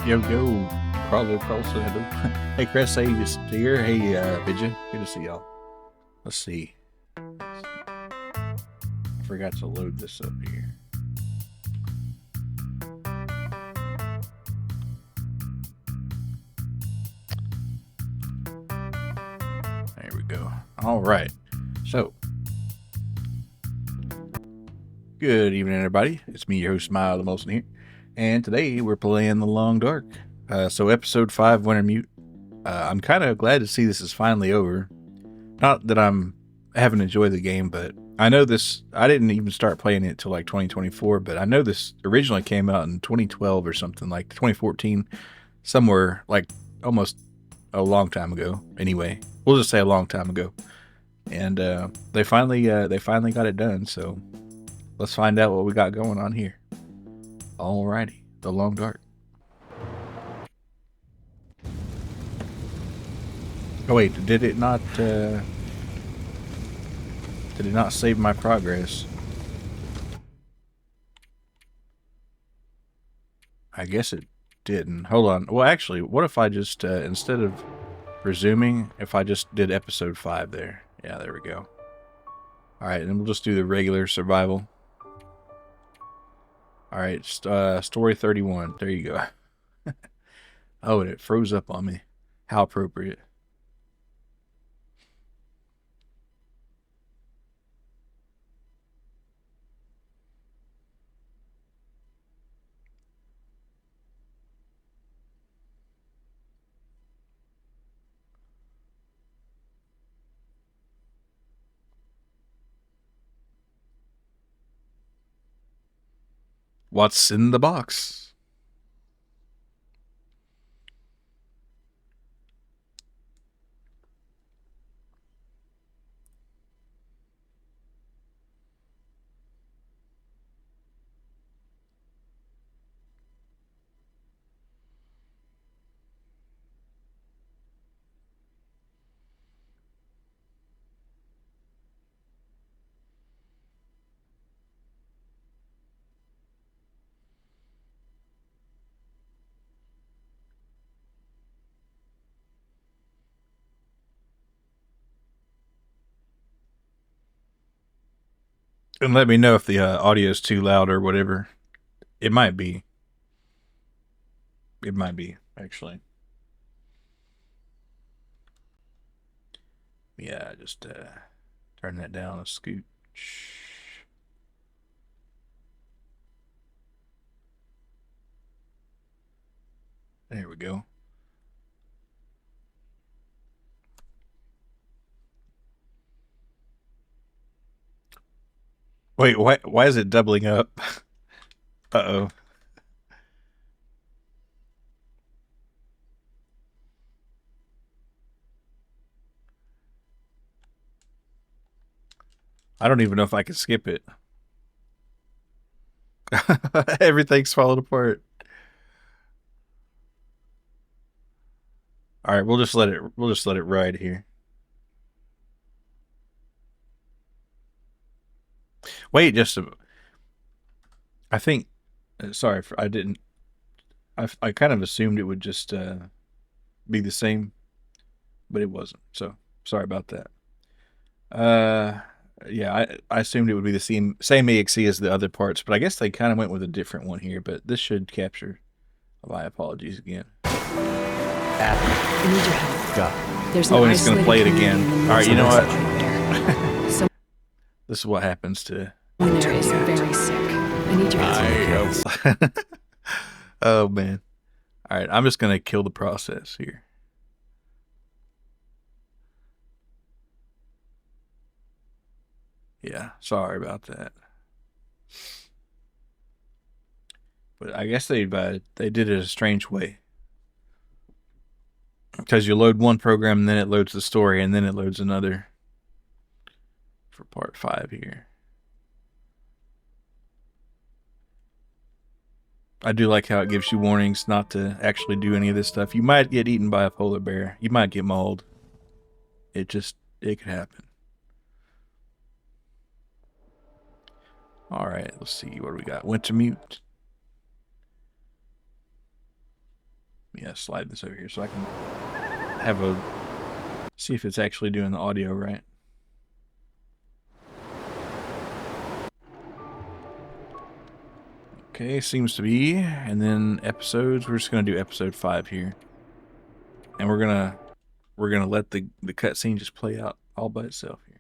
Yo, yo, Carlo, Carlson, hello. Hey, Chris, hey, just here. Hey, Vidya, good to see y'all. Let's see. I forgot to load this up here. There we go. All right. So, good evening, everybody. It's me, your host, Smile the Molson here. And today we're playing The Long Dark. So, episode 5, Wintermute. I'm kind of glad to see this is finally over. Not that I haven't enjoyed the game, but I know this. I didn't even start playing it till like 2024, but I know this originally came out in 2012 or something, like 2014, somewhere like almost a long time ago. Anyway, we'll just say a long time ago. And they finally got it done. So let's find out what we got going on here. Alrighty, The Long Dark. Oh wait, did it not? Did it not save my progress? I guess it didn't. Hold on. Well, actually, what if I just, instead of resuming, if I just did episode 5 there? Yeah, there we go. Alright, and we'll just do the regular survival. Alright, story 31. There you go. Oh, and it froze up on me. How appropriate. What's in the box? And let me know if the audio is too loud or whatever. It might be. It might be, actually. Yeah, just turn that down a scooch. There we go. Wait, why is it doubling up? Uh-oh. I don't even know if I can skip it. Everything's falling apart. All right, we'll just let it ride here. Wait, just a, I think sorry for I didn't I kind of assumed it would just be the same, but it wasn't. So, sorry about that. Uh yeah, I assumed it would be the same EXE as the other parts, but I guess they kind of went with a different one here, but this should capture. My apologies again. I need your help. Got There's Oh, and it's going to play it again. All right, you know what? So This is what happens to. Winter is very sick. I need your help. Oh, man. All right, I'm just going to kill the process here. Yeah, sorry about that. But I guess they did it a strange way. Because you load one program, and then it loads the story, and then it loads another for part 5 here. I do like how it gives you warnings not to actually do any of this stuff. You might get eaten by a polar bear. You might get mauled. It could happen. Alright, let's see what do we got. Wintermute. slide this over here so I can see if it's actually doing the audio right. Okay, seems to be. And then episodes, we're just gonna do episode 5 here. And we're gonna let the cutscene just play out all by itself here.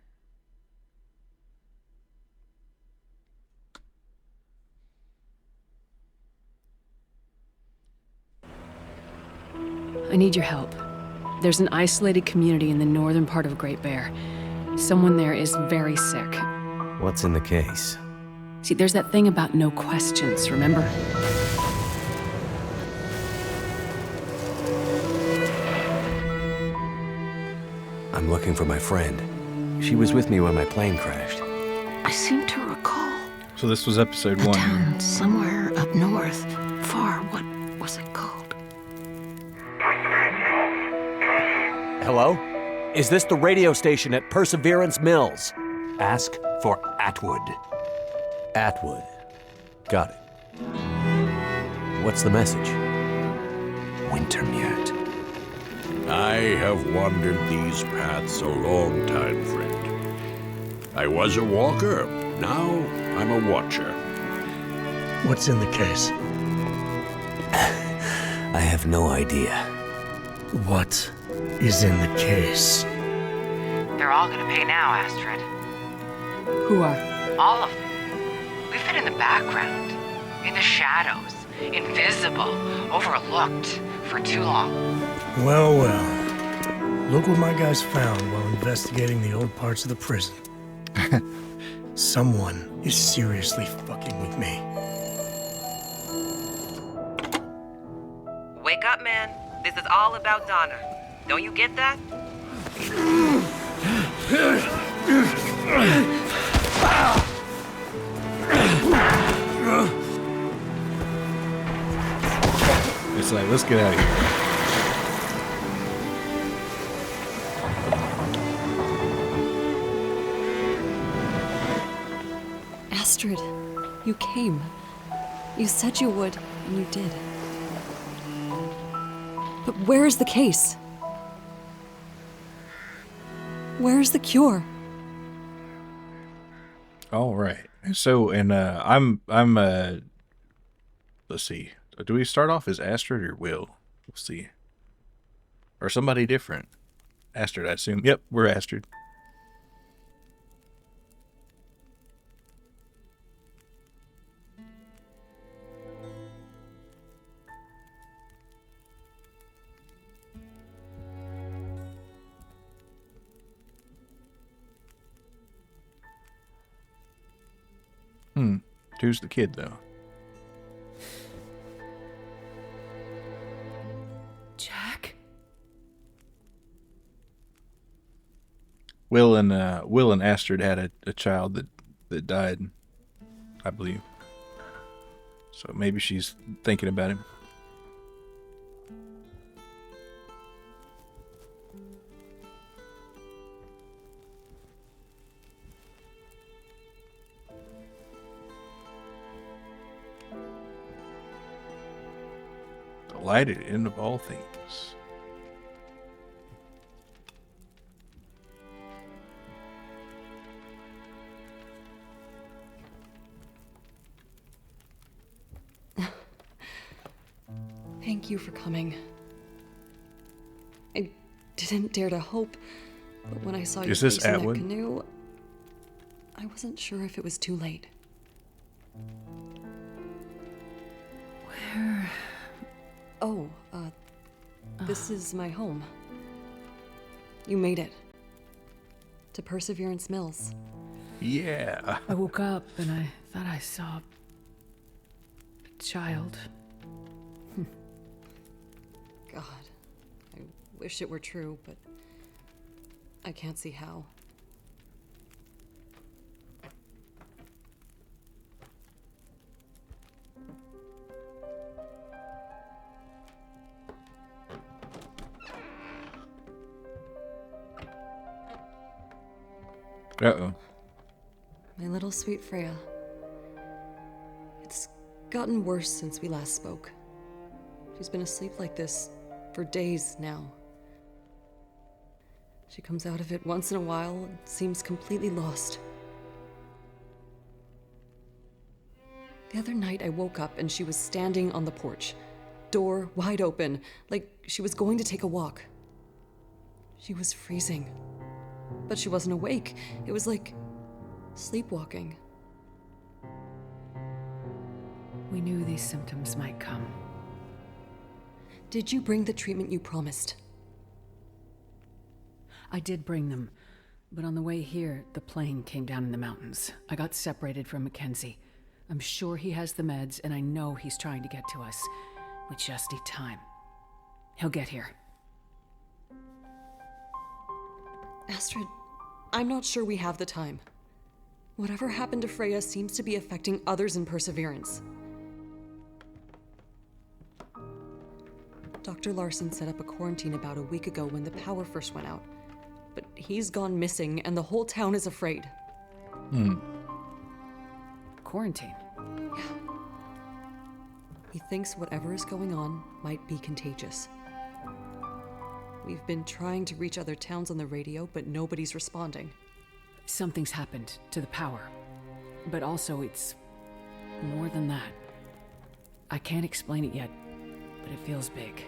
I need your help. There's an isolated community in the northern part of Great Bear. Someone there is very sick. What's in the case? See, there's that thing about no questions, remember? I'm looking for my friend. She was with me when my plane crashed. I seem to recall So this was episode a 1 town here. somewhere up north. Far, what was it called? Hello? Is this the radio station at Perseverance Mills? Ask for Atwood. Atwood. Got it. What's the message? Wintermuted. I have wandered these paths a long time, friend. I was a walker, now I'm a watcher. What's in the case? I have no idea. What is in the case? They're all gonna pay now, Astrid. Who are? All of them. We've been in the background, in the shadows, invisible, overlooked for too long. Well, well. Look what my guys found while investigating the old parts of the prison. Someone is seriously fucking with me. Wake up, man. This is all about Donna. Don't you get that? It's like, let's get out of here. Astrid, you came. You said you would, and you did. But where is the case? Where is the cure? All right. So, and I'm let's see. Do we start off as Astrid or Will? We'll see. Or somebody different. Astrid, I assume. Yep, we're Astrid. Who's the kid, though? Jack? Will and Astrid had a child that died, I believe. So maybe she's thinking about him. Delighted end of all things. Thank you for coming. I didn't dare to hope, but when I saw your Is this face in that Atwood? canoe, I wasn't sure if it was too late. Where? Oh, this is my home. You made it. To Perseverance Mills. Yeah. I woke up and I thought I saw a child. God, I wish it were true, but I can't see how. Uh-oh. My little sweet Freya. It's gotten worse since we last spoke. She's been asleep like this for days now. She comes out of it once in a while and seems completely lost. The other night I woke up and she was standing on the porch, door wide open, like she was going to take a walk. She was freezing, but she wasn't awake. It was like sleepwalking. We knew these symptoms might come. Did you bring the treatment you promised? I did bring them, but on the way here, the plane came down in the mountains. I got separated from Mackenzie. I'm sure he has the meds, and I know he's trying to get to us. We just need time. He'll get here. Astrid, I'm not sure we have the time. Whatever happened to Freya seems to be affecting others in Perseverance. Dr. Larson set up a quarantine about a week ago when the power first went out. But he's gone missing, and the whole town is afraid. Quarantine? Yeah. He thinks whatever is going on might be contagious. We've been trying to reach other towns on the radio, but nobody's responding. Something's happened to the power. But also, it's more than that. I can't explain it yet, but it feels big.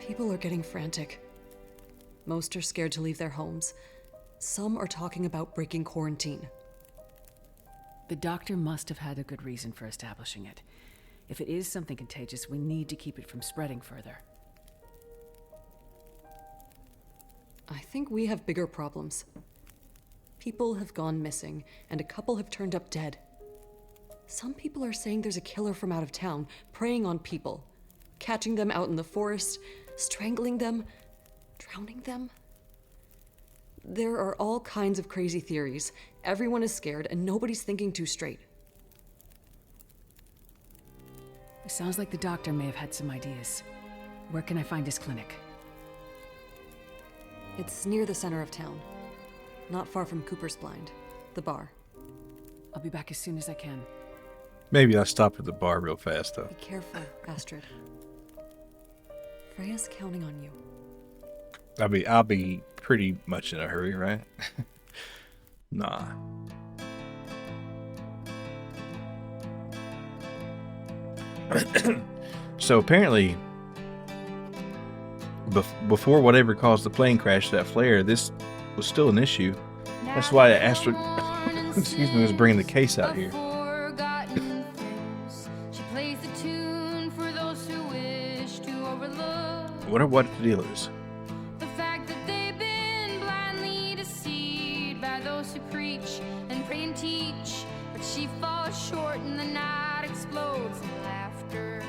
People are getting frantic. Most are scared to leave their homes. Some are talking about breaking quarantine. The doctor must have had a good reason for establishing it. If it is something contagious, we need to keep it from spreading further. I think we have bigger problems. People have gone missing, and a couple have turned up dead. Some people are saying there's a killer from out of town, preying on people, catching them out in the forest, strangling them, drowning them. There are all kinds of crazy theories. Everyone is scared, and nobody's thinking too straight. It sounds like the doctor may have had some ideas. Where can I find his clinic? It's near the center of town. Not far from Cooper's Blind, the bar. I'll be back as soon as I can. Maybe I'll stop at the bar real fast, though. Be careful, Astrid. Freya's counting on you. I'll be pretty much in a hurry, right? Nah. So apparently, before whatever caused the plane crash, that flare, this was still an issue. That's why Astrid, excuse me, was bringing the case out here. I wonder what the deal is. The fact that they've been blindly deceived by those who preach and pray and teach, but she falls short and the night explodes in laughter.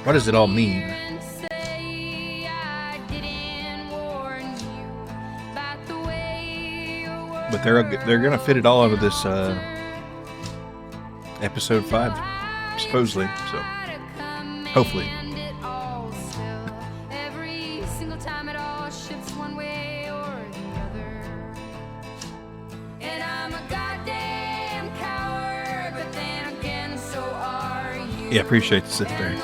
What does it all mean? But they're gonna fit it all into this episode 5, supposedly. So hopefully. Every single time it all shifts one way or the other. And I'm a goddamn coward, but then again, so are you. Yeah, appreciate the sit there.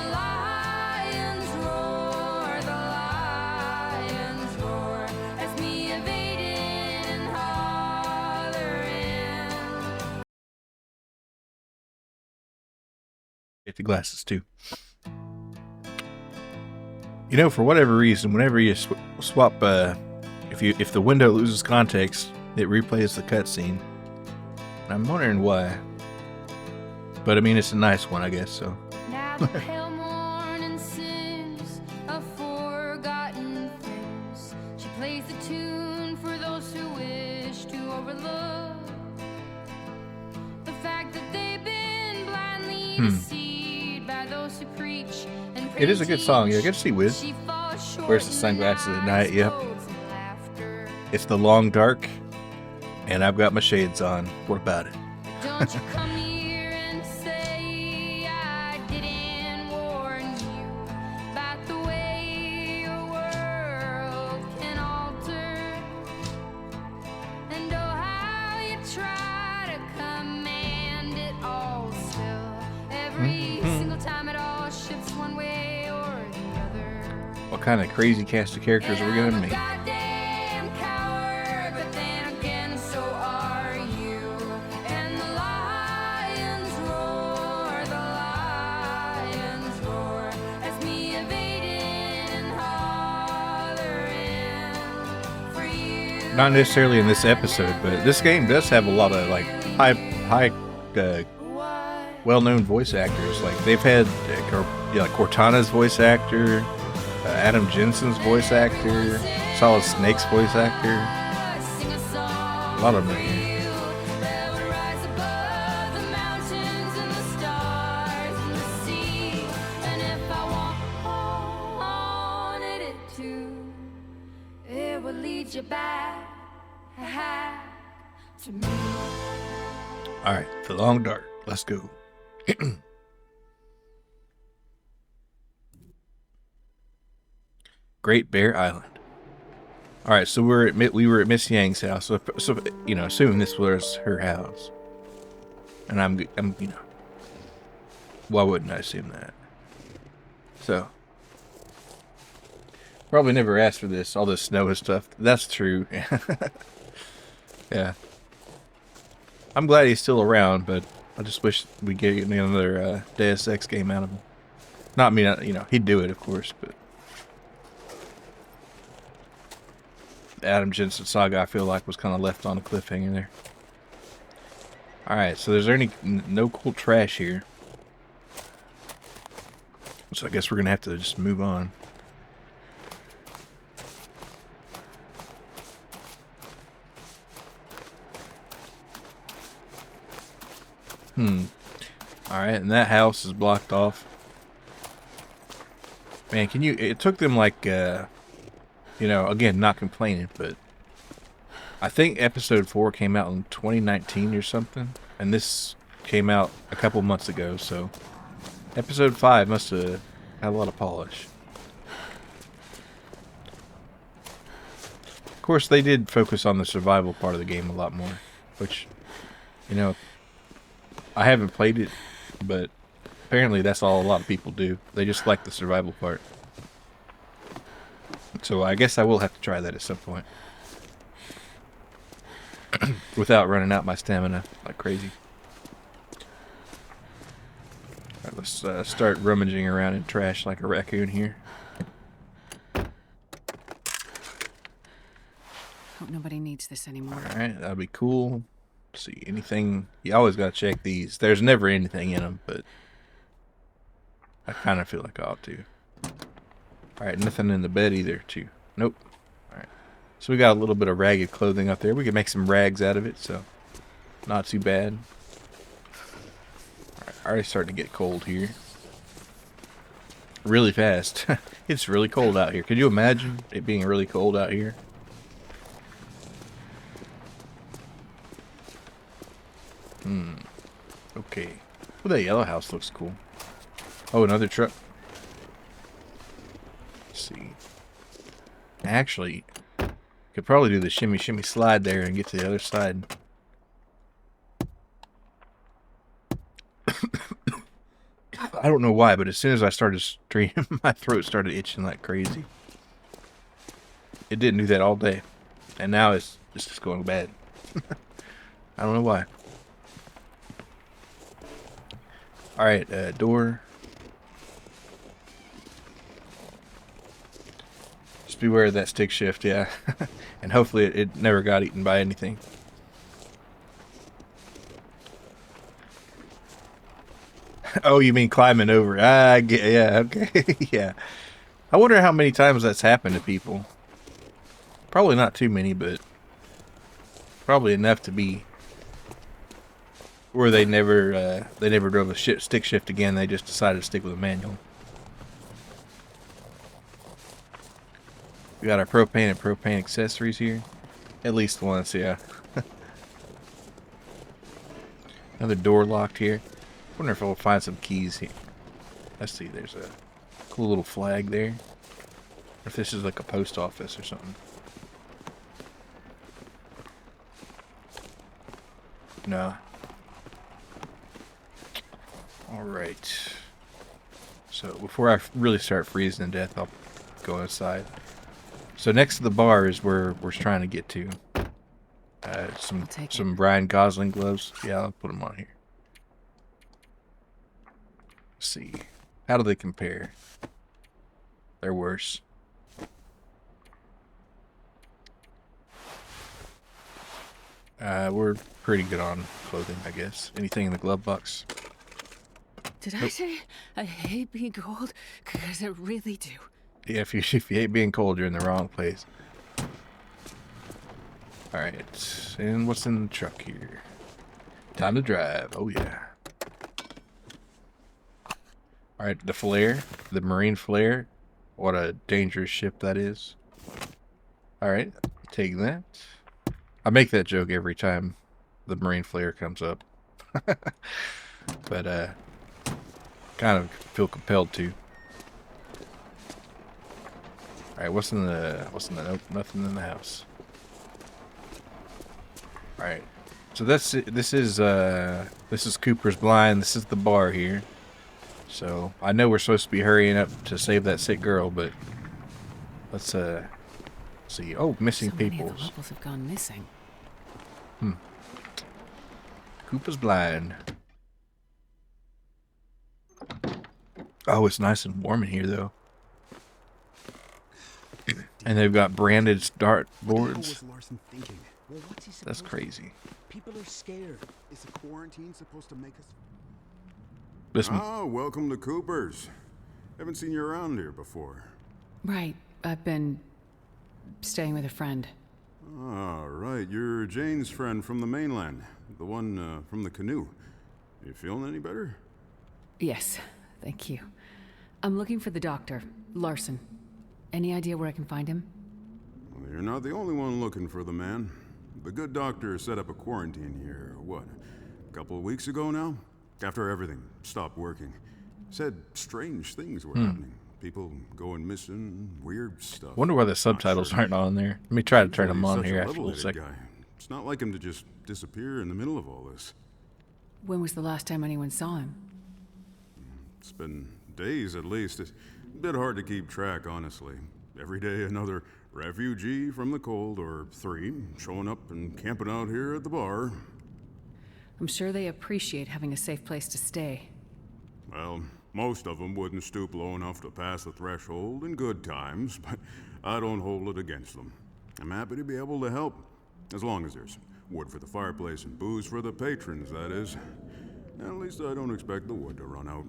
Get the glasses too. You know, for whatever reason, whenever you swap, if the window loses context, it replays the cutscene. I'm wondering why. But I mean, it's a nice one, I guess. So. Now the pale morning sings of forgotten things. She plays the tune for those who wish to overlook the fact that they've been blindly deceived by those who preach and pray. It is a good song. Yeah, good to see Wiz. Wears the sunglasses at night. Yep. It's the long dark, and I've got my shades on. What about it? Don't you come here and say I didn't warn you about the way your world can alter, and oh how you try to come every single time it all shifts one way or the other. What kind of crazy cast of characters are we gonna meet? Goddamn coward, but then again, so are you. And the lions roar as me evading and hollering for you. Not necessarily in this episode, but this game does have a lot of like high well-known voice actors. Like they've had Cortana's voice actor, Adam Jensen's voice actor, Solid Snake's voice actor. A lot of them are here. It will lead you back to me. All right, the Long Dark. Let's go. Great Bear Island. All right, so we were at Miss Yang's house. So you know, assuming this was her house, and I'm you know, why wouldn't I assume that? So probably never asked for this, all this snow and stuff. That's true. Yeah. I'm glad he's still around, but I just wish we get another Deus Ex game out of him. Not me, you know, he'd do it, of course, but the Adam Jensen saga, I feel like, was kind of left on a cliffhanger there. Alright, so there's no cool trash here. So I guess we're going to have to just move on. Alright, and that house is blocked off. Man, it took them like, you know, again, not complaining, but I think episode 4 came out in 2019 or something, and this came out a couple months ago, so episode 5 must have had a lot of polish. Of course, they did focus on the survival part of the game a lot more, which, you know, I haven't played it, but apparently that's all a lot of people do. They just like the survival part. So I guess I will have to try that at some point. Without running out my stamina like crazy. Alright, let's start rummaging around in trash like a raccoon here. Hope nobody needs this anymore. Alright, that'll be cool. Let's see, anything... You always gotta check these. There's never anything in them, but I kind of feel like I ought to. Alright, nothing in the bed either, too. Nope. Alright. So we got a little bit of ragged clothing up there. We can make some rags out of it, so not too bad. Alright, already starting to get cold here. Really fast. It's really cold out here. Could you imagine it being really cold out here? Okay. Well, that yellow house looks cool. Oh, another truck. Let's see. Actually, could probably do the shimmy shimmy slide there and get to the other side. I don't know why, but as soon as I started streaming, my throat started itching like crazy. It didn't do that all day, and now it's just going bad. I don't know why. Alright, door. Just beware of that stick shift, yeah. And hopefully it never got eaten by anything. Oh, you mean climbing over? Ah, yeah, okay, yeah. I wonder how many times that's happened to people. Probably not too many, but probably enough to be where they never drove a stick shift again. They just decided to stick with a manual. We got our propane and propane accessories here. At least once, yeah. Another door locked here. Wonder if I'll find some keys here. Let's see, there's a cool little flag there. If this is like a post office or something. No. Alright. So before I really start freezing to death, I'll go outside. So next to the bar is where we're trying to get to. Some Ryan Gosling gloves. Yeah, I'll put them on here. Let's see. How do they compare? They're worse. We're pretty good on clothing, I guess. Anything in the glove box? Did I say I hate being cold? Because I really do. Yeah, if you hate being cold, you're in the wrong place. Alright, and what's in the truck here? Time to drive. Oh, yeah. Alright, the flare. The marine flare. What a dangerous ship that is. Alright, take that. I make that joke every time the marine flare comes up. But, kind of feel compelled to. Alright, what's in the nope, nothing in the house. Alright. So this is Cooper's Blind. This is the bar here. So I know we're supposed to be hurrying up to save that sick girl, but let's see. Oh, missing So people. many of the locals have gone missing. Cooper's Blind. Oh, it's nice and warm in here though. And they've got branded dart boards. Well, what's he supposed That's crazy. People are scared. Is the quarantine supposed to make us... Welcome to Cooper's. Haven't seen you around here before. Right. I've been staying with a friend. Ah, right. You're Jane's friend from the mainland. The one from the canoe. You feeling any better? Yes, thank you. I'm looking for the doctor, Larson. Any idea where I can find him? Well, you're not the only one looking for the man. The good doctor set up a quarantine here, what, a couple of weeks ago now? After everything stopped working. Said strange things were happening. People going missing, weird stuff. Wonder why the subtitles aren't on there. Let me try to turn them on here after a second. Guy. It's not like him to just disappear in the middle of all this. When was the last time anyone saw him? It's been days at least. It's a bit hard to keep track, honestly. Every day another refugee from the cold, or 3, showing up and camping out here at the bar. I'm sure they appreciate having a safe place to stay. Well, most of them wouldn't stoop low enough to pass the threshold in good times, but I don't hold it against them. I'm happy to be able to help, as long as there's wood for the fireplace and booze for the patrons, that is. At least I don't expect the wood to run out.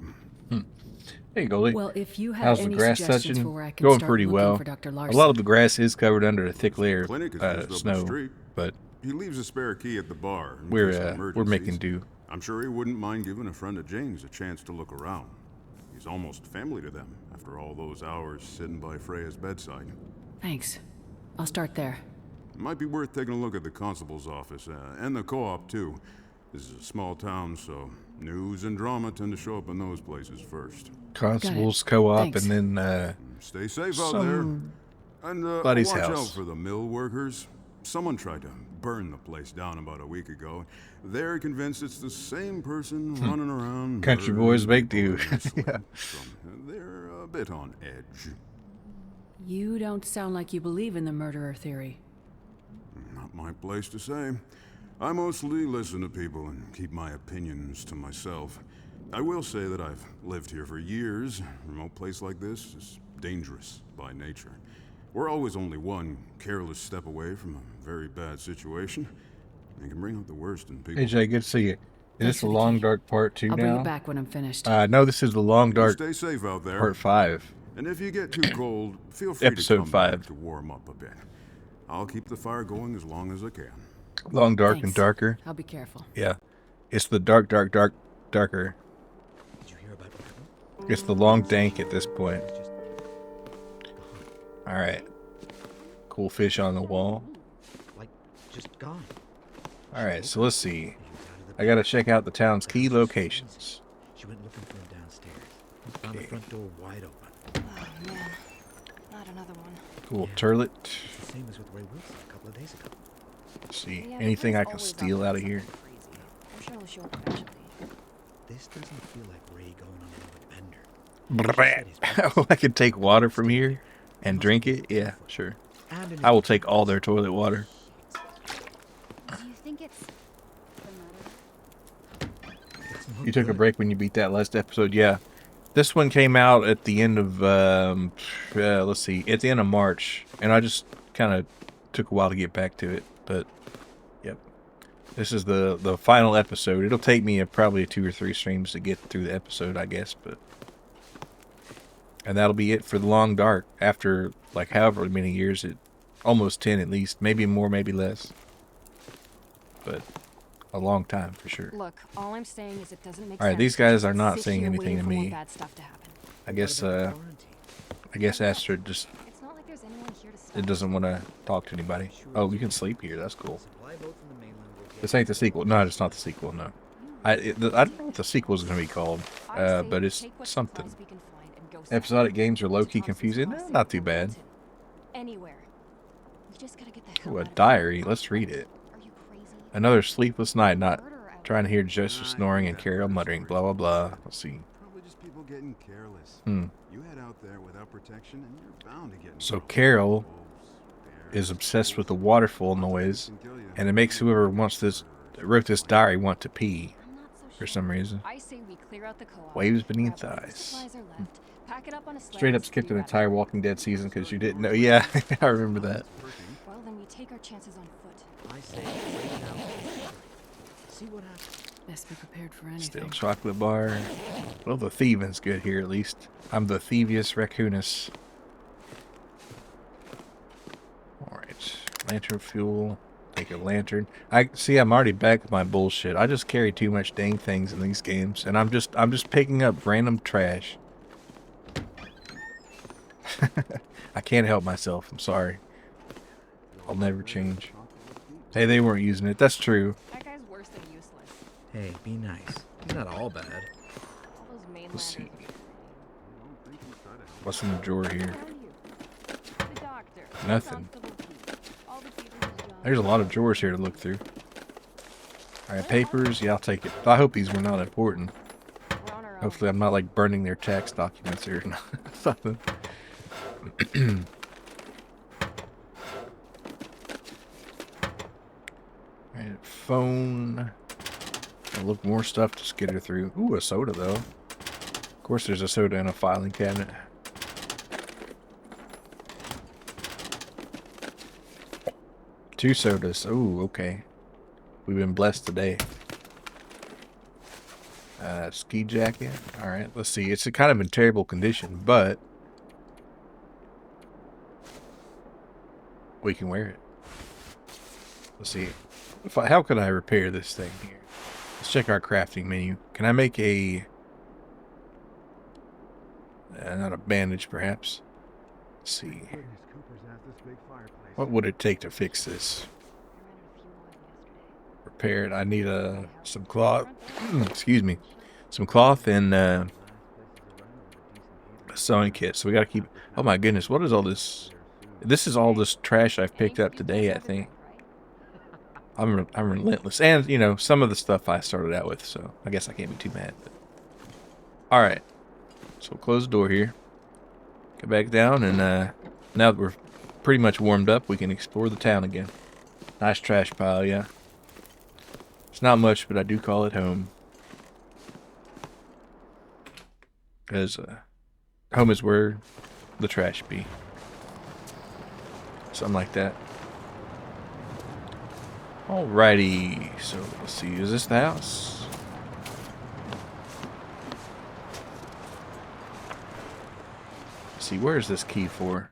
There you go, Lee. Well, if you have How's the any grass suggestions touching? for where I can Going start pretty looking well. for Dr. A Larson. lot of the grass is covered under a thick layer Clinic is of just up the snow, street. but He leaves a spare key at the bar. in case of we're making emergencies. do. I'm sure he wouldn't mind giving a friend of Jane's a chance to look around. He's almost family to them after all those hours sitting by Freya's bedside. Thanks. I'll start there. It might be worth taking a look at the constable's office and the co-op too. This is a small town, so news and drama tend to show up in those places first. Constable's co-op, Thanks. and then Stay safe out there. And watch buddy's out house. for the mill workers. Someone tried to burn the place down about a week ago. They're convinced it's the same person running around. Country boys make do. Yeah. They're a bit on edge. You don't sound like you believe in the murderer theory. Not my place to say. I mostly listen to people and keep my opinions to myself. I will say that I've lived here for years. A remote place like this is dangerous by nature. We're always only one careless step away from a very bad situation. It can bring out the worst in people. AJ, good to see you. Is Thanks this for the the Long key. Dark Part 2 I'll now? bring it back when I'm finished. No, this is the Long Dark Stay safe out there. Part 5. And if you get too cold, feel free Episode to come 5. back to warm up a bit. I'll keep the fire going as long as I can. Long Dark and Thanks. Darker. I'll be careful. Yeah. It's the darker. Did you hear about that? It's the long dank at this point. Alright. Cool fish on the wall. Like, just gone. Alright, so let's see. I gotta check out the town's key locations. She went looking for him downstairs. Found the front door wide open. Oh, man. Not another one. Cool turlet. It's the same as with Ray Wilson a couple of days ago. Let's see. Anything I can steal out of here? I'm sure it'll show up eventually. This doesn't feel like Ray going on another bender. Oh, I can take water from here and drink it? Yeah, sure. I will take all their toilet water. Do you think it's the matter? You took a break when you beat that last episode? Yeah. This one came out at the end of, let's see, at the end of March. And I just kind of took a while to get back to it. But, yep. This is the final episode. It'll take me probably 2 or 3 streams to get through the episode, I guess. But, and that'll be it for The Long Dark. After, like, however many years, almost 10 at least. Maybe more, maybe less. But a long time for sure. Look, all I'm saying is it doesn't make sense. Alright, these guys are not saying anything to me. Bad stuff to happen. I guess Astrid just It's not like there's anyone here to stop. it doesn't want to talk to anybody. Oh, we can sleep here. That's cool. This ain't the sequel. No, it's not the sequel. No, I don't know what the sequel is going to be called, but it's something. Episodic games are low-key confusing. Not too bad. Anywhere. We just gotta get the hell Ooh, a out of diary. Let's read it. Are you crazy? Another sleepless night. Not trying to hear Joseph snoring and Carol muttering. Blah blah blah. Let's see. Probably just people getting careless. You head out there without protection and you're bound to get in So trouble. Carol is obsessed with the waterfall noise, and it makes whoever wrote this diary want to pee for some reason. I say we clear out the co-op. Waves beneath grab the whatever ice. supplies are left, pack it up on a sled Straight and up skipped an speed entire Walking Dead season because you didn't know. Yeah, I remember that. Well, then we take our chances on foot. I say, wait now. See what happens. Best be prepared for anything. Still chocolate bar. Well, the thieving's good here at least. I'm the thievius raccoonus. Alright. Lantern fuel. Take a lantern. I'm already back with my bullshit. I just carry too much dang things in these games, and I'm just picking up random trash. I can't help myself. I'm sorry. I'll never change. Hey, they weren't using it. That's true. That guy's worse than useless. Hey, be nice. He's not all bad. All those mainlanders. Let's see. What's in the drawer here? The doctor. Nothing. Constable Pete. All the people who's done. There's a lot of drawers here to look through. Alright, papers. Yeah, I'll take it. I hope these were not important. We're on our own. Hopefully I'm not like burning their tax documents or something. Alright, phone. I'll look more stuff to skitter through. Ooh, a soda though. Of course there's a soda in a filing cabinet. Two sodas. Ooh, okay. We've been blessed today. Ski jacket. Alright, let's see. It's kind of in terrible condition, but we can wear it. Let's see. How can I repair this thing here? Let's check our crafting menu. Can I make a... not a bandage, perhaps? Let's see. What would it take to fix this? Repair it. I need some cloth. Excuse me. Some cloth and a sewing kit. So we gotta keep... Oh my goodness, what is all this? This is all this trash I've picked up today, I think. I'm relentless. And, you know, some of the stuff I started out with, so I guess I can't be too mad. But... Alright. So we'll close the door here. Go back down, and now that we're pretty much warmed up, we can explore the town again. Nice trash pile, yeah. It's not much, but I do call it home. Because home is where the trash be. Something like that. Alrighty, so let's see, is this the house? Let's see, where is this key for?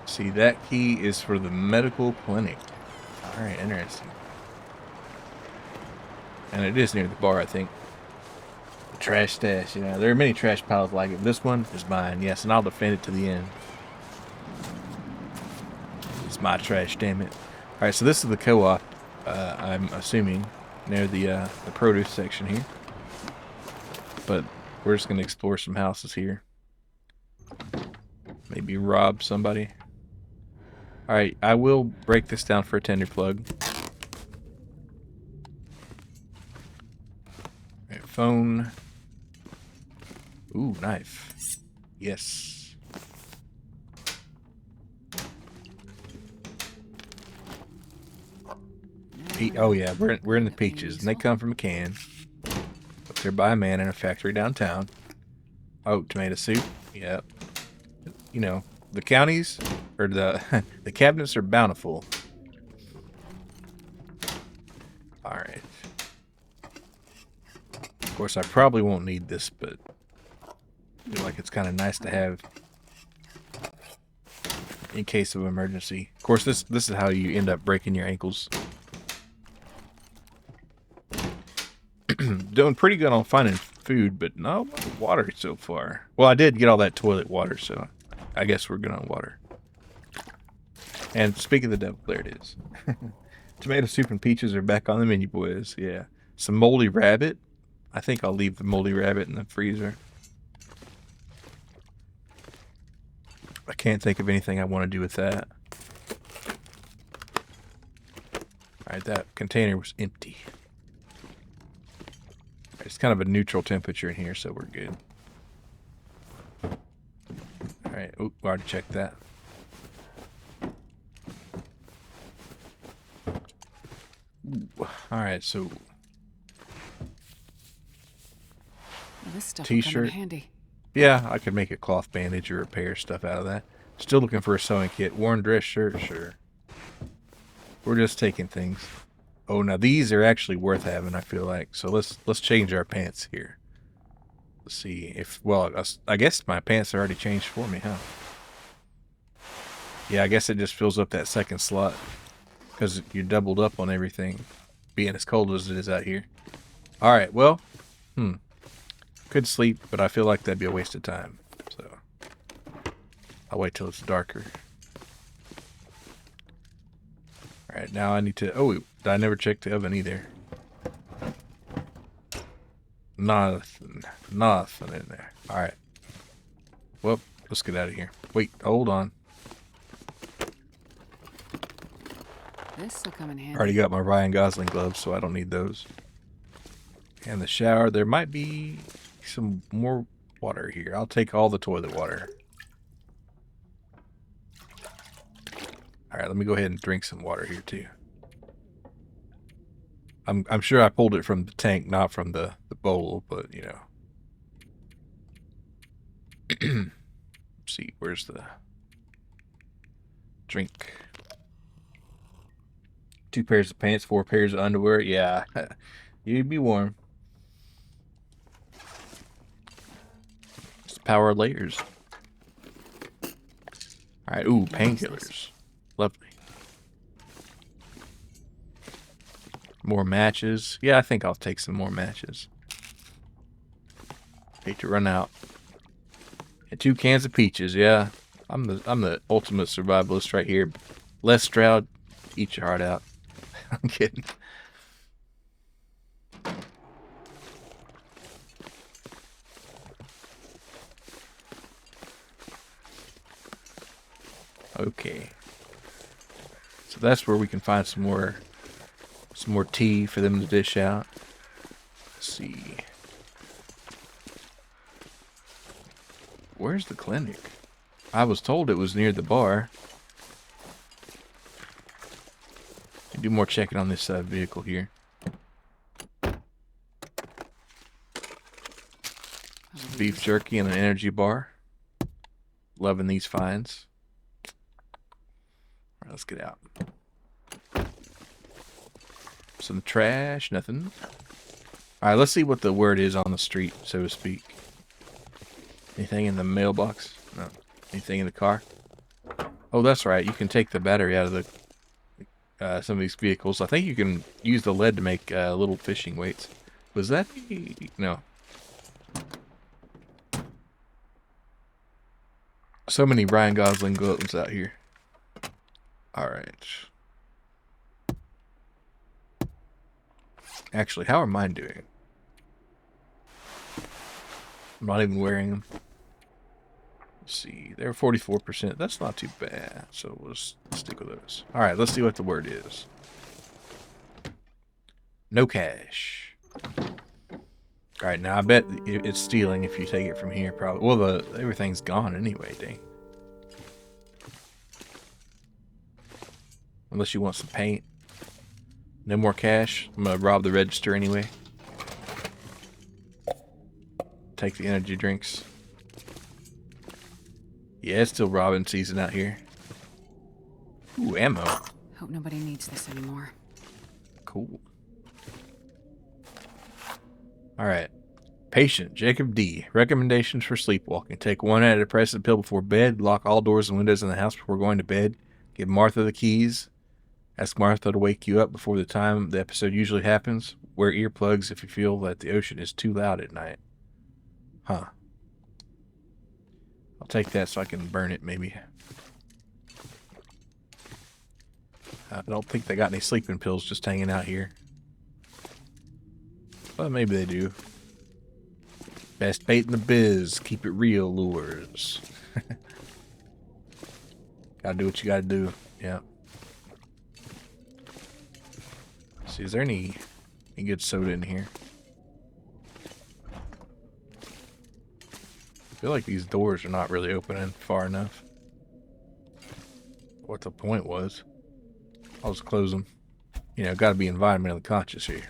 See, that key is for the medical clinic. Alright, interesting. And it is near the bar, I think. The trash stash, you know, there are many trash piles like it. This one is mine, yes, and I'll defend it to the end. It's my trash, damn it. Alright, so this is the co-op, I'm assuming, near the produce section here. But we're just going to explore some houses here. Maybe rob somebody. Alright, I will break this down for a tinder plug. Alright, phone. Ooh, knife. Yes. Oh yeah, we're in the peaches, and they come from a can. But they're by a man in a factory downtown. Oh, tomato soup. Yep. You know, the counties or the the cabinets are bountiful. All right. Of course, I probably won't need this, but I feel like it's kind of nice to have in case of emergency. Of course, this is how you end up breaking your ankles. Doing pretty good on finding food, but no water so far. Well, I did get all that toilet water, so I guess we're good on water. And speaking of the devil, there it is. Tomato soup and peaches are back on the menu, boys. Yeah. Some moldy rabbit. I think I'll leave the moldy rabbit in the freezer. I can't think of anything I want to do with that. Alright, that container was empty. It's kind of a neutral temperature in here, so we're good. Alright, oh, I already checked that. Alright, so This stuff will come in t-shirt. handy. Yeah, I could make a cloth bandage or repair stuff out of that. Still looking for a sewing kit. Worn dress shirt, sure. We're just taking things. Oh, now these are actually worth having, I feel like. So let's change our pants here. Let's see if, well, I guess my pants are already changed for me, huh? Yeah, I guess it just fills up that second slot because you're doubled up on everything, being as cold as it is out here. All right, well, could sleep, but I feel like that'd be a waste of time. So I'll wait till it's darker. All right, now I need to. Oh, I never checked the oven either. Nothing in there. All right. Well, let's get out of here. Wait, hold on. This will come in handy. Already got my Ryan Gosling gloves, so I don't need those. And the shower, there might be some more water here. I'll take all the toilet water. Alright, let me go ahead and drink some water here too. I'm sure I pulled it from the tank, not from the bowl, but you know. Let's see, where's the drink? 2 pairs of pants, 4 pairs of underwear. Yeah, you'd be warm. It's the power of layers. Alright, ooh, painkillers. Lovely. More matches. Yeah, I think I'll take some more matches. Hate to run out. And 2 cans of peaches. Yeah, I'm the ultimate survivalist right here. Les Stroud, eat your heart out. I'm kidding. Okay. So that's where we can find some more tea for them to dish out. Let's see. Where's the clinic? I was told it was near the bar. Do more checking on this vehicle here. Beef jerky and an energy bar. Loving these finds. All right, let's get out. Some trash, nothing. All right, let's see what the word is on the street, so to speak. Anything in the mailbox? No. Anything in the car? Oh, that's right. You can take the battery out of the some of these vehicles. I think you can use the lead to make little fishing weights. Was that? No. So many Ryan Gosling gloves out here. Alright. Actually, how are mine doing? I'm not even wearing them. Let's see. They're 44%. That's not too bad. So we'll just stick with those. All right, let's see what the word is. No cash. All right, now I bet it's stealing if you take it from here. Probably. Well, everything's gone anyway, dang. Unless you want some paint. No more cash. I'm gonna rob the register anyway. Take the energy drinks. Yeah, it's still robbing season out here. Ooh, ammo. Hope nobody needs this anymore. Cool. Alright. Patient, Jacob D. Recommendations for sleepwalking. Take one antidepressant pill before bed. Lock all doors and windows in the house before going to bed. Give Martha the keys. Ask Martha to wake you up before the time the episode usually happens. Wear earplugs if you feel that the ocean is too loud at night. Huh. I'll take that so I can burn it, maybe. I don't think they got any sleeping pills just hanging out here. But maybe they do. Best bait in the biz. Keep it real, lures. Gotta do what you gotta do. Yeah. See, is there any good soda in here? I feel like these doors are not really opening far enough. What the point was. I'll just close them. You know, gotta be environmentally conscious here.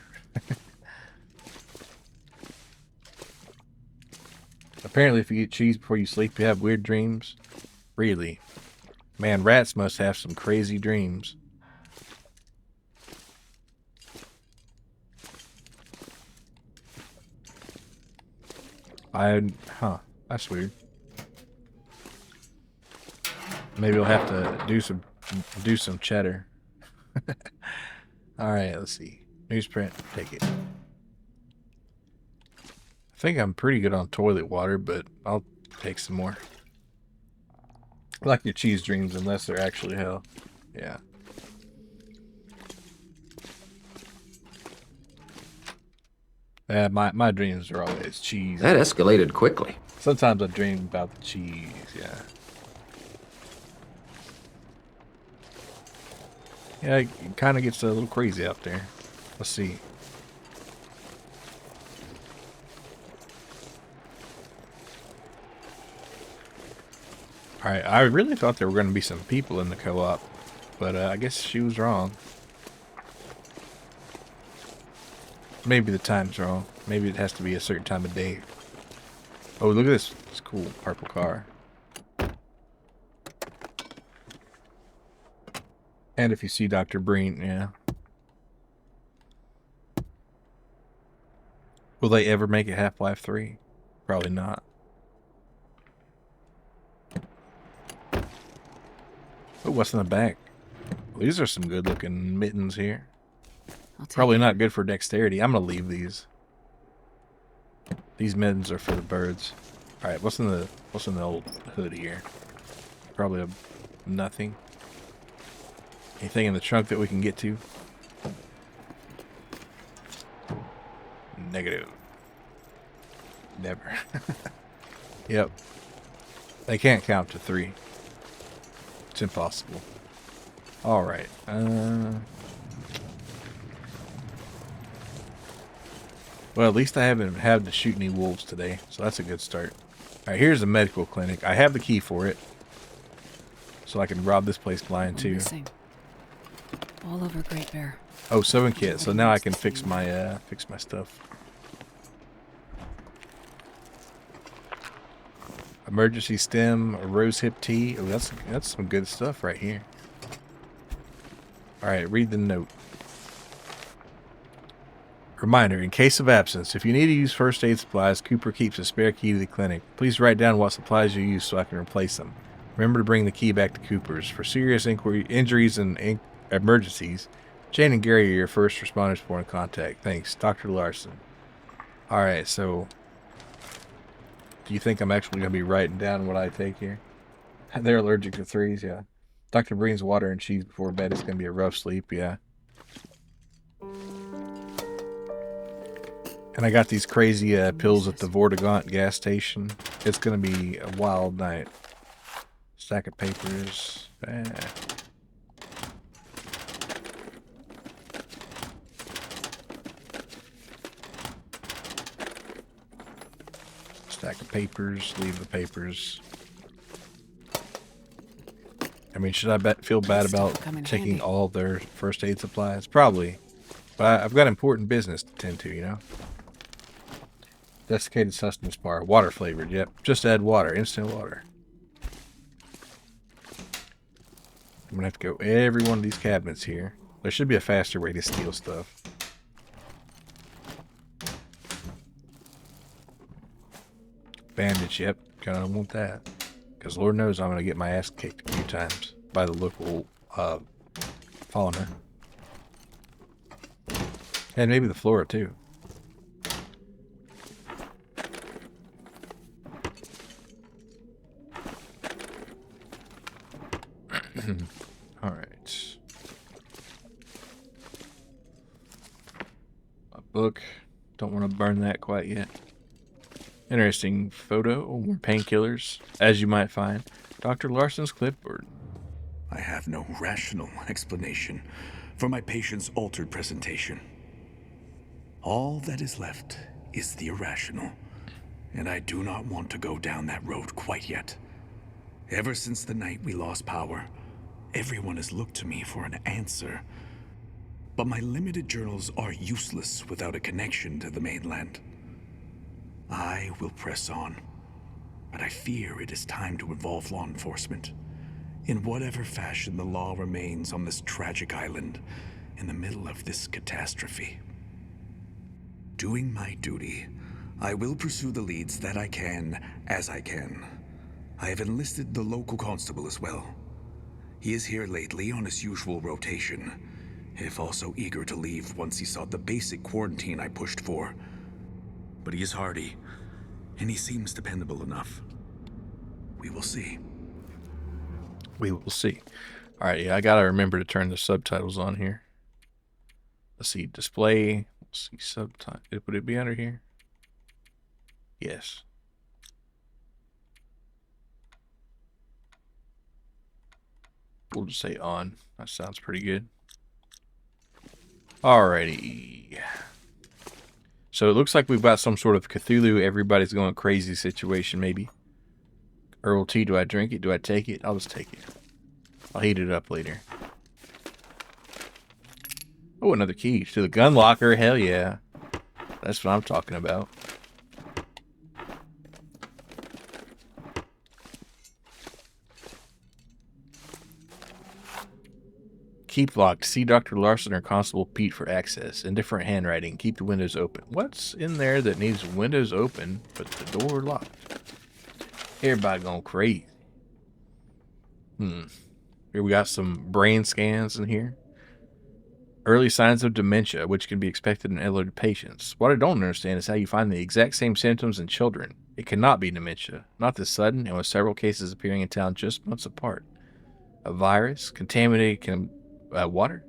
Apparently, if you eat cheese before you sleep, you have weird dreams. Really? Man, rats must have some crazy dreams. Huh, that's weird. Maybe we'll have to do some cheddar. Alright, let's see. Newsprint, take it. I think I'm pretty good on toilet water, but I'll take some more. I like your cheese dreams unless they're actually hell. Yeah. My dreams are always cheese. That escalated quickly. Sometimes I dream about the cheese, yeah. Yeah, it kind of gets a little crazy out there. Let's see. Alright, I really thought there were going to be some people in the co-op, but I guess she was wrong. Maybe the time's wrong. Maybe it has to be a certain time of day. Oh, look at this. It's cool. Purple car. And if you see Dr. Breen, yeah. Will they ever make it Half-Life 3? Probably not. Oh, what's in the back? Well, these are some good looking mittens here. Probably not good for dexterity. I'm gonna leave these. These mittens are for the birds. Alright, what's in the old hood here? Probably nothing. Anything in the trunk that we can get to? Negative. Never. Yep. They can't count to 3. It's impossible. Alright. Well, at least I haven't had to shoot any wolves today, so that's a good start. Alright, here's the medical clinic. I have the key for it, so I can rob this place blind too. Missing. All over Great Bear. Oh, sewing kit. So now I can fix my stuff. Emergency stem, a rose hip tea. Oh, that's some good stuff right here. All right, read the note. Reminder, in case of absence, if you need to use first aid supplies, Cooper keeps a spare key to the clinic. Please write down what supplies you use so I can replace them. Remember to bring the key back to Cooper's. For serious injuries and emergencies, Jane and Gary are your first responders for in contact. Thanks, Dr. Larson. Alright, so do you think I'm actually going to be writing down what I take here? They're allergic to 3s, yeah. Dr. Breen's water and cheese before bed is going to be a rough sleep, yeah. And I got these crazy pills at the Vortigaunt gas station. It's going to be a wild night. Stack of papers. Stack of papers. Leave the papers. I mean, should I feel bad about taking all their first aid supplies? Probably. But I've got important business to tend to, you know? Desiccated sustenance bar. Water flavored, yep. Just add water. Instant water. I'm going to have to go every one of these cabinets here. There should be a faster way to steal stuff. Bandage, yep. Gonna want that. Because Lord knows I'm going to get my ass kicked a few times by the local fauna. And maybe the flora, too. Alright. A book. Don't want to burn that quite yet. Interesting photo. More painkillers, as you might find. Dr. Larson's clipboard. I have no rational explanation for my patient's altered presentation. All that is left is the irrational, and I do not want to go down that road quite yet. Ever since the night we lost power, everyone has looked to me for an answer. But my limited journals are useless without a connection to the mainland. I will press on, but I fear it is time to involve law enforcement. In whatever fashion the law remains on this tragic island in the middle of this catastrophe. Doing my duty, I will pursue the leads that I can as I can. I have enlisted the local constable as well. He is here lately on his usual rotation, if also eager to leave once he saw the basic quarantine I pushed for. But he is hardy, and he seems dependable enough. We will see. We will see. Alright, yeah, I gotta remember to turn the subtitles on here. Let's see, display. Let's see, subtitle. Would it be under here? Yes. We'll just say on. That sounds pretty good. Alrighty. So it looks like we've got some sort of Cthulhu, everybody's going crazy situation, maybe. Herbal tea, do I drink it? Do I take it? I'll just take it. I'll heat it up later. Oh, another key to the gun locker. Hell yeah. That's what I'm talking about. Keep locked. See Dr. Larson or Constable Pete for access. In different handwriting. Keep the windows open. What's in there that needs windows open, but the door locked? Everybody going crazy. Here we got some brain scans in here. Early signs of dementia, which can be expected in elderly patients. What I don't understand is how you find the exact same symptoms in children. It cannot be dementia. Not this sudden, and with several cases appearing in town just months apart. A virus? Contaminated water?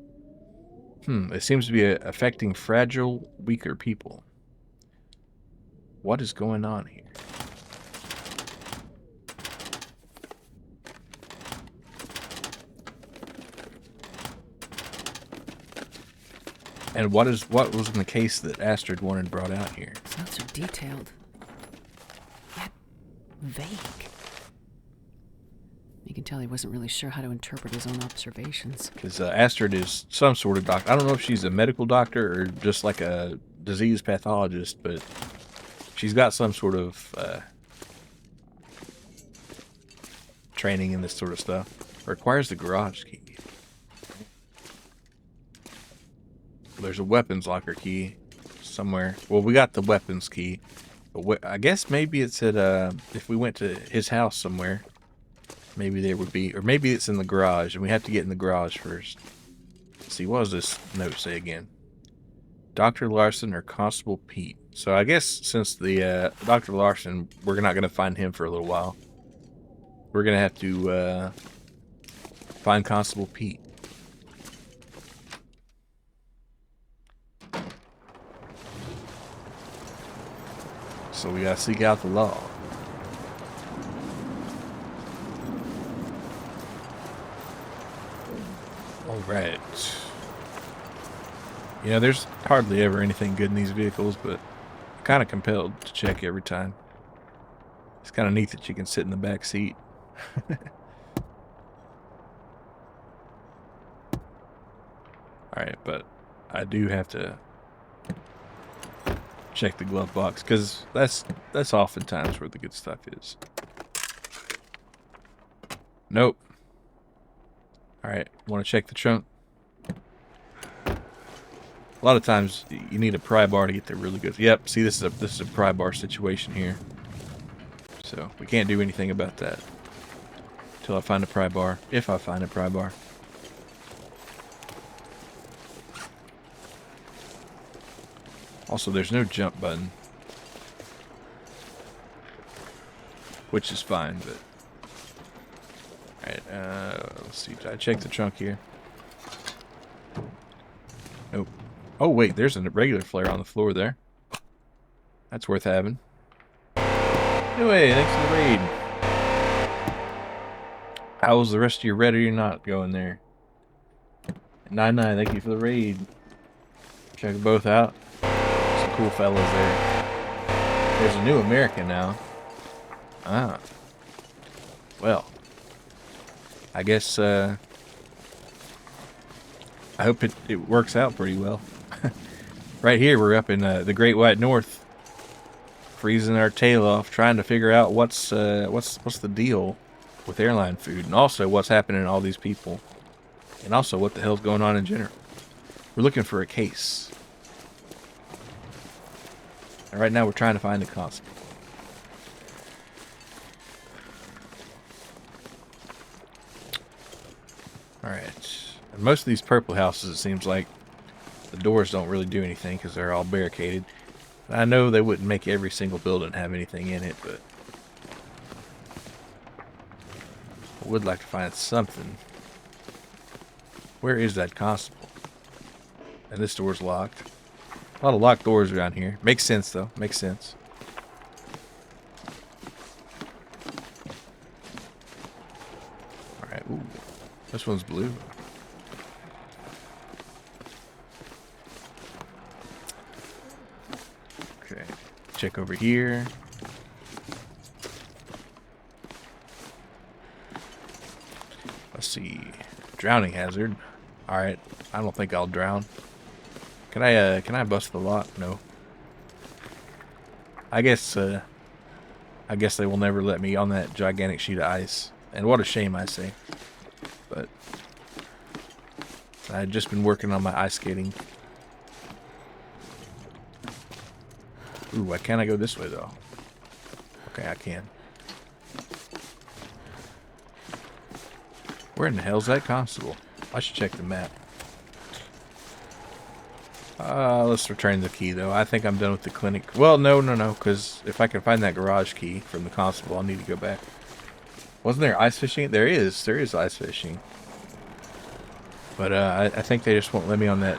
It seems to be affecting fragile, weaker people. What is going on here? And what was in the case that Astrid wanted brought out here? It's not so detailed, yet vague. You can tell he wasn't really sure how to interpret his own observations. Because Astrid is some sort of doctor. I don't know if she's a medical doctor or just like a disease pathologist, but she's got some sort of training in this sort of stuff. Requires the garage key. There's a weapons locker key somewhere. Well, we got the weapons key. But I guess maybe it's at, if we went to his house somewhere, maybe there would be, or maybe it's in the garage, and we have to get in the garage first. Let's see, what does this note say again? Dr. Larson or Constable Pete. So I guess since the, Dr. Larson, we're not going to find him for a little while. We're going to have to, find Constable Pete. So we gotta seek out the law. Alright. You know, there's hardly ever anything good in these vehicles, but I'm kind of compelled to check every time. It's kind of neat that you can sit in the back seat. Alright, but I do have to check the glove box, because that's oftentimes where the good stuff is. Nope. Alright, want to check the trunk? A lot of times you need a pry bar to get the really good. Yep, see, this is a pry bar situation here. So we can't do anything about that until I find a pry bar, if I find a pry bar. Also, there's no jump button, which is fine, but alright, let's see, did I check the trunk here? Nope. Oh wait, there's a regular flare on the floor there. That's worth having. Anyway, thanks for the raid. How was the rest of your ready or not going there? 99, thank you for the raid. Check both out. Some cool fellas there. There's a new American now. Ah. Well. I guess, I hope it works out pretty well. Right here, we're up in the Great White North, freezing our tail off, trying to figure out what's the deal with airline food, and also what's happening to all these people, and also what the hell's going on in general. We're looking for a case, and right now we're trying to find a constable. All right, and most of these purple houses, it seems like, the doors don't really do anything because they're all barricaded. I know they wouldn't make every single building have anything in it, but I would like to find something. Where is that constable? And this door's locked. A lot of locked doors around here. Makes sense, though. Makes sense. Alright, ooh. This one's blue. Check over here. Let's see. Drowning hazard. Alright. I don't think I'll drown. Can I bust the lock? No. I guess they will never let me on that gigantic sheet of ice. And what a shame, I say. But I had just been working on my ice skating. Ooh, why can't I go this way, though? Okay, I can. Where in the hell's that constable? I should check the map. Let's return the key, though. I think I'm done with the clinic. Well, no, because if I can find that garage key from the constable, I'll need to go back. Wasn't there ice fishing? There is ice fishing. But, I think they just won't let me on that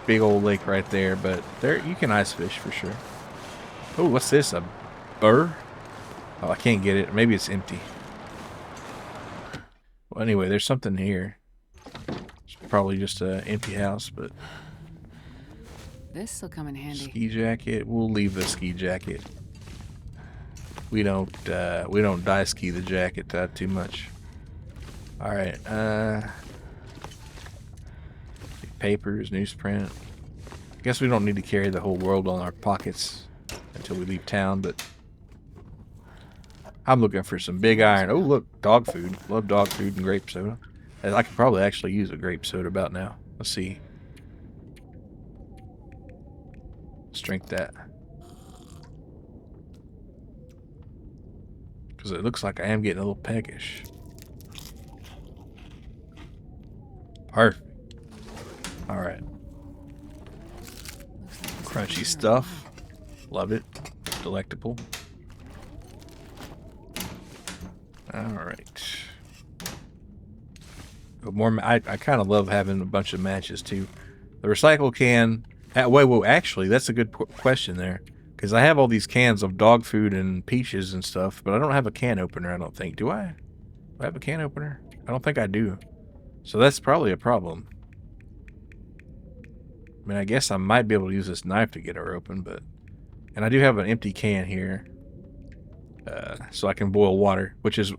big old lake right there, but there, you can ice fish for sure. Oh, what's this? A burr? Oh, I can't get it. Maybe it's empty. Well, anyway, there's something here. It's probably just an empty house, but this'll come in handy. Ski jacket. We'll leave the ski jacket. We don't dye ski the jacket too much. All right. Papers, newsprint. I guess we don't need to carry the whole world on our pockets until we leave town, but I'm looking for some big iron. Oh, look, dog food. Love dog food and grape soda. I could probably actually use a grape soda about now. Let's see. Let's drink that. Because it looks like I am getting a little peckish. Perfect. Alright. Crunchy stuff. Love it. Delectable. Alright. More. I kind of love having a bunch of matches too. The recycle can. Wait, actually, that's a good question there. Because I have all these cans of dog food and peaches and stuff, but I don't have a can opener, I don't think. Do I? Do I have a can opener? I don't think I do. So that's probably a problem. I mean, I guess I might be able to use this knife to get her open, but... And I do have an empty can here. So I can boil water, which is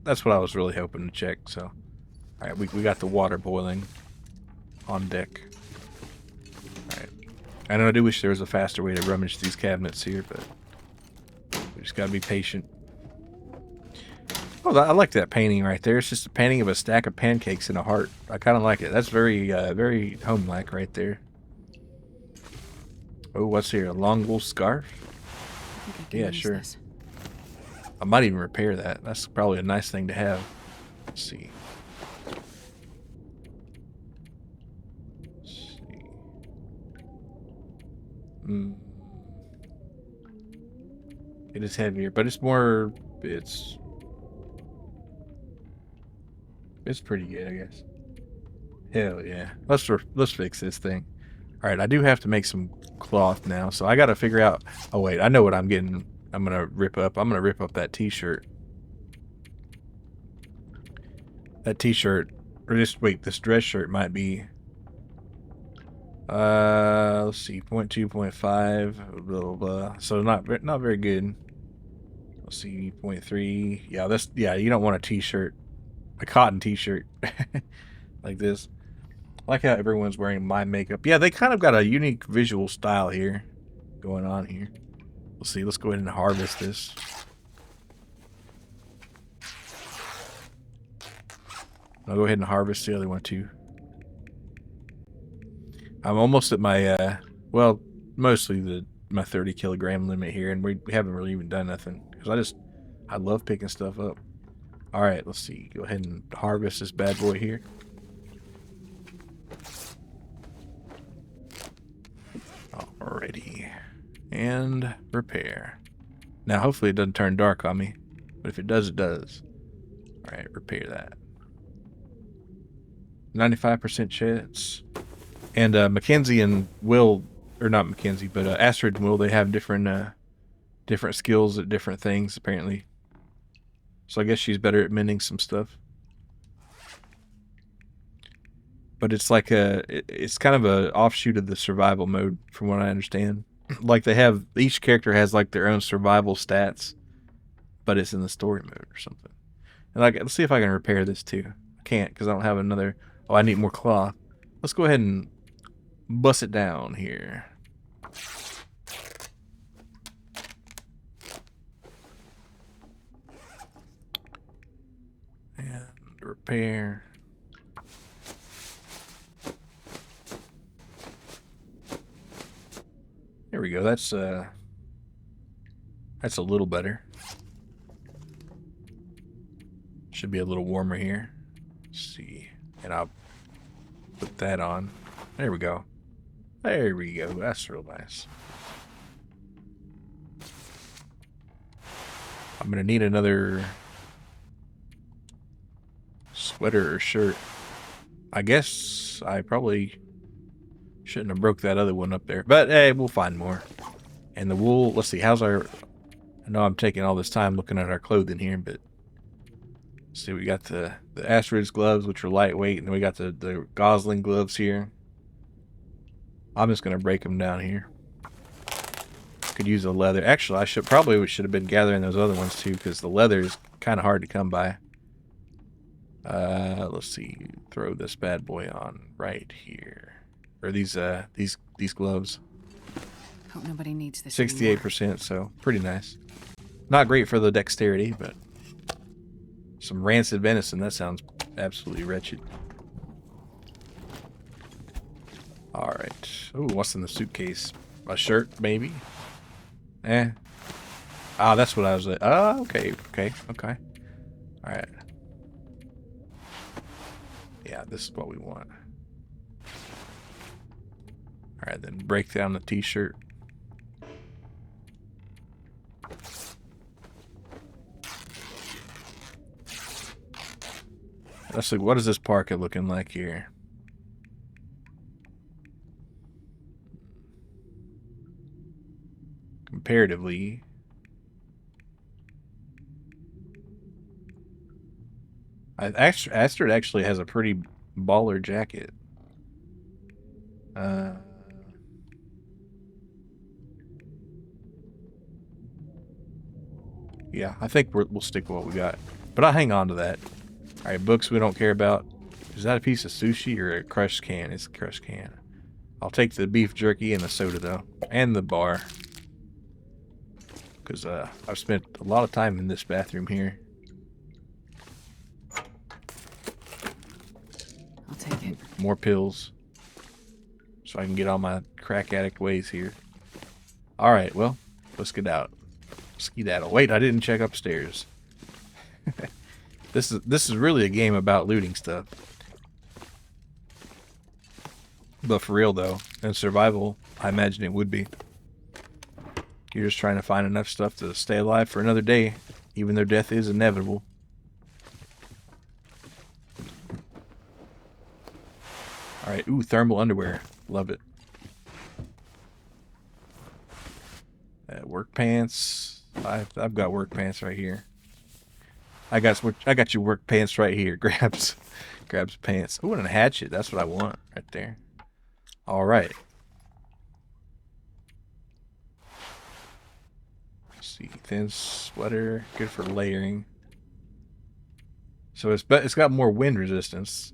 that's what I was really hoping to check, so... Alright, we got the water boiling on deck. Alright. I know I do wish there was a faster way to rummage these cabinets here, but... We just gotta be patient. Oh, I like that painting right there. It's just a painting of a stack of pancakes and a heart. I kind of like it. That's very, very home-like right there. Oh, what's here? A long wool scarf? Yeah, sure. This. I might even repair that. That's probably a nice thing to have. Let's see. It is heavier, but it's more... It's pretty good, I guess. Hell yeah. Let's fix this thing. Alright, I do have to make some cloth now, so I gotta figure out... Oh wait, I know what I'm getting. I'm gonna rip up that t-shirt. That t-shirt... Or just, wait, this dress shirt might be... let's see, 0.2, 0.5, blah, blah, blah. So not very good. Let's see, 0.3. Yeah, you don't want a t-shirt. A cotton t-shirt. Like this. I like how everyone's wearing my makeup. Yeah, they kind of got a unique visual style here going on here. Let's see, let's go ahead and harvest this. I'll go ahead and harvest the other one too. I'm almost at my, well, mostly my 30 kilogram limit here, and we haven't really even done nothing. Because I love picking stuff up. Alright, let's see. Go ahead and harvest this bad boy here. Alrighty. And repair. Now, hopefully it doesn't turn dark on me. But if it does, it does. Alright, repair that. 95% chance. And Mackenzie and Will, or not Mackenzie, but Astrid and Will, they have different skills at different things, apparently. So I guess she's better at mending some stuff. But it's like it's kind of a offshoot of the survival mode, from what I understand. Like each character has like their own survival stats, but it's in the story mode or something. And let's see if I can repair this too. I can't because I don't have another. Oh, I need more cloth. Let's go ahead and bust it down here. And repair. There we go. That's a little better. Should be a little warmer here. Let's see. And I'll put that on. There we go. There we go. That's real nice. I'm gonna need another sweater or shirt. I guess I probably shouldn't have broke that other one up there. But hey, we'll find more. And the wool, let's see, how's our... I know I'm taking all this time looking at our clothing here, but... Let's see, we got the Astrid's gloves, which are lightweight, and then we got the Gosling gloves here. I'm just going to break them down here. Could use the leather. Actually, I should have been gathering those other ones too, because the leather is kind of hard to come by. Let's see, throw this bad boy on right here. Or these gloves. Hope nobody needs this 68%, so pretty nice. Not great for the dexterity, but some rancid venison, that sounds absolutely wretched. Alright. Oh, what's in the suitcase? A shirt, maybe? Ah, that's what I was... Oh, okay. Alright. Yeah, this is what we want. Alright, then break down the t-shirt. Let's see, what is this parka looking like here? Comparatively. Astrid actually has a pretty baller jacket. Yeah, I think we'll stick with what we got. But I'll hang on to that. Alright, books we don't care about. Is that a piece of sushi or a crushed can? It's a crushed can. I'll take the beef jerky and the soda, though. And the bar. Because I've spent a lot of time in this bathroom here. I'll take it. More pills. So I can get on my crack addict ways here. Alright, well, let's get out. Skedaddle. Wait, I didn't check upstairs. This is really a game about looting stuff. But for real though, in survival, I imagine it would be. You're just trying to find enough stuff to stay alive for another day, even though death is inevitable. Alright, ooh, thermal underwear. Love it. Work pants. I've got work pants right here. I got your work pants right here. Grabs pants. Ooh, and a hatchet. That's what I want right there. All right. Let's see, thin sweater, good for layering. So it's got more wind resistance,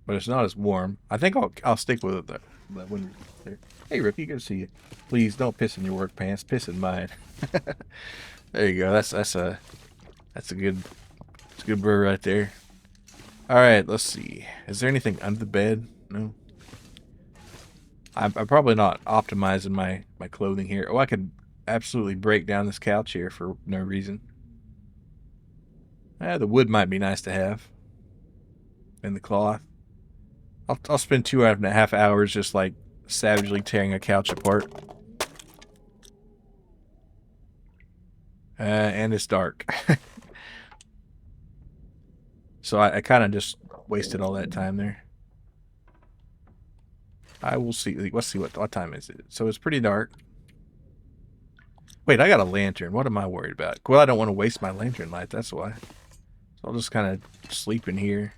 but it's not as warm. I think I'll stick with it though. That wind there. Hey, Rookie, good to see you. Please don't piss in your work pants. Piss in mine. There you go. That's a good bird right there. All right, let's see. Is there anything under the bed? No. I'm probably not optimizing my clothing here. Oh, I could absolutely break down this couch here for no reason. The wood might be nice to have. And the cloth. I'll spend 2.5 hours just like savagely tearing a couch apart. And it's dark. So I kind of just wasted all that time there. I will see. Let's see what time is it. So it's pretty dark. Wait, I got a lantern. What am I worried about? Well, I don't want to waste my lantern light. That's why. So I'll just kind of sleep in here.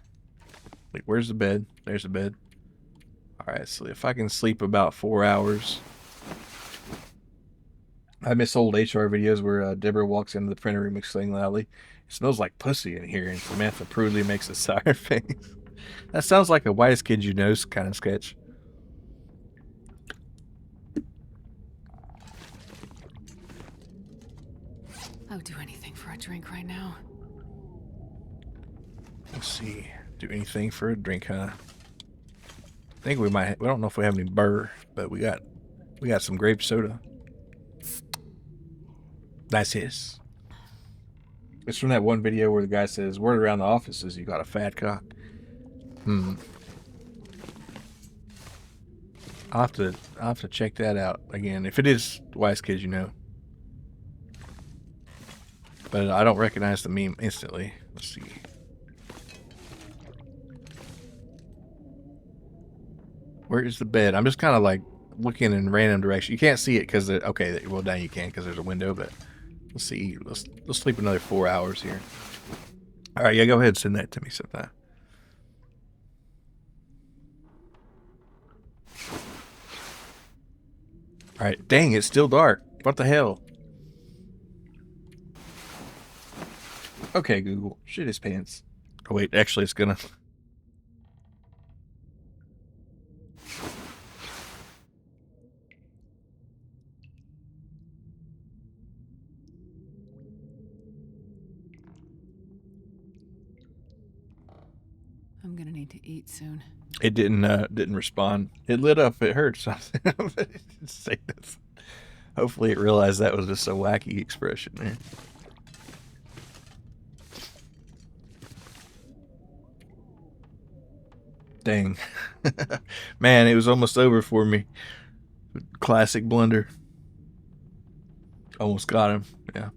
Wait, where's the bed? There's the bed. All right. So if I can sleep about 4 hours. I miss old HR videos where Deborah walks into the printer room exclaiming loudly, "It smells like pussy in here," and Samantha prudently makes a sour face. That sounds like a Whitest Kid You Know kind of sketch. I would do anything for a drink right now. Let's see. Do anything for a drink, huh? I think we might. We don't know if we have any burr, but we got some grape soda. That's his. It's from that one video where the guy says, "Word around the office is you got a fat cock." I'll have to check that out again. If it is Wise Kids, you know. But I don't recognize the meme instantly. Let's see. Where is the bed? I'm just kind of like looking in random direction. You can't see it because okay, well now you can because there's a window. But let's see. Let's sleep another 4 hours here. All right, yeah, go ahead and send that to me sometime. All right, dang, it's still dark. What the hell? Okay, Google, shit his pants. Oh wait, actually, it's gonna. I'm gonna need to eat soon. It didn't respond. It lit up. It heard something. But it didn't say nothing. Hopefully, it realized that was just a wacky expression there. Dang. Man, it was almost over for me. Classic blunder. Almost got him. Yeah.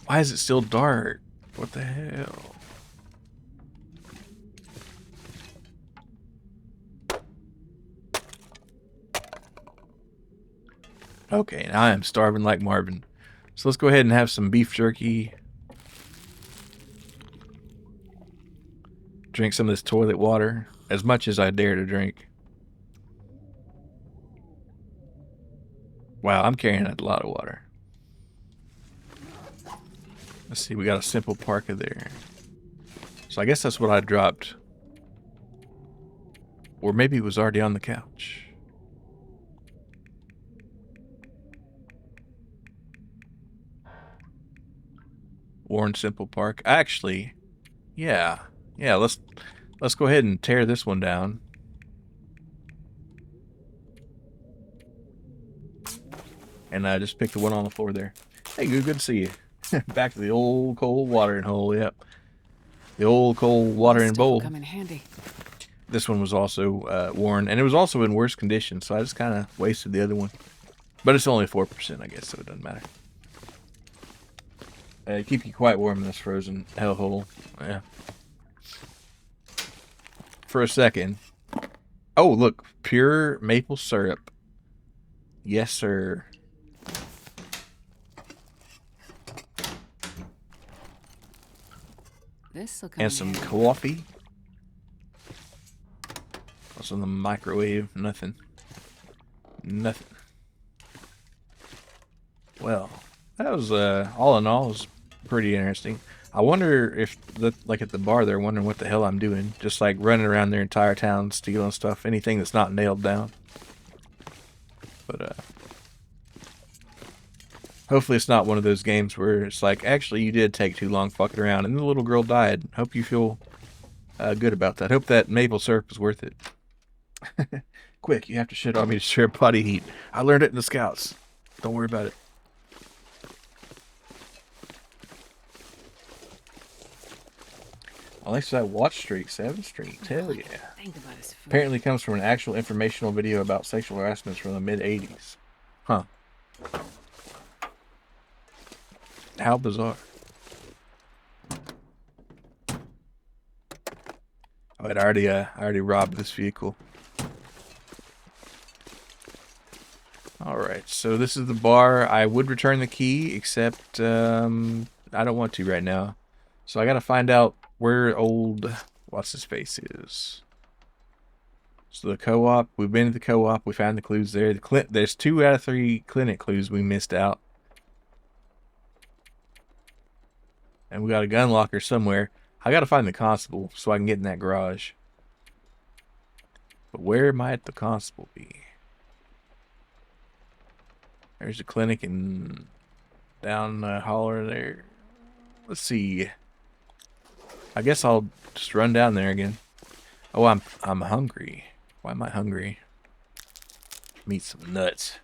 Why is it still dark? What the hell? Okay, now I am starving like Marvin. So let's go ahead and have some beef jerky. drink some of this toilet water, as much as I dare to drink. Wow, I'm carrying a lot of water. Let's see, we got a simple parka there. So I guess that's what I dropped. Or maybe it was already on the couch. Warren Simple Park. Actually, yeah. Yeah, let's go ahead and tear this one down. And I just picked the one on the floor there. Hey, good to see you. Back to the old cold watering hole, yep. The old cold watering bowl. Come in handy. This one was also worn, and it was also in worse condition, so I just kind of wasted the other one. But it's only 4%, I guess, so it doesn't matter. Keep you quite warm in this frozen hellhole. Yeah. For a second. Oh, look. Pure maple syrup. Yes, sir. And some coffee. What's in the microwave? Nothing. Nothing. Well, that was, all in all, was pretty interesting. I wonder if, like at the bar, they're wondering what the hell I'm doing. Just like running around their entire town, stealing stuff, anything that's not nailed down. But, hopefully it's not one of those games where it's like, actually, you did take too long fucking around, and the little girl died. Hope you feel good about that. Hope that maple syrup was worth it. Quick, you have to shit on me to share body heat. I learned it in the Scouts. Don't worry about it. I like that watch streak, 7 streaks. Hell yeah. Apparently comes from an actual informational video about sexual harassment from the mid-80s. Huh. How bizarre. Oh, I already robbed this vehicle. Alright, so this is the bar. I would return the key, except I don't want to right now. So I gotta find out where old what's-his-face is. So the co-op, we've been to the co-op, we found the clues there. There's 2 out of 3 clinic clues we missed out. And we got a gun locker somewhere. I gotta find the constable so I can get in that garage. But where might the constable be? There's a clinic and down the holler there. Let's see. I guess I'll just run down there again. Oh, I'm hungry. Why am I hungry? Eat some nuts.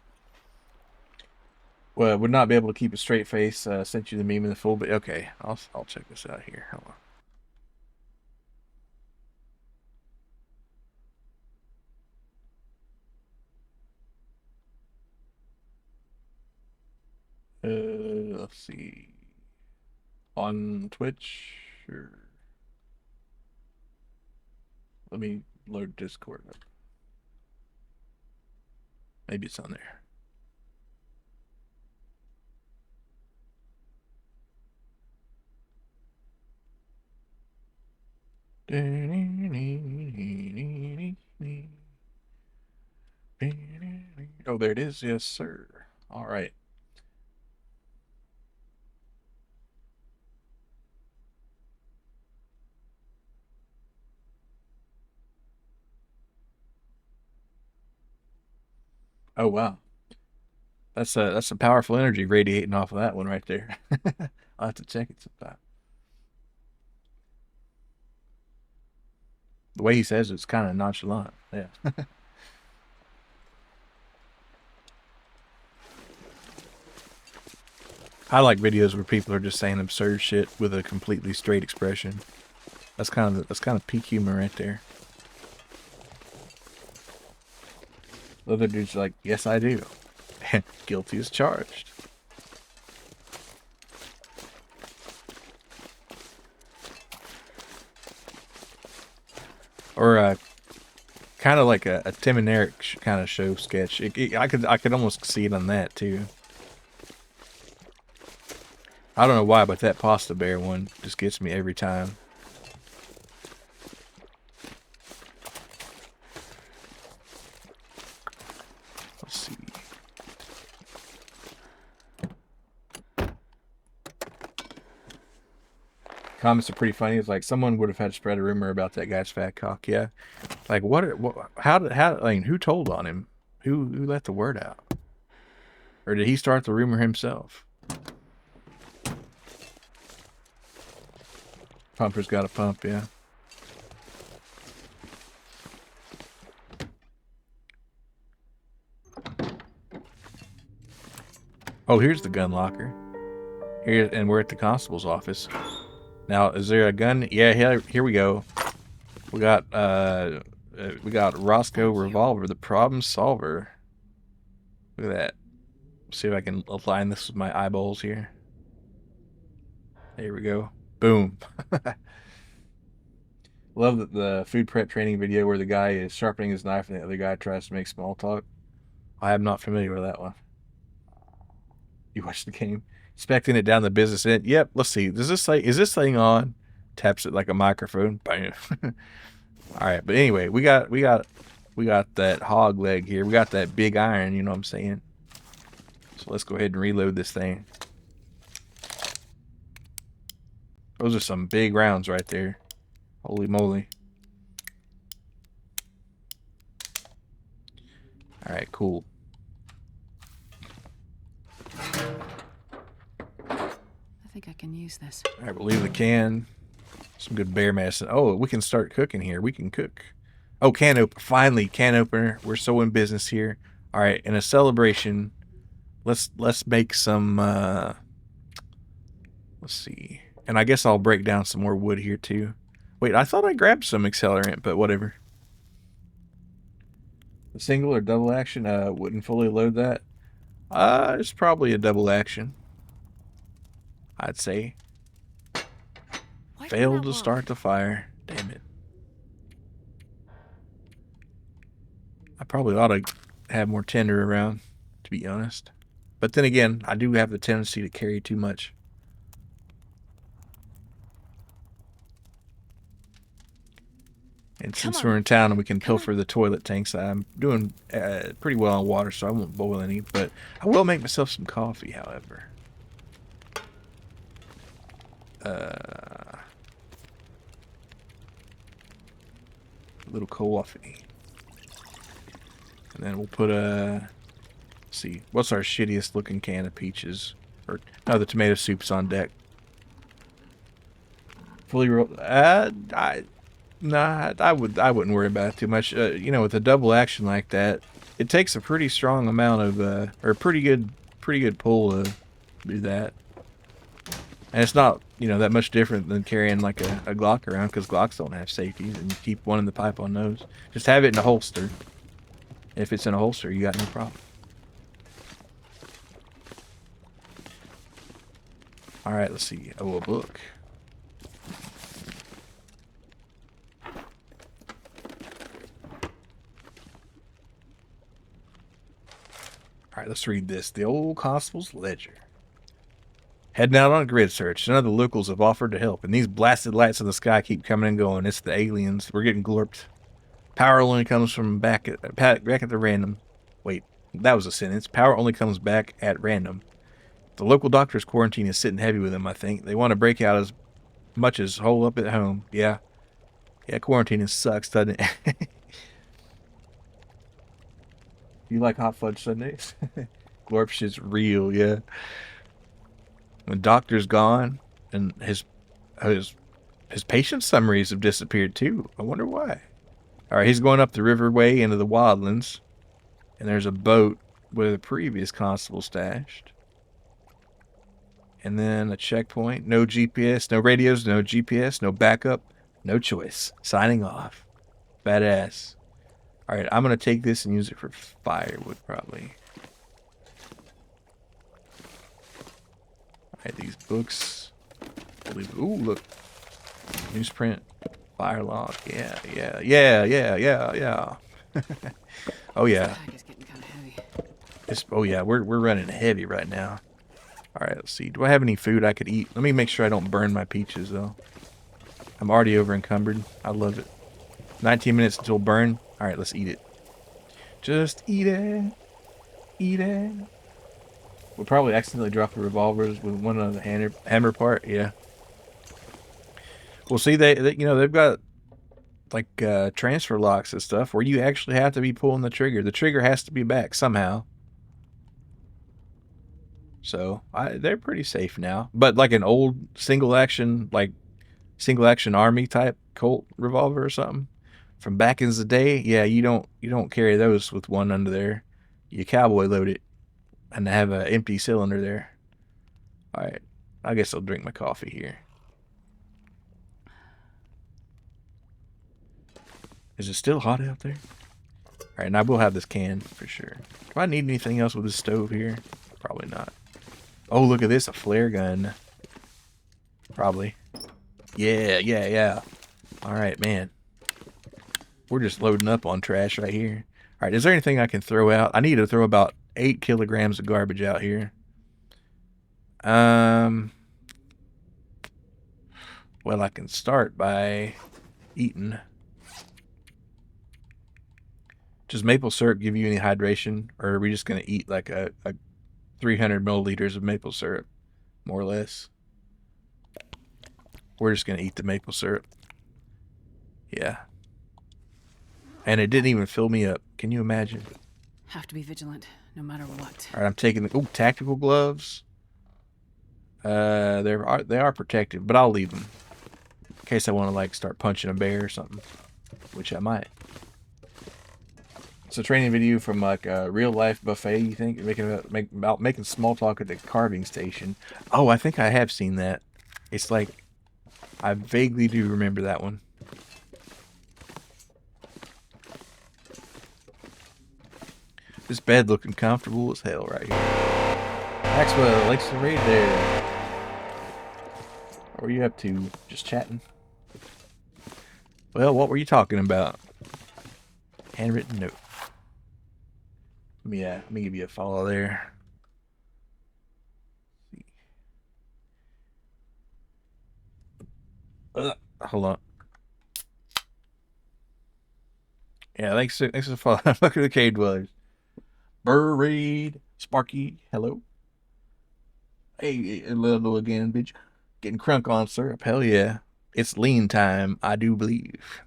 Well, would not be able to keep a straight face. Sent you the meme in the full, but okay, I'll check this out here. Hold on. Let's see. On Twitch, or let me load Discord up. Maybe it's on there. Oh, there it is. Yes, sir. All right. Oh, wow. That's some powerful energy radiating off of that one right there. I'll have to check it sometime. The way he says it's kind of nonchalant. Yeah. I like videos where people are just saying absurd shit with a completely straight expression. That's kind of peak humor right there. The other dude's like, yes, I do. Guilty as charged. Or kind of like a Tim and Eric kind of show sketch. I could almost see it on that too. I don't know why, but that Pasta Bear one just gets me every time. Comments are pretty funny. It's like someone would have had to spread a rumor about that guy's fat cock. Yeah, like what? How? I mean, who told on him? Who let the word out? Or did he start the rumor himself? Pumper's got a pump, yeah. Oh, here's the gun locker. Here, and we're at the constable's office. Now, is there a gun? Yeah, here we go. We got Roscoe revolver, the problem solver. Look at that. See if I can align this with my eyeballs here. There we go. Boom. Love the food prep training video where the guy is sharpening his knife and the other guy tries to make small talk. I am not familiar with that one. You watched the game? Expecting it down the business end. Yep, let's see. Does this say, is this thing on? Taps it like a microphone. Bam. Alright, but anyway, we got that hog leg here. We got that big iron, you know what I'm saying? So let's go ahead and reload this thing. Those are some big rounds right there. Holy moly. Alright, cool. I think I can use this. Alright, we'll leave the can. Some good bear medicine. Oh, we can start cooking here. We can cook. Oh, can opener. Finally, can opener. We're so in business here. Alright, in a celebration, let's make some let's see. And I guess I'll break down some more wood here too. Wait, I thought I grabbed some accelerant, but whatever. The single or double action, wouldn't fully load that. It's probably a double action, I'd say. Failed to start the fire. Damn it. I probably ought to have more tinder around, to be honest. But then again, I do have the tendency to carry too much. And since we're in town and we can pilfer the toilet tanks, I'm doing pretty well on water, so I won't boil any. But I will make myself some coffee, however. A little coffee. And then we'll put let's see, what's our shittiest looking can of peaches? Or, no, the tomato soup's on deck. Fully rolled. Nah, I wouldn't worry about it too much. You know, with a double action like that, it takes a pretty strong amount of, or pretty good pull to do that. And it's not, you know, that much different than carrying like a Glock around, because Glocks don't have safeties, and you keep one in the pipe on those. Just have it in a holster. If it's in a holster, you got no problem. All right, let's see. Oh, a book. Alright, let's read this. The old constable's ledger. Heading out on a grid search. None of the locals have offered to help, and these blasted lights in the sky keep coming and going. It's the aliens. We're getting glorped. Power only comes from back at the random. Wait, that was a sentence. Power only comes back at random. The local doctor's quarantine is sitting heavy with them, I think. They want to break out as much as hole up at home. Yeah. Yeah, quarantining sucks, doesn't it? You like hot fudge sundaes? Glorp shit's real, yeah. When doctor's gone, and his patient summaries have disappeared too. I wonder why. Alright, he's going up the riverway into the wildlands. And there's a boat where the previous constable stashed. And then a checkpoint. No GPS, no radios, no GPS, no backup, no choice. Signing off. Badass. Alright, I'm going to take this and use it for firewood, probably. Alright, these books. Ooh, look. Newsprint. Fire log. Yeah. Oh, yeah. Oh, yeah, we're running heavy right now. Alright, let's see. Do I have any food I could eat? Let me make sure I don't burn my peaches, though. I'm already over encumbered. I love it. 19 minutes until burn. Alright, let's eat it. Just eat it. Eat it. We'll probably accidentally drop the revolvers with one of the hammer part. Yeah. Well, see, they you know, they've got like transfer locks and stuff where you actually have to be pulling the trigger. The trigger has to be back somehow. So they're pretty safe now. But like an old single action army type Colt revolver or something from back in the day, yeah, you don't carry those with one under there. You cowboy load it and have an empty cylinder there. All right, I guess I'll drink my coffee here. Is it still hot out there? All right, and I will have this can for sure. Do I need anything else with this stove here? Probably not. Oh, look at this, a flare gun. Probably. Yeah. All right, man. We're just loading up on trash right here. All right, is there anything I can throw out? I need to throw about 8 kilograms of garbage out here. Well, I can start by eating. Does maple syrup give you any hydration, or are we just going to eat like a 300 milliliters of maple syrup, more or less? We're just going to eat the maple syrup. Yeah. And it didn't even fill me up. Can you imagine? Have to be vigilant, no matter what. All right, I'm taking the tactical gloves. They are protective, but I'll leave them in case I want to like start punching a bear or something, which I might. It's a training video from like a real life buffet. You think about making small talk at the carving station? Oh, I think I have seen that. It's like I vaguely do remember that one. This bed looking comfortable as hell right here. Maxwell likes to read there. What were you up to? Just chatting? Well, what were you talking about? Handwritten note. Let me give you a follow there. Hold on. Yeah, thanks for the follow. Look at the cave dwellers. Buried. Sparky, hello. Hey, hello again, bitch. Getting crunk on syrup. Hell yeah. It's lean time, I do believe.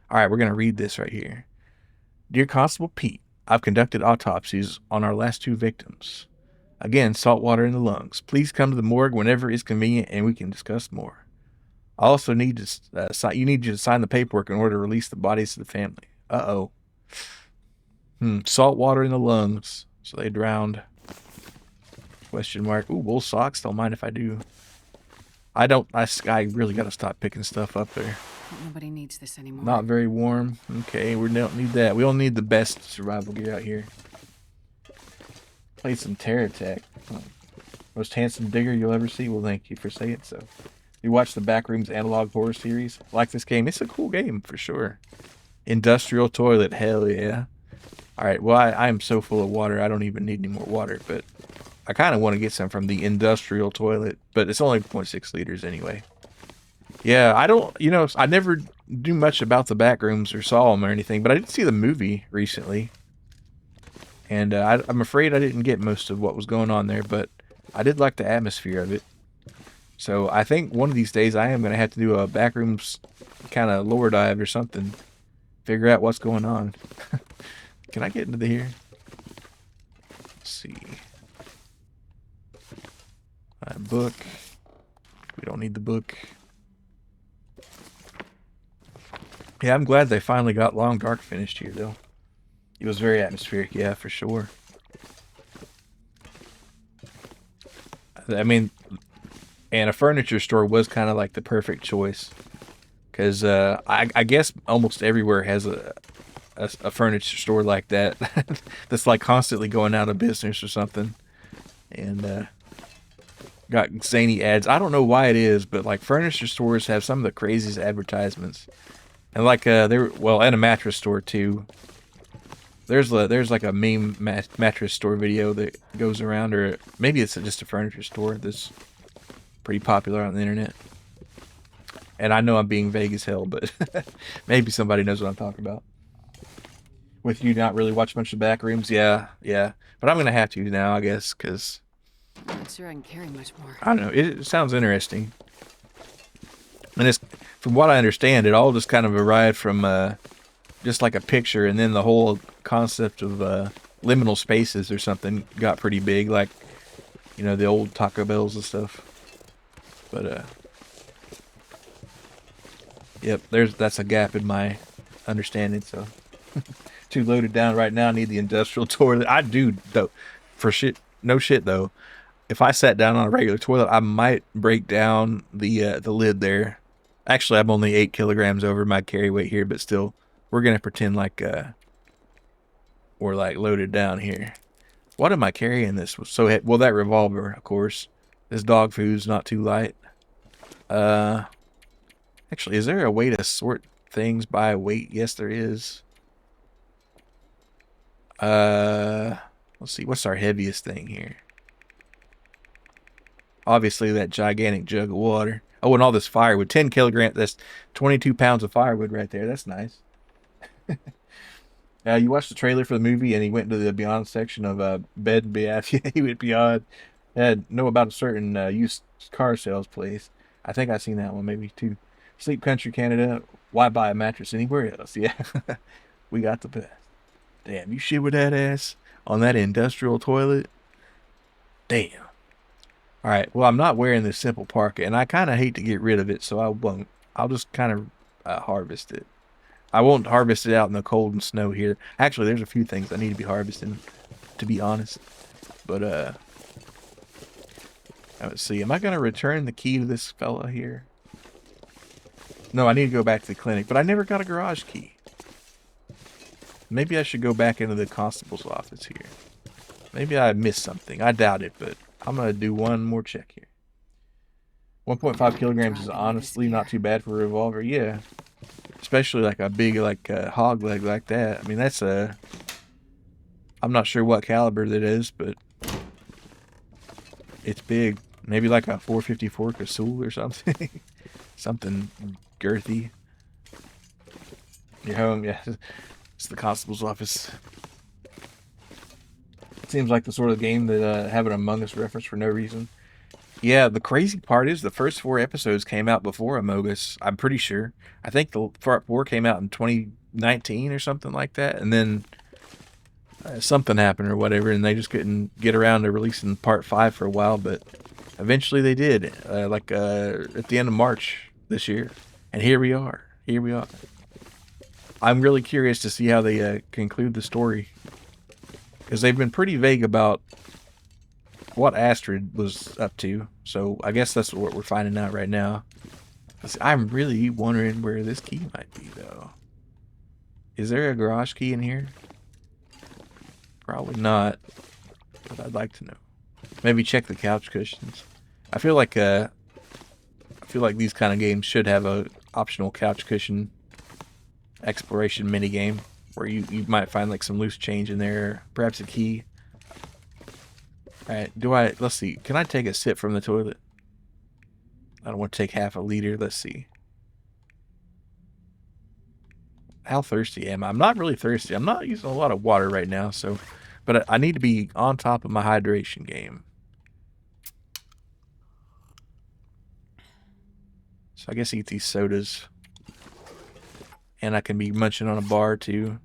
All right, we're going to read this right here. Dear Constable Pete, I've conducted autopsies on our last 2 victims. Again, salt water in the lungs. Please come to the morgue whenever it's convenient and we can discuss more. I also need to you need to sign the paperwork in order to release the bodies to the family. Uh-oh. Salt water in the lungs. So they drowned. Question mark. Ooh, wool socks. Don't mind if I do. I really got to stop picking stuff up there. Nobody needs this anymore. Not very warm. Okay, we don't need that. We don't need the best survival gear out here. Played some Terror Attack. Most handsome digger you'll ever see. Well, thank you for saying so. You watch the Backrooms analog horror series. Like this game. It's a cool game for sure. Industrial toilet. Hell yeah. Alright, well, I am so full of water. I don't even need any more water, but I kind of want to get some from the industrial toilet, but it's only 0.6 liters anyway. Yeah, I never do much about the Backrooms or saw them or anything, but I did see the movie recently. And I'm afraid I didn't get most of what was going on there, but I did like the atmosphere of it. So I think one of these days I am going to have to do a Backrooms kind of lore dive or something. Figure out what's going on. Can I get into here? Let's see. Book. We don't need the book. Yeah, I'm glad they finally got Long Dark finished here, though. It was very atmospheric, yeah, for sure. I mean, and a furniture store was kind of like the perfect choice. Because I guess almost everywhere has a furniture store like that. That's like constantly going out of business or something. And got zany ads. I don't know why it is, but like furniture stores have some of the craziest advertisements. And like and a mattress store too. There's like a meme mattress store video that goes around, or maybe it's just a furniture store that's pretty popular on the internet. And I know I'm being vague as hell, but maybe somebody knows what I'm talking about. With you not really watching much of the Backrooms, yeah. But I'm gonna have to now, I guess, because I'm not sure I can carry much more. I don't know. It sounds interesting. And it's, from what I understand, it all just kind of arrived from just like a picture, and then the whole concept of liminal spaces or something got pretty big, like, you know, the old Taco Bells and stuff. But yep, that's a gap in my understanding. So too loaded down right now. I need the industrial toilet. I do though, for shit. No shit though. If I sat down on a regular toilet, I might break down the lid there. Actually, I'm only 8 kilograms over my carry weight here, but still, we're gonna pretend like we're like loaded down here. What am I carrying this with? So well, that revolver, of course. This dog food's not too light. Actually, is there a way to sort things by weight? Yes, there is. Let's see. What's our heaviest thing here? Obviously, that gigantic jug of water. Oh, and all this firewood. 10 kilograms. That's 22 pounds of firewood right there. That's nice. You watched the trailer for the movie, and he went into the Beyond section of Bed and Bath. Yeah, he went beyond. Know about a certain used car sales place. I think I've seen that one maybe too. Sleep Country, Canada. Why buy a mattress anywhere else? Yeah, we got the best. Damn, you shit with that ass on that industrial toilet. Damn. All right. Well, I'm not wearing this simple parka, and I kind of hate to get rid of it, so I won't. I'll just kind of harvest it. I won't harvest it out in the cold and snow here. Actually, there's a few things I need to be harvesting, to be honest. But let's see. Am I gonna return the key to this fella here? No, I need to go back to the clinic, but I never got a garage key. Maybe I should go back into the constable's office here. Maybe I missed something. I doubt it, but I'm going to do one more check here. 1.5 kilograms is honestly not too bad for a revolver. Yeah. Especially like a big, like hog leg like that. I mean, that's a... I'm not sure what caliber that is, but it's big. Maybe like a 454 Casull or something. Something girthy. You're home, yeah. It's the constable's office. It seems like the sort of game that have an Among Us reference for no reason. Yeah, the crazy part is the first 4 episodes came out before Among Us, I'm pretty sure. I think the part 4 came out in 2019 or something like that, and then something happened or whatever, and they just couldn't get around to releasing part 5 for a while, but eventually they did, at the end of March this year. And here we are. Here we are. I'm really curious to see how they conclude the story, because they've been pretty vague about what Astrid was up to. So I guess that's what we're finding out right now. I'm really wondering where this key might be, though. Is there a garage key in here? Probably not, but I'd like to know. Maybe check the couch cushions. I feel like these kind of games should have a optional couch cushion exploration mini game where you might find like some loose change in there, perhaps a key. Alright, let's see, can I take a sip from the toilet? I don't want to take half a liter. Let's see. How thirsty am I? I'm not really thirsty. I'm not using a lot of water right now, so, but I need to be on top of my hydration game. So I guess eat these sodas. And I can be munching on a bar too.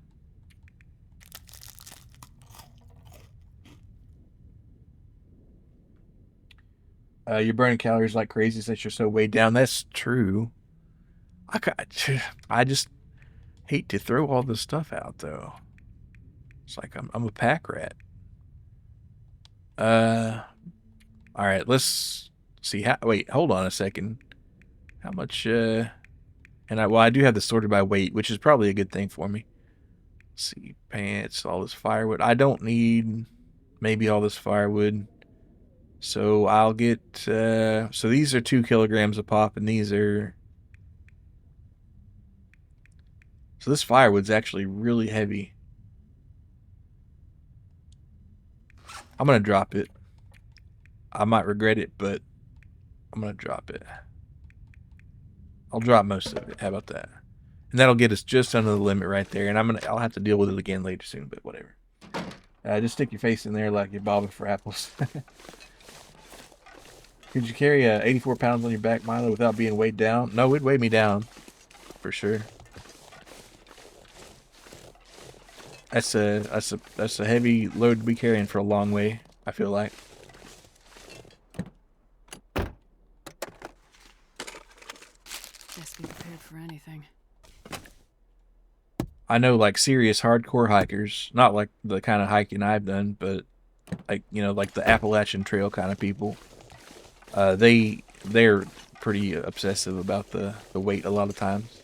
You're burning calories like crazy since you're so weighed down. That's true. I just hate to throw all this stuff out, though. It's like I'm a pack rat. All right, let's see. Wait, hold on a second. How much? I do have this sorted by weight, which is probably a good thing for me. Let's see, pants, all this firewood. I don't need maybe all this firewood. So I'll get, so these are 2 kilograms a pop, and these are, so this firewood's actually really heavy. I'm going to drop it. I might regret it, but I'm going to drop it. I'll drop most of it. How about that? And that'll get us just under the limit right there, and I'll have to deal with it again later soon, but whatever. Just stick your face in there like you're bobbing for apples. Could you carry 84 pounds on your back, Milo, without being weighed down? No, it'd weigh me down. For sure. That's a heavy load to be carrying for a long way, I feel like. Best be prepared for anything. I know, like, serious hardcore hikers, not like the kind of hiking I've done, but like, you know, like the Appalachian Trail kind of people. They're pretty obsessive about the weight a lot of times.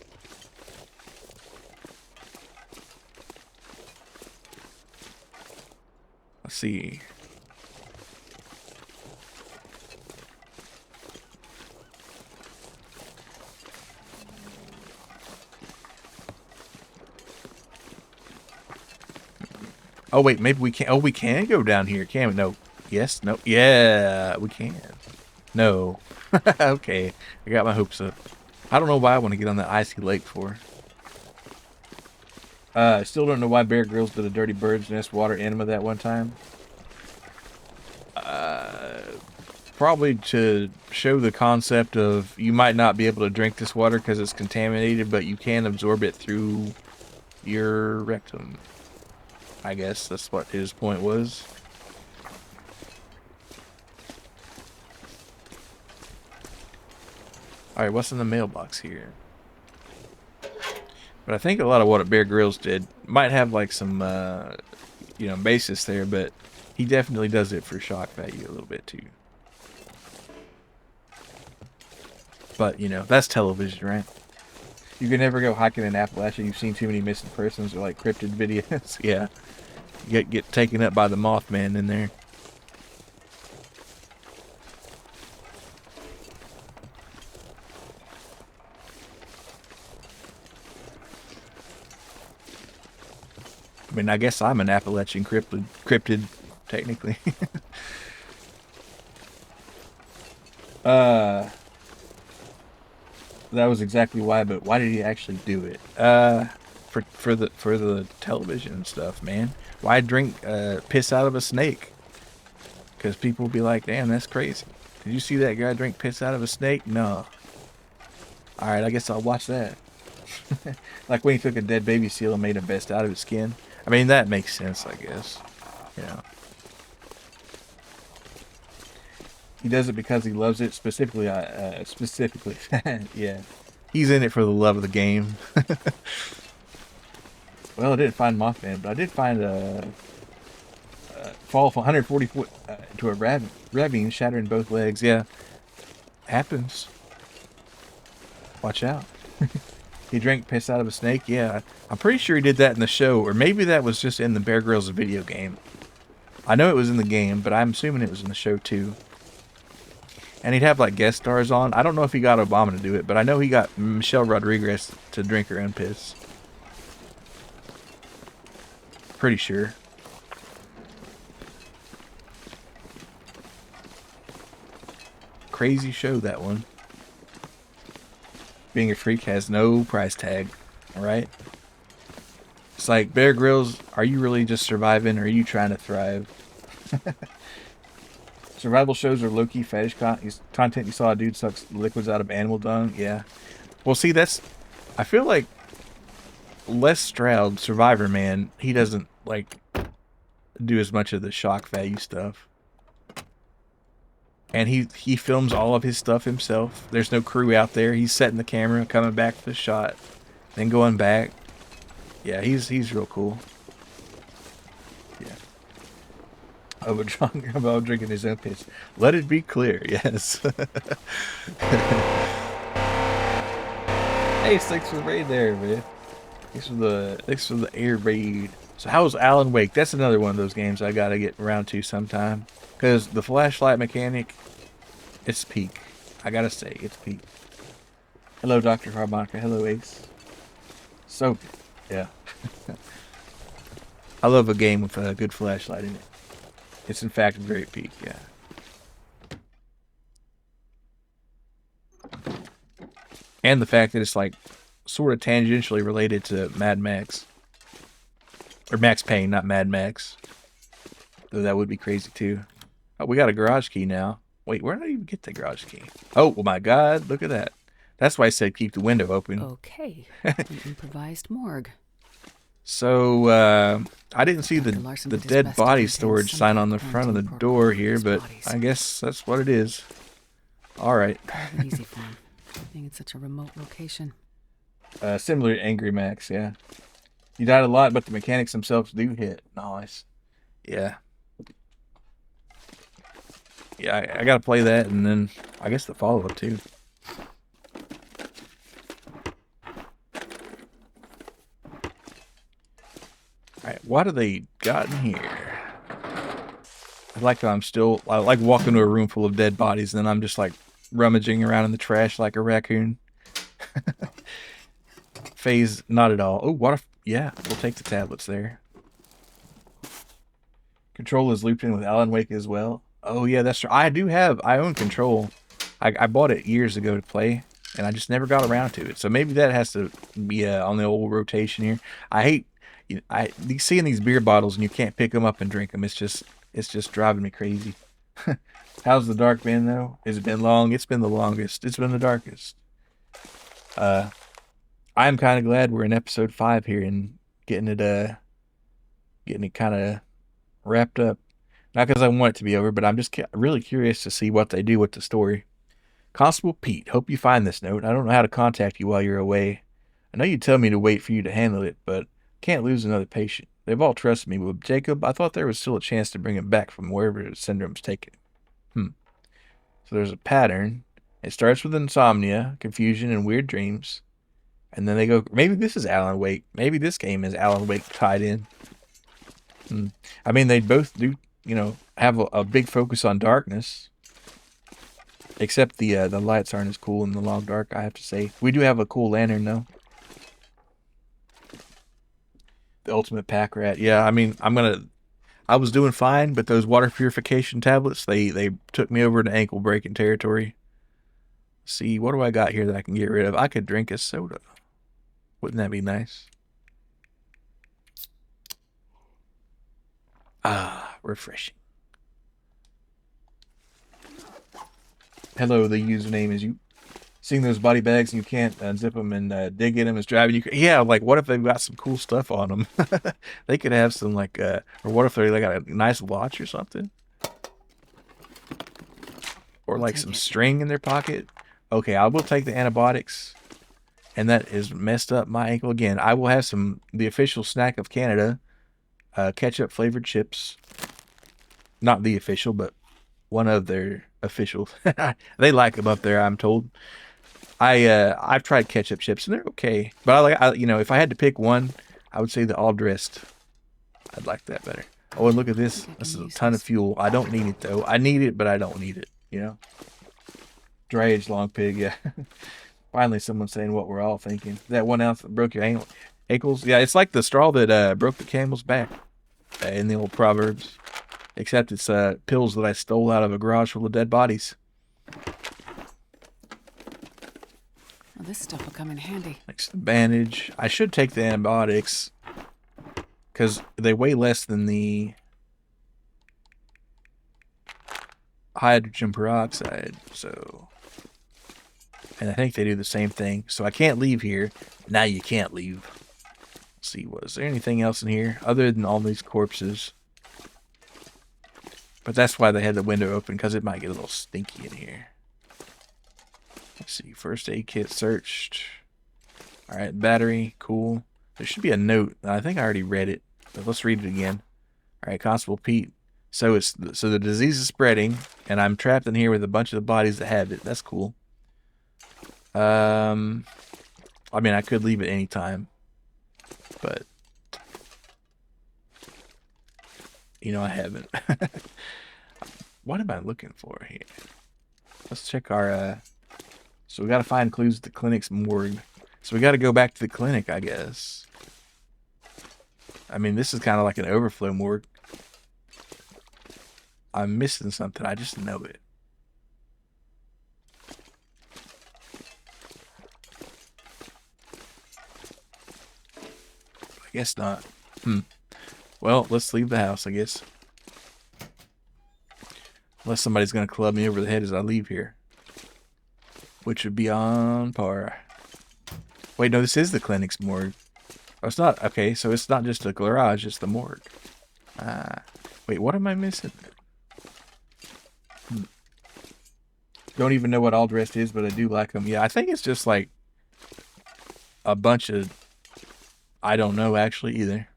Let's see. Oh wait, maybe we can. Oh, we can go down here, can we? No. Yes. No. Yeah, we can. No. Okay, I got my hopes up. I don't know why I want to get on that icy lake for. I still don't know why Bear Grylls did a Dirty Bird's Nest water enema that one time. Probably to show the concept of you might not be able to drink this water because it's contaminated, but you can absorb it through your rectum. I guess that's what his point was. Alright, what's in the mailbox here? But I think a lot of what Bear Grylls did might have like some, you know, basis there, but he definitely does it for shock value a little bit too. But, you know, that's television, right? You can never go hiking in Appalachia. You've seen too many missing persons or like cryptid videos. Yeah. You get taken up by the Mothman in there. I mean, I guess I'm an Appalachian cryptid technically. That was exactly why, but why did he actually do it? For the television and stuff, man. Why drink piss out of a snake? Because people will be like, damn, that's crazy. Did you see that guy drink piss out of a snake? No. Alright, I guess I'll watch that. Like when he took a dead baby seal and made a vest out of its skin. I mean, that makes sense, I guess. Yeah. He does it because he loves it, specifically, yeah. He's in it for the love of the game. Well, I didn't find Mothman, but I did find a fall from 140 foot to a ravine, shattering both legs. Yeah, happens. Watch out. He drank piss out of a snake. Yeah, I'm pretty sure he did that in the show, or maybe that was just in the Bear Grylls video game. I know it was in the game, but I'm assuming it was in the show too. And he'd have like guest stars on. I don't know if he got Obama to do it, but I know he got Michelle Rodriguez to drink her own piss. Pretty sure. Crazy show, that one. Being a freak has no price tag, alright? It's like, Bear Grylls, are you really just surviving or are you trying to thrive? Survival shows are low-key fetish content. You saw a dude sucks liquids out of animal dung. Yeah. Well, see, that's... I feel like Les Stroud, Survivor Man, he doesn't, like, do as much of the shock value stuff. And he films all of his stuff himself. There's no crew out there. He's setting the camera, coming back for the shot, then going back. Yeah, he's real cool. Yeah. About drinking his own piss. Let it be clear, yes. Hey, thanks for the raid there, man. Thanks for the air raid. So how's Alan Wake? That's another one of those games I gotta get around to sometime. Because the flashlight mechanic, it's peak. I gotta say, it's peak. Hello, Dr. Harmonica. Hello, Ace. So good. Yeah. I love a game with a good flashlight in it. It's in fact very peak, yeah. And the fact that it's like sort of tangentially related to Mad Max. Or Max Payne, not Mad Max. Though that would be crazy too. Oh, we got a garage key now. Wait, where did I even get the garage key? Oh, my God. Look at that. That's why I said keep the window open. Okay. An improvised morgue. So, I didn't see the Larson did his dead best to body contain storage some sign kind on of the front of the quarantine door protocol for here, these but bodies. I guess that's what it is. All right. Kind of easy for him, being in such a remote location. Similar to Angry Max, yeah. You died a lot, but the mechanics themselves do hit. Nice. Yeah. Yeah, I gotta play that, and then I guess the follow-up, too. Alright, what have they got in here? I like how I like walking to a room full of dead bodies, and then I'm just like rummaging around in the trash like a raccoon. Phase, not at all. Oh, what if, yeah, we'll take the tablets there. Control is looped in with Alan Wake as well. Oh, yeah, that's true. I own Control. I bought it years ago to play, and I just never got around to it. So maybe that has to be on the old rotation here. I hate seeing these beer bottles and you can't pick them up and drink them. It's just driving me crazy. How's the dark been, though? Has it been long? It's been the longest. It's been the darkest. I'm kind of glad we're in episode 5 here and getting it kind of wrapped up. Not because I want it to be over, but I'm just really curious to see what they do with the story. Constable Pete, hope you find this note. I don't know how to contact you while you're away. I know you tell me to wait for you to handle it, but can't lose another patient. They've all trusted me, but Jacob, I thought there was still a chance to bring him back from wherever the syndrome's taken. So there's a pattern. It starts with insomnia, confusion, and weird dreams. And then they go, maybe this is Alan Wake. Maybe this game is Alan Wake tied in. I mean, they both do, have a big focus on darkness. Except the lights aren't as cool in the long dark, I have to say. We do have a cool lantern, though. The ultimate pack rat. Yeah, I mean, I was doing fine, but those water purification tablets, they took me over to ankle breaking territory. See, what do I got here that I can get rid of? I could drink a soda. Wouldn't that be nice? Ah, refreshing. Hello, the username is you. Seeing those body bags and you can't unzip them and dig in them is driving you crazy. Yeah, like what if they've got some cool stuff on them? They could have some or what if they got a nice watch or something? Or like some string in their pocket? Okay, I will take the antibiotics. And that has messed up my ankle again. I will have the official snack of Canada, ketchup flavored chips. Not the official, but one of their officials. They like them up there, I'm told. I've tried ketchup chips and they're okay, but if I had to pick one, I would say the all dressed. I'd like that better. Oh, and look at this. This is a ton of fuel. I don't need it though. I need it, but I don't need it. Dry aged long pig. Yeah. Finally, someone saying what we're all thinking. That 1 ounce that broke your ankles. Yeah, it's like the straw that broke the camel's back in the old Proverbs. Except it's pills that I stole out of a garage full of dead bodies. Well, this stuff will come in handy. Next, the bandage. I should take the antibiotics because they weigh less than the hydrogen peroxide. And I think they do the same thing. So I can't leave here. Now you can't leave. Let's see, was there anything else in here other than all these corpses? But that's why they had the window open, because it might get a little stinky in here. Let's see, first aid kit searched. Alright, battery, cool. There should be a note. I think I already read it, but let's read it again. Alright, Constable Pete. So the disease is spreading, and I'm trapped in here with a bunch of the bodies that have it. That's cool. I mean, I could leave at any time, but I haven't. What am I looking for here? Let's check our, so we got to find clues at the clinic's morgue. So we got to go back to the clinic, I guess. I mean, this is kind of like an overflow morgue. I'm missing something. I just know it. I guess not. Well, let's leave the house, I guess. Unless somebody's going to club me over the head as I leave here. Which would be on par. Wait, no, this is the clinic's morgue. Oh, it's not. Okay, so it's not just a garage, it's the morgue. Ah. Wait, what am I missing? Don't even know what all dressed is, but I do like them. Yeah, I think it's just like a bunch of... I don't know actually either.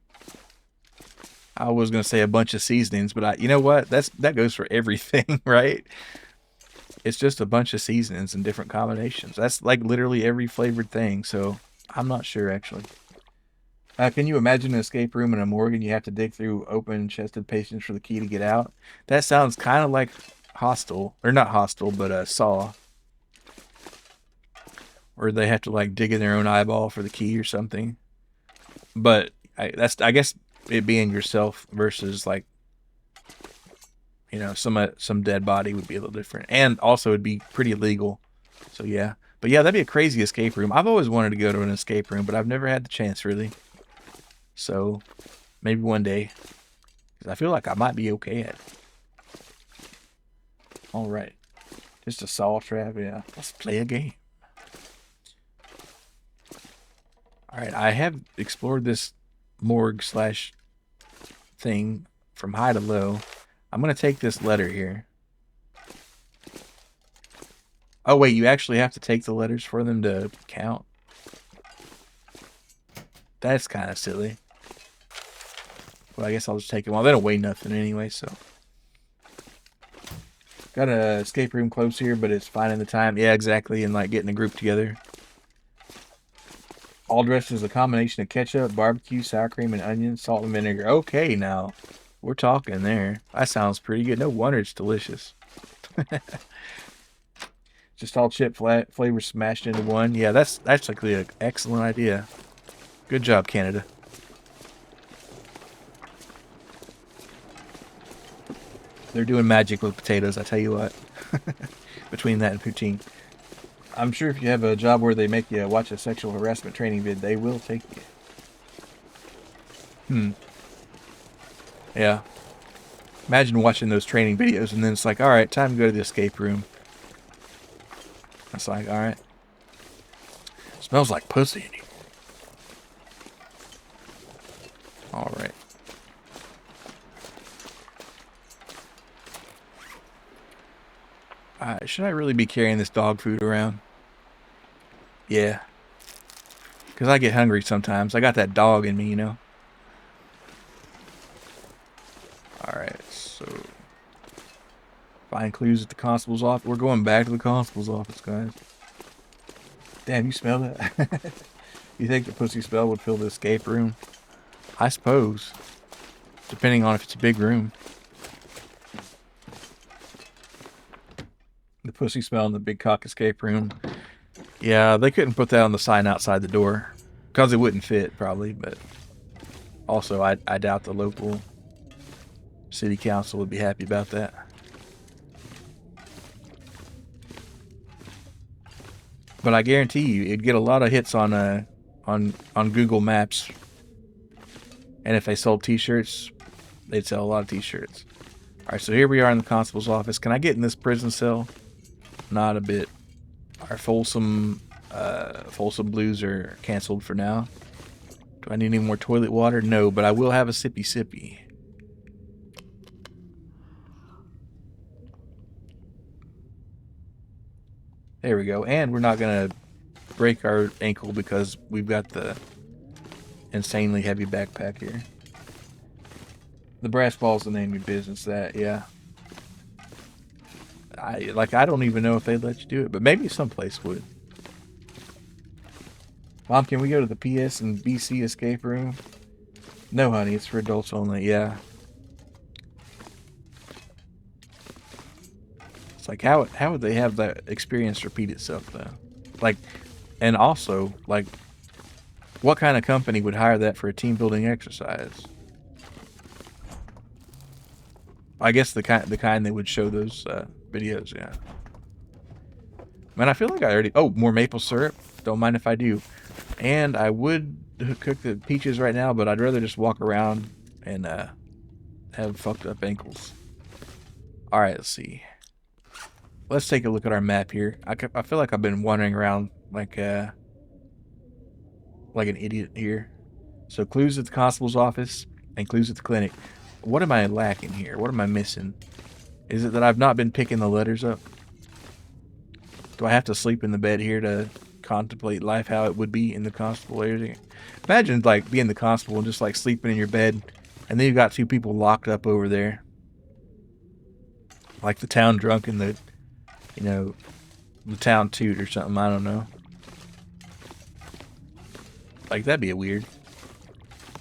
I was going to say a bunch of seasonings, but you know what? That goes for everything, right? It's just a bunch of seasonings and different combinations. That's like literally every flavored thing, so I'm not sure actually. Can you imagine an escape room in a morgue and you have to dig through open-chested patients for the key to get out? That sounds kind of like Hostel, or not Hostel, but Saw. Or they have to like dig in their own eyeball for the key or something. But I guess it being yourself versus like, you know, some dead body would be a little different, and also it'd be pretty illegal. So yeah, but yeah, that'd be a crazy escape room. I've always wanted to go to an escape room, but I've never had the chance really. So maybe one day, because I feel like I might be okay at it. All right, just a saw trap. Yeah, let's play a game. All right, I have explored this morgue slash thing from high to low. I'm going to take this letter here. Oh, wait, you actually have to take the letters for them to count? That's kind of silly. Well, I guess I'll just take them. Well, they don't weigh nothing anyway, so. Got a escape room close here, but it's finding the time. Yeah, exactly, and like getting a group together. All dressed as a combination of ketchup, barbecue, sour cream, and onions, salt, and vinegar. Okay, now. We're talking there. That sounds pretty good. No wonder it's delicious. Just all chip flavors smashed into one. Yeah, that's actually an excellent idea. Good job, Canada. They're doing magic with potatoes, I tell you what. Between that and poutine. I'm sure if you have a job where they make you watch a sexual harassment training vid, they will take you. Yeah. Imagine watching those training videos and then it's like, alright, time to go to the escape room. It's like, alright. Smells like pussy in here. Alright. Should I really be carrying this dog food around? Yeah. Because I get hungry sometimes. I got that dog in me, you know? Alright, so... find clues at the constable's office. We're going back to the constable's office, guys. Damn, you smell that? You think the pussy smell would fill the escape room? I suppose. Depending on if it's a big room. The pussy smell in the big cock escape room. Yeah, they couldn't put that on the sign outside the door. Because it wouldn't fit, probably. But also, I doubt the local city council would be happy about that. But I guarantee you, it'd get a lot of hits on Google Maps. And if they sold t-shirts, they'd sell a lot of t-shirts. Alright, so here we are in the constable's office. Can I get in this prison cell? Not a bit. Our Folsom Blues are canceled for now. Do I need any more toilet water? No, but I will have a sippy sippy. There we go. And we're not going to break our ankle because we've got the insanely heavy backpack here. The brass ball's the name of business, that, yeah. I don't even know if they'd let you do it, but maybe someplace would. Mom, can we go to the PS and BC escape room? No, honey, it's for adults only, yeah. It's like, how would they have that experience repeat itself, though? Like, and also, like, what kind of company would hire that for a team building exercise? I guess the kind that would show those videos, yeah. Man, I feel like I already... Oh, more maple syrup? Don't mind if I do. And I would cook the peaches right now, but I'd rather just walk around and have fucked up ankles. Alright, let's see. Let's take a look at our map here. I feel like I've been wandering around like an idiot here. So clues at the constable's office and clues at the clinic. What am I lacking here? What am I missing? Is it that I've not been picking the letters up? Do I have to sleep in the bed here to contemplate life how it would be in the constable area? Imagine like being the constable and just like sleeping in your bed, and then you've got two people locked up over there. Like the town drunk and the, you know, the town toot or something, I don't know. Like, that'd be weird.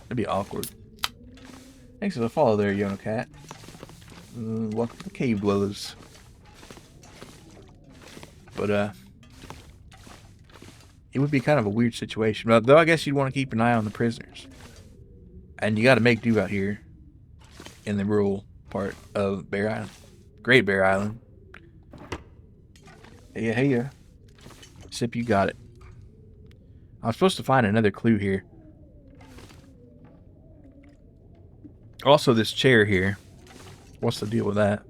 That'd be awkward. Thanks for the follow there, Yono Cat. Welcome to the Cave Dwellers. But, it would be kind of a weird situation. But, though I guess you'd want to keep an eye on the prisoners. And you gotta make do out here in the rural part of Bear Island. Great Bear Island. Hey, yeah. Sip, you got it. I'm supposed to find another clue here. Also, this chair here. What's the deal with that?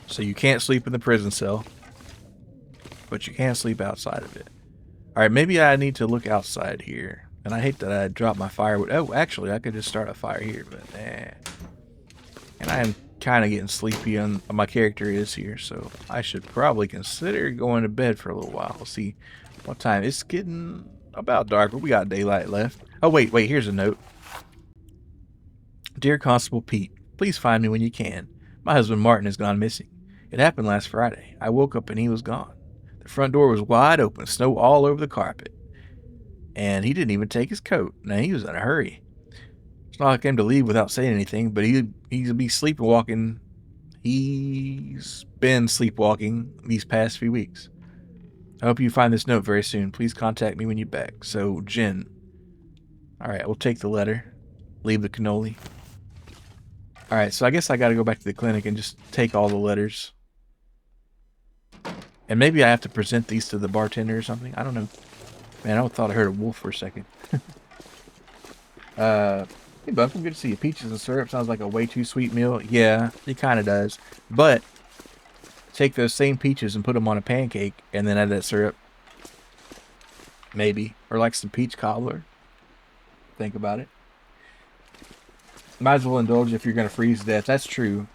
So you can't sleep in the prison cell, but you can sleep outside of it. Alright, maybe I need to look outside here. And I hate that I dropped my firewood. Oh, actually, I could just start a fire here, but And I am kind of getting sleepy on my character is here, so I should probably consider going to bed for a little while. We'll see what time. It's getting about dark, but we got daylight left. Oh, wait, here's a note. Dear Constable Pete, please find me when you can. My husband Martin has gone missing. It happened last Friday. I woke up and he was gone. The front door was wide open, snow all over the carpet. And he didn't even take his coat. Now, he was in a hurry. It's not like him to leave without saying anything, but he'd be sleepwalking. He's been sleepwalking these past few weeks. I hope you find this note very soon. Please contact me when you're back. So, Jen. Alright, we'll take the letter. Leave the cannoli. Alright, so I guess I gotta go back to the clinic and just take all the letters. And maybe I have to present these to the bartender or something. I don't know. Man, I thought I heard a wolf for a second. Hey, Buck, good to see you. Peaches and syrup sounds like a way too sweet meal. Yeah, it kind of does. But take those same peaches and put them on a pancake and then add that syrup. Maybe. Or like some peach cobbler. Think about it. Might as well indulge if you're going to freeze to death. That's true.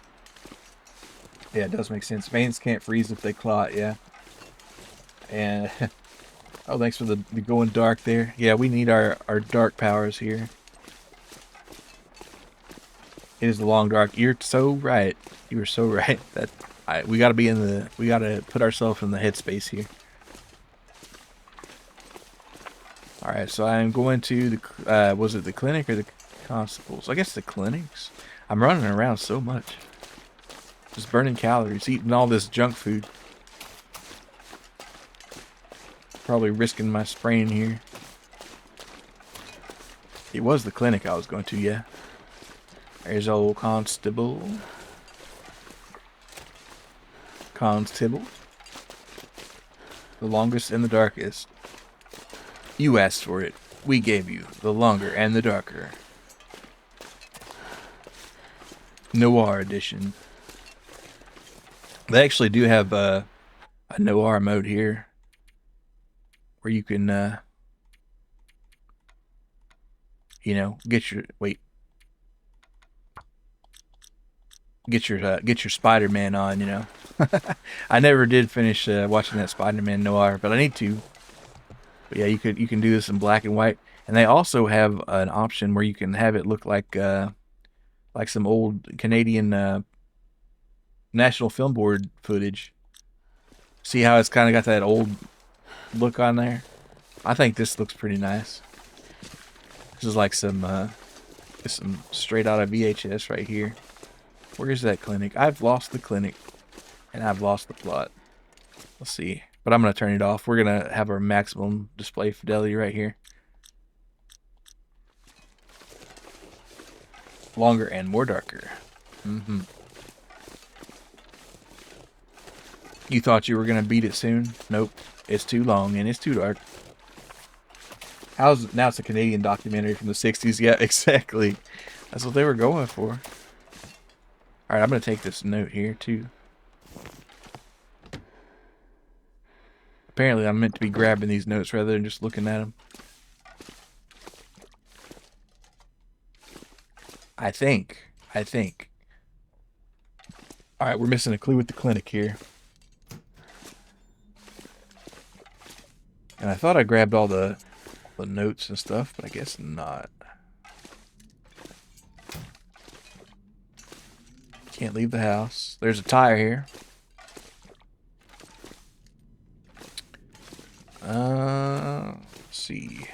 Yeah, it does make sense. Veins can't freeze if they clot, yeah. And, oh, thanks for the going dark there. Yeah, we need our dark powers here. It is the long dark. You're so right. You were so right. We gotta be in the. We gotta put ourselves in the headspace here. All right, so I'm going to the. Was it the clinic or the constables? I guess the clinics. I'm running around so much, just burning calories, eating all this junk food. Probably risking my sprain here. It was the clinic I was going to, yeah. There's old Constable. Constable. The longest and the darkest. You asked for it. We gave you the longer and the darker. Noir edition. They actually do have a noir mode here. Where you can, you know, get your Spider-Man on, you know. I never did finish watching that Spider-Man noir, but I need to. But yeah, you can do this in black and white, and they also have an option where you can have it look like some old Canadian National Film Board footage. See how it's kind of got that old look on there? I think this looks pretty nice. This is like some straight out of VHS right here. Where is that clinic? I've lost the clinic. And I've lost the plot. Let's see. But I'm going to turn it off. We're going to have our maximum display fidelity right here. Longer and more darker. You thought you were going to beat it soon? Nope. It's too long and it's too dark. Now it's a Canadian documentary from the 60s. Yeah, exactly. That's what they were going for. Alright, I'm going to take this note here, too. Apparently, I'm meant to be grabbing these notes rather than just looking at them. I think. Alright, we're missing a clue with the clinic here. And I thought I grabbed all the notes and stuff, but I guess not. Can't leave the house. There's a tire here. Let's see.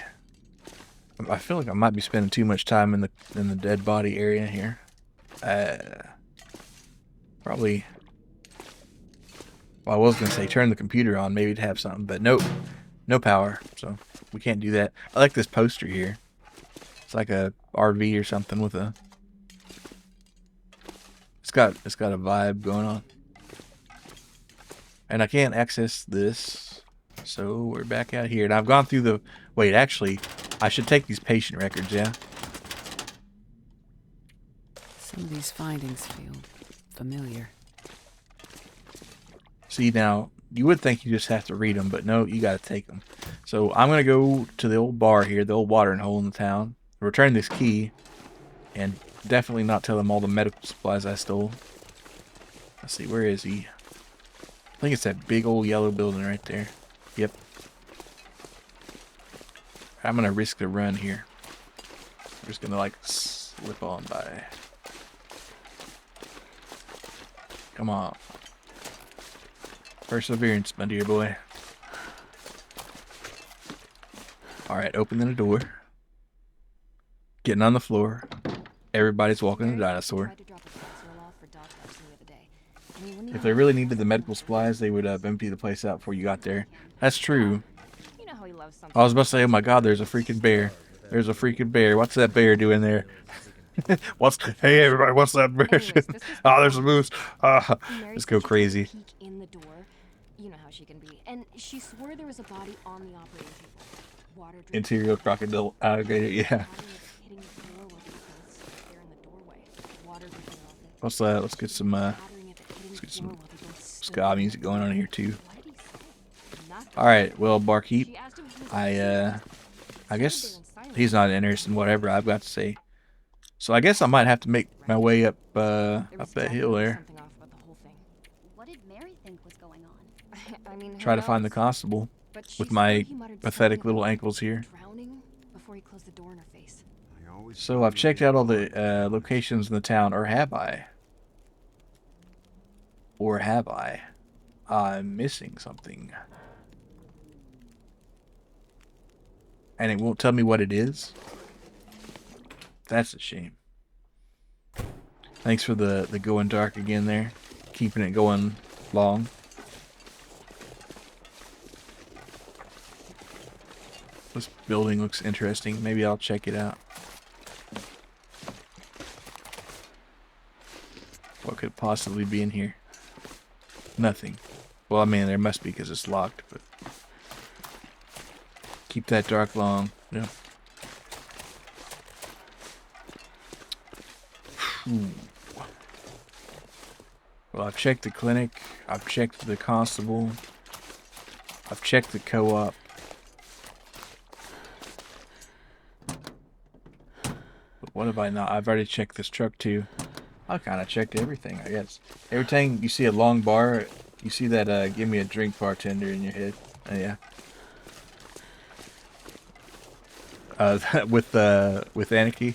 I feel like I might be spending too much time in the dead body area here. Probably. Well, I was gonna say turn the computer on, maybe to have something, but nope, no power, so we can't do that. I like this poster here. It's like a RV or something with a. It's got a vibe going on. And I can't access this. So we're back out here. And I've gone through the... Wait, actually, I should take these patient records, yeah? Some of these findings feel familiar. See, now, you would think you just have to read them, but no, you got to take them. So I'm going to go to the old bar here, the old watering hole in the town, return this key, and definitely not tell him all the medical supplies I stole. Let's see, where is he? I think it's that big old yellow building right there. Yep. I'm going to risk the run here. I'm just going to, like, slip on by. Come on. Perseverance, my dear boy. Alright, opening the door. Getting on the floor. Everybody's walking a dinosaur. If they really needed the medical supplies, they would empty the place out before you got there. That's true. I was about to say, oh my god, there's a freaking bear. There's a freaking bear. What's that bear doing there? Hey everybody, what's that bear doing? Oh, there's a moose. Let's go crazy. In the door. You know how she can be. And she swore there was a body on the operating table. Water Interior crocodile alligator, yeah. What's that? Let's get some ska music going on here too. Alright, well, barkeep, I guess he's not interested in whatever I've got to say. So I guess I might have to make my way up that hill there. What did Mary think was going on? Try to find the constable with my pathetic little ankles here. So I've checked out all the locations in the town, or have I? Or have I? I'm missing something. And it won't tell me what it is? That's a shame. Thanks for the going dark again there. Keeping it going long. This building looks interesting. Maybe I'll check it out. What could possibly be in here? Nothing. Well, I mean, there must be because it's locked, but... Keep that dark long. Yeah. Well, I've checked the clinic. I've checked the constable. I've checked the co-op. But what have I not? I've already checked this truck too. I kind of checked everything, I guess. Every time you see a long bar, you see that give me a drink bartender in your head. Yeah. With Anarchy.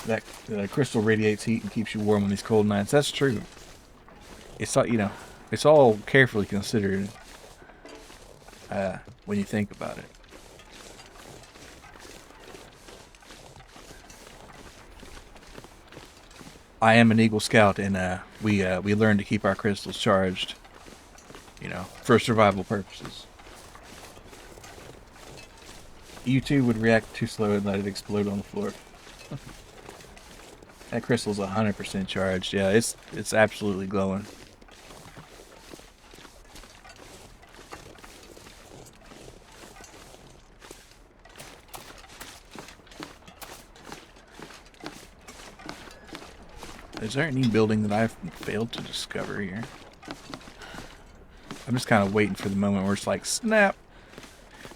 That crystal radiates heat and keeps you warm on these cold nights. That's true. It's all, you know, it's all carefully considered when you think about it. I am an Eagle Scout, and we learn to keep our crystals charged, you know, for survival purposes. You too would react too slow and let it explode on the floor. That crystal's 100% charged. Yeah, it's absolutely glowing. Is there any building that I've failed to discover here? I'm just kind of waiting for the moment where it's like, snap.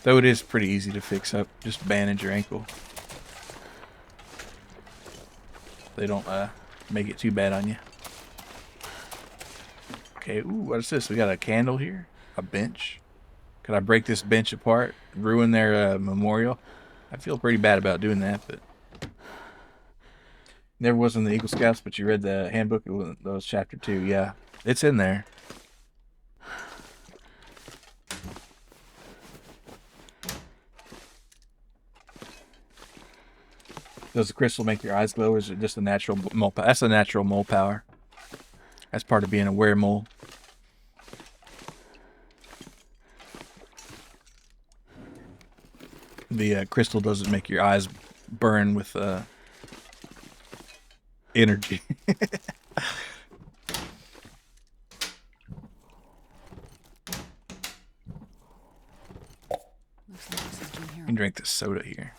Though it is pretty easy to fix up. Just bandage your ankle. They don't make it too bad on you. Okay, ooh, what is this? We got a candle here? A bench? Could I break this bench apart? Ruin their memorial? I feel pretty bad about doing that, but... Never was in the Eagle Scouts, but you read the handbook. That was chapter 2. Yeah, it's in there. Does the crystal make your eyes glow, or is it just a natural mole power? That's a natural mole power. That's part of being a were-mole. The crystal doesn't make your eyes burn with energy. You can drink this soda here.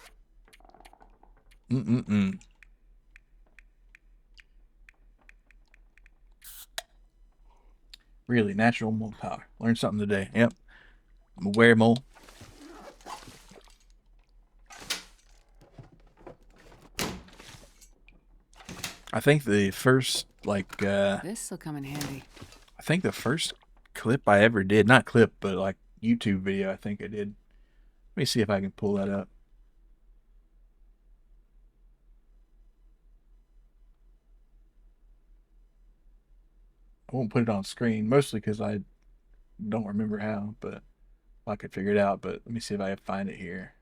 Really, natural mole power. Learned something today. Yep. I'm a were-mole. I think the first, like, This'll come in handy. I think the first clip I ever did, not clip, but like YouTube video, I think I did. Let me see if I can pull that up. I won't put it on screen, mostly because I don't remember how, but I could figure it out. But let me see if I can find it here.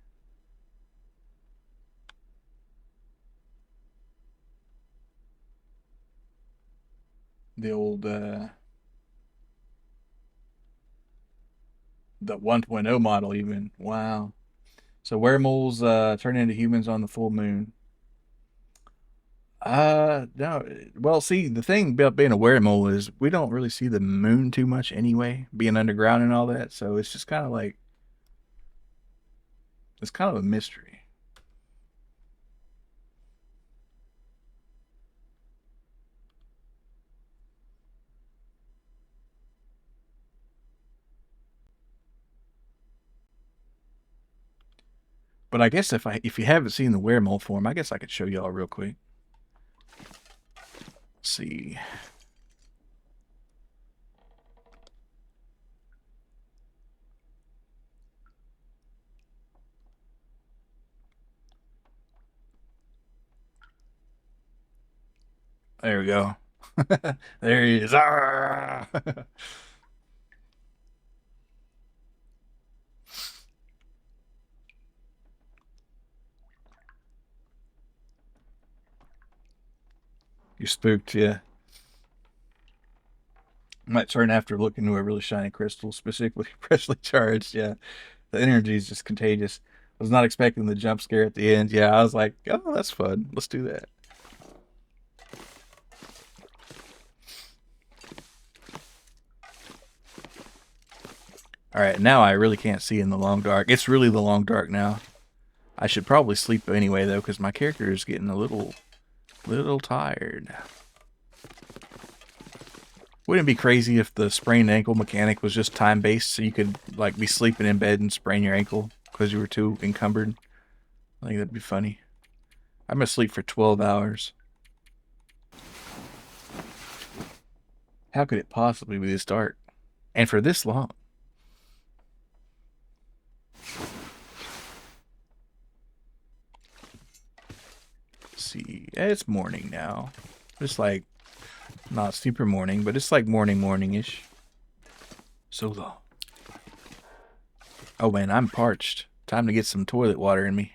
The old, the 1.0 model even. Wow. So were-moles turn into humans on the full moon. No. Well, see, the thing about being a were-mole is we don't really see the moon too much anyway, being underground and all that. So it's just kind of like, it's kind of a mystery. But I guess if you haven't seen the were-mole form, I guess I could show y'all real quick. Let's see. There we go. There he is. Ah! You're spooked, yeah. Might turn after looking to a really shiny crystal, specifically freshly charged. Yeah, the energy is just contagious. I was not expecting the jump scare at the end. Yeah, I was like, oh, that's fun. Let's do that. All right, now I really can't see in the long dark. It's really the long dark now. I should probably sleep anyway, though, because my character is getting a little tired. Wouldn't it be crazy if the sprained ankle mechanic was just time-based, so you could like be sleeping in bed and sprain your ankle because you were too encumbered? I think that'd be funny. I'm gonna sleep for 12 hours. How could it possibly be this dark? And for this long? Let's see, it's morning now. It's like, not super morning, but it's like morning-ish. So long. Oh man, I'm parched. Time to get some toilet water in me.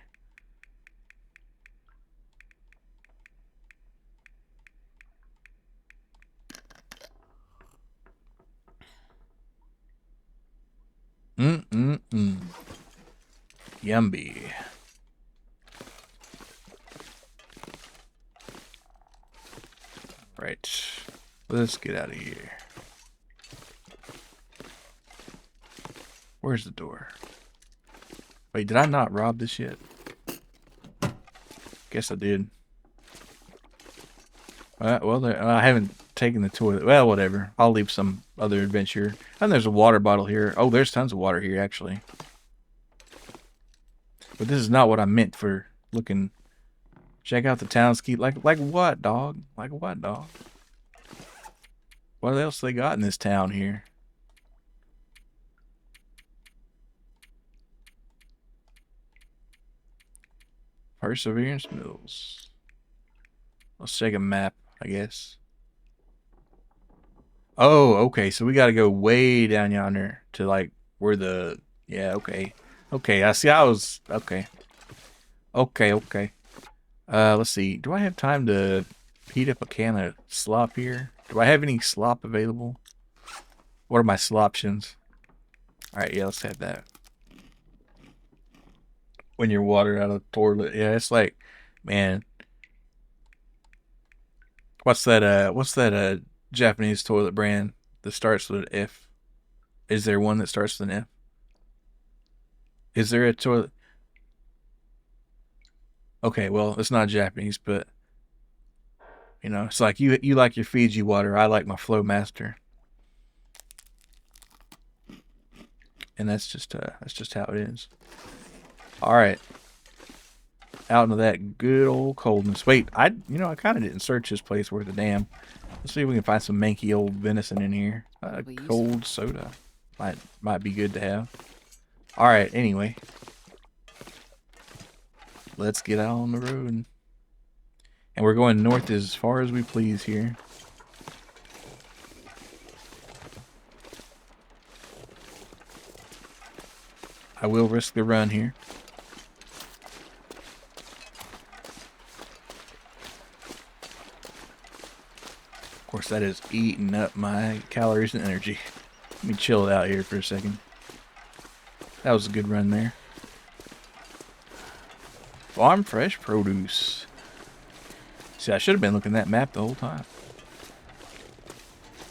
Yummy. Right. Let's get out of here. Where's the door? Wait, did I not rob this yet? Guess I did. Well, I haven't taken the toilet. Well, whatever. I'll leave some other adventure. And there's a water bottle here. Oh, there's tons of water here, actually. But this is not what I meant for looking. Check out the townscape. Like what, dog? Like what, dog? What else they got in this town here? Perseverance Mills. Let's check a map, I guess. Oh, okay. So we got to go way down yonder to like where the... Yeah, okay. Okay, I see. I was... Okay. Okay. Let's see. Do I have time to heat up a can of slop here? Do I have any slop available? What are my sloptions? Alright, yeah, let's have that. When you're water out of the toilet. Yeah, it's like... Man... What's that Japanese toilet brand that starts with an F? Is there one that starts with an F? Is there a toilet? Okay, well, it's not Japanese, but you know, it's like you like your Fiji water, I like my Flowmaster. And that's just how it is. All right. Out into that good old coldness. Wait, I kind of didn't search this place worth a damn. Let's see if we can find some manky old venison in here. Cold soda might be good to have. All right. Anyway, let's get out on the road, and we're going north as far as we please here. I will risk the run here. Of course, that is eating up my calories and energy. Let me chill it out here for a second. That was a good run there. Farm fresh produce. See, I should have been looking at that map the whole time.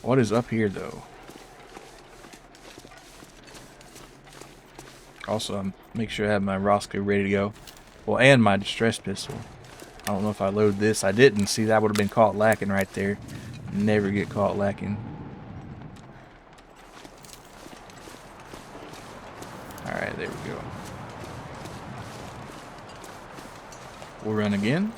What is up here, though? Also, make sure I have my Roscoe ready to go. Well, and my distress pistol. I don't know if I load this. I didn't. See, that would have been caught lacking right there. Never get caught lacking. Alright, there we go. We'll run again.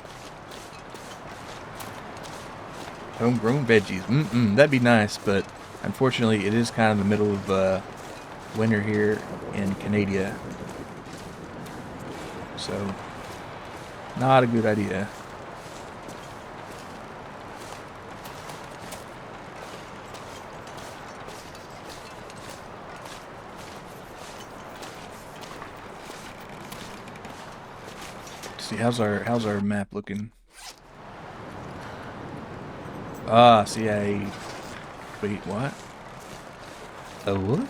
Homegrown veggies. That'd be nice, but unfortunately it is kind of the middle of winter here in Canada. So, not a good idea. See, how's our map looking? Ah, see, wait, what? A what?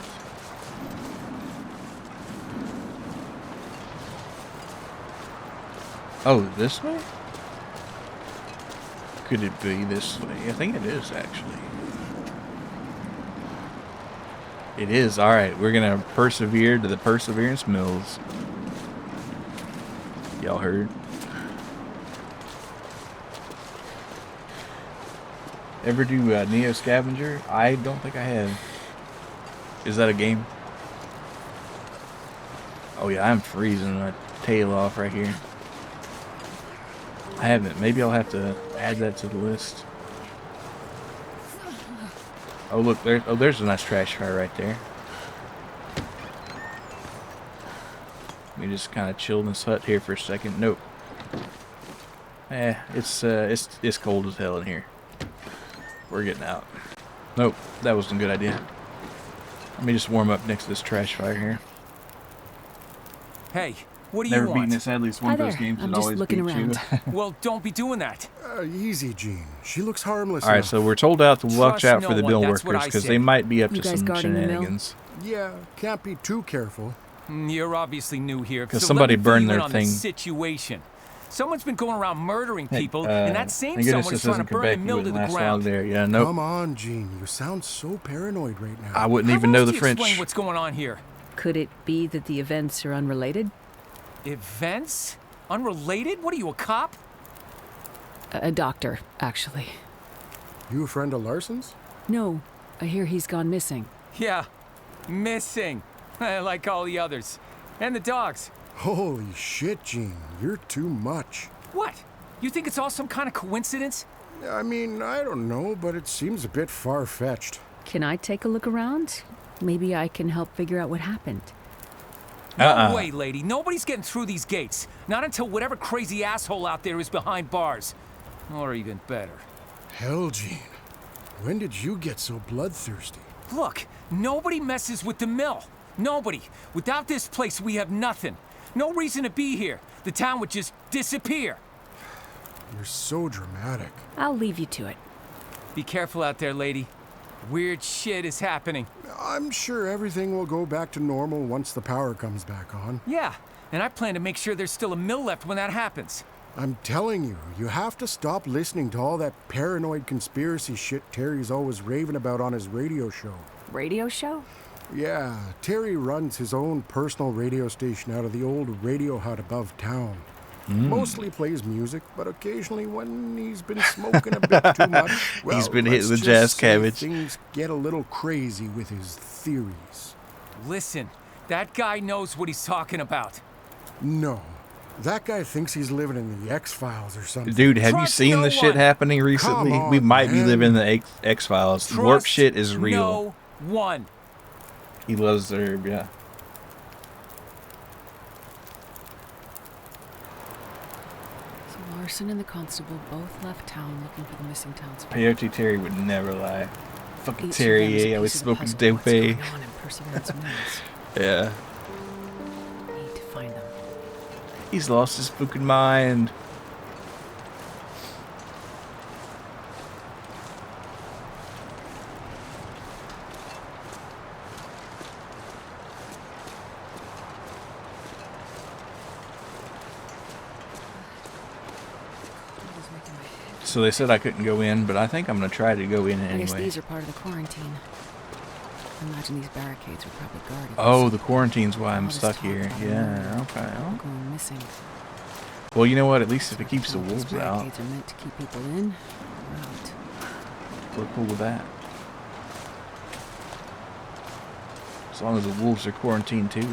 Oh, this way? Could it be this way? I think it is, actually. It is. Alright, we're gonna persevere to the Perseverance Mills. Y'all heard? Ever do Neo Scavenger? I don't think I have. Is that a game? Oh yeah, I'm freezing my tail off right here. I haven't. Maybe I'll have to add that to the list. Oh look, there's a nice trash fire right there. Let me just kind of chill in this hut here for a second. Nope. It's cold as hell in here. We're getting out. Nope, that wasn't a good idea. Let me just warm up next to this trash fire here. Hey, what do you Never want? beaten this. Sadly, it's one of those games that always beats you. Well, don't be doing that. Easy, Gene. She looks harmless. All right, so we're told out to watch out for the mill that's what workers I because say. they might be up You to guys some guarding the mill? shenanigans. Yeah, can't be too careful. You're obviously new here. 'Cause so somebody let me fill burned you in their on thing. the situation. Someone's been going around murdering people, Hey, and that same thank goodness someone is this trying to isn't burn the Quebec. mill You to the wouldn't last long ground. there. Yeah, nope. Come on, Gene. You sound so paranoid right now. I wouldn't How even else know do the you French. Explain what's going on here. Could it be that the events are unrelated? Events? Unrelated? What are you, a cop? A doctor, actually. You a friend of Larson's? No, I hear he's gone missing. Yeah, missing. Like all the others. And the dogs. Holy shit, Gene. You're too much. What? You think it's all some kind of coincidence? I mean, I don't know, but it seems a bit far-fetched. Can I take a look around? Maybe I can help figure out what happened. No way, lady. Nobody's getting through these gates. Not until whatever crazy asshole out there is behind bars. Or even better. Hell, Gene. When did you get so bloodthirsty? Look, nobody messes with the mill. Nobody. Without this place, we have nothing. No reason to be here. The town would just disappear. You're so dramatic. I'll leave you to it. Be careful out there, lady. Weird shit is happening. I'm sure everything will go back to normal once the power comes back on. Yeah, and I plan to make sure there's still a mill left when that happens. I'm telling you, you have to stop listening to all that paranoid conspiracy shit Terry's always raving about on his radio show. Radio show? Yeah, Terry runs his own personal radio station out of the old radio hut above town. Mostly plays music, but occasionally when he's been smoking a bit too much, well, he's been hitting the let's jazz just say cabbage. Things get a little crazy with his theories. Listen, that guy knows what he's talking about. No. That guy thinks he's living in the X-Files or something. Dude, have you Trust seen no the shit one. happening recently? Come We on, might be man. living in the X-Files. Warp shit is real. No one. He loves the herb, yeah. So Larson and the constable both left town looking for the missing townsfolk. Peyote Terry would never lie. Fucking Each of them is a Terry, I was piece of the smoking puzzle of dope. what's going on in Perseverance Mills. Yeah. Need to find them. He's lost his fucking mind. So they said I couldn't go in, but I think I'm going to try to go in I guess anyway. these are part of the quarantine. I imagine these barricades were probably guarded. Oh, the quarantine's why I'm All this stuck talk here. about Yeah, murder, okay. people going missing. Well, you know what? At least if it keeps the Well, these wolves out, barricades are meant to keep people in or out. we're cool with that. As long as the wolves are quarantined too.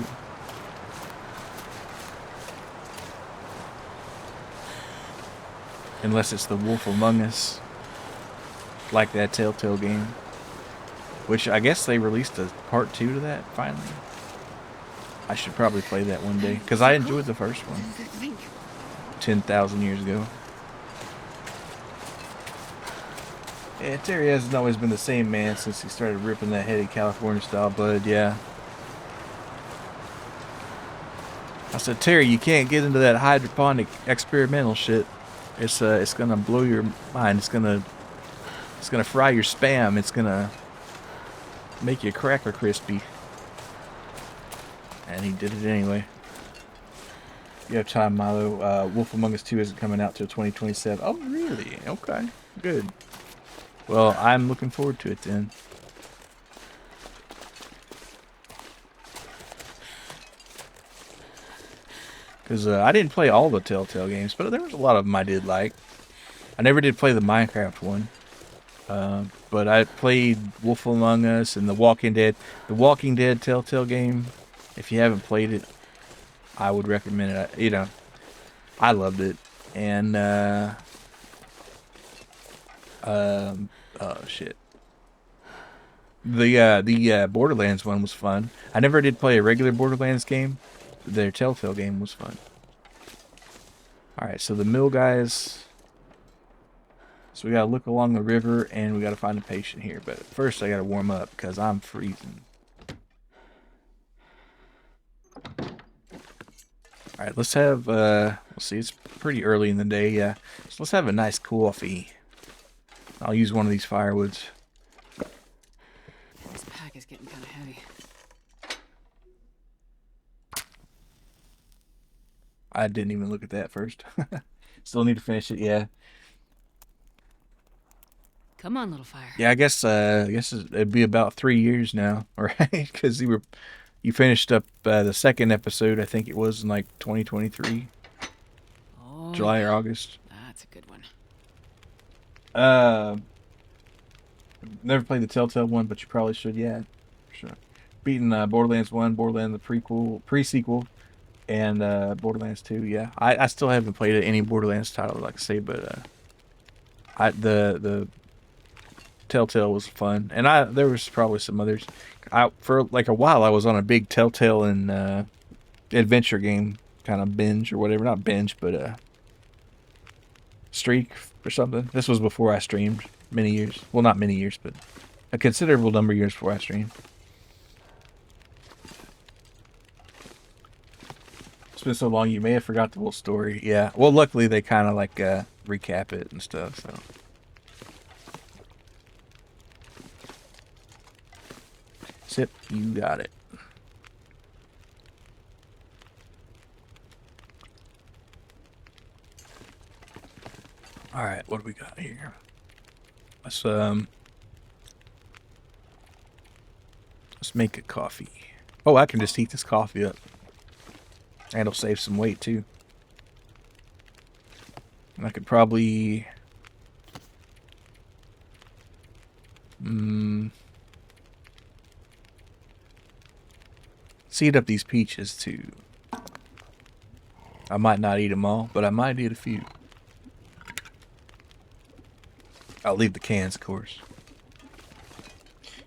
Unless it's the Wolf Among Us. Like that Telltale game. Which I guess they released a part 2 to that finally. I should probably play that one day. Because I enjoyed the first one. 10,000 years ago. Yeah, Terry hasn't always been the same man since he started ripping that heady California style bud, yeah. I said, Terry, you can't get into that hydroponic experimental shit. It's gonna blow your mind. It's gonna fry your spam. It's gonna make you cracker crispy. And he did it anyway. You have time, Milo. Wolf Among Us 2 isn't coming out till 2027. Oh, really? Okay, good. Well, I'm looking forward to it then. Because I didn't play all the Telltale games, but there was a lot of them I did like. I never did play the Minecraft one. But I played Wolf Among Us and The Walking Dead. The Walking Dead Telltale game, if you haven't played it, I would recommend it. You know, I loved it. And, oh shit. The Borderlands one was fun. I never did play a regular Borderlands game. Their Telltale game was fun. Alright, so the mill guys. So we gotta look along the river and we gotta find a patient here. But first I gotta warm up because I'm freezing. Alright, let's have, let's see, it's pretty early in the day, yeah. So let's have a nice coffee. I'll use one of these firewoods. This pack is getting kind of heavy. I didn't even look at that first. Still need to finish it, yeah. Come on, little fire. Yeah, I guess it'd be about 3 years now, right? Because you finished up the second episode, I think it was in like 2023, Oh, July or August. That's a good one. Never played the Telltale one, but you probably should. Yeah, for sure. Beaten Borderlands 1, Borderlands the pre-sequel, and Borderlands 2. Yeah, I still haven't played any Borderlands title, like I say, but the Telltale was fun, and there was probably some others. For like a while I was on a big Telltale and adventure game kind of binge or whatever, not binge, but streak or something. This was before I streamed many years. Well, not many years, but a considerable number of years before I streamed. It's been so long you may have forgot the whole story. Yeah. Well, luckily they kind of like recap it and stuff, so. Sip, you got it. All right, what do we got here? Let's make a coffee. Oh, I can just heat this coffee up. And it'll save some weight too. And I could probably seed up these peaches too. I might not eat them all, but I might eat a few. I'll leave the cans, of course.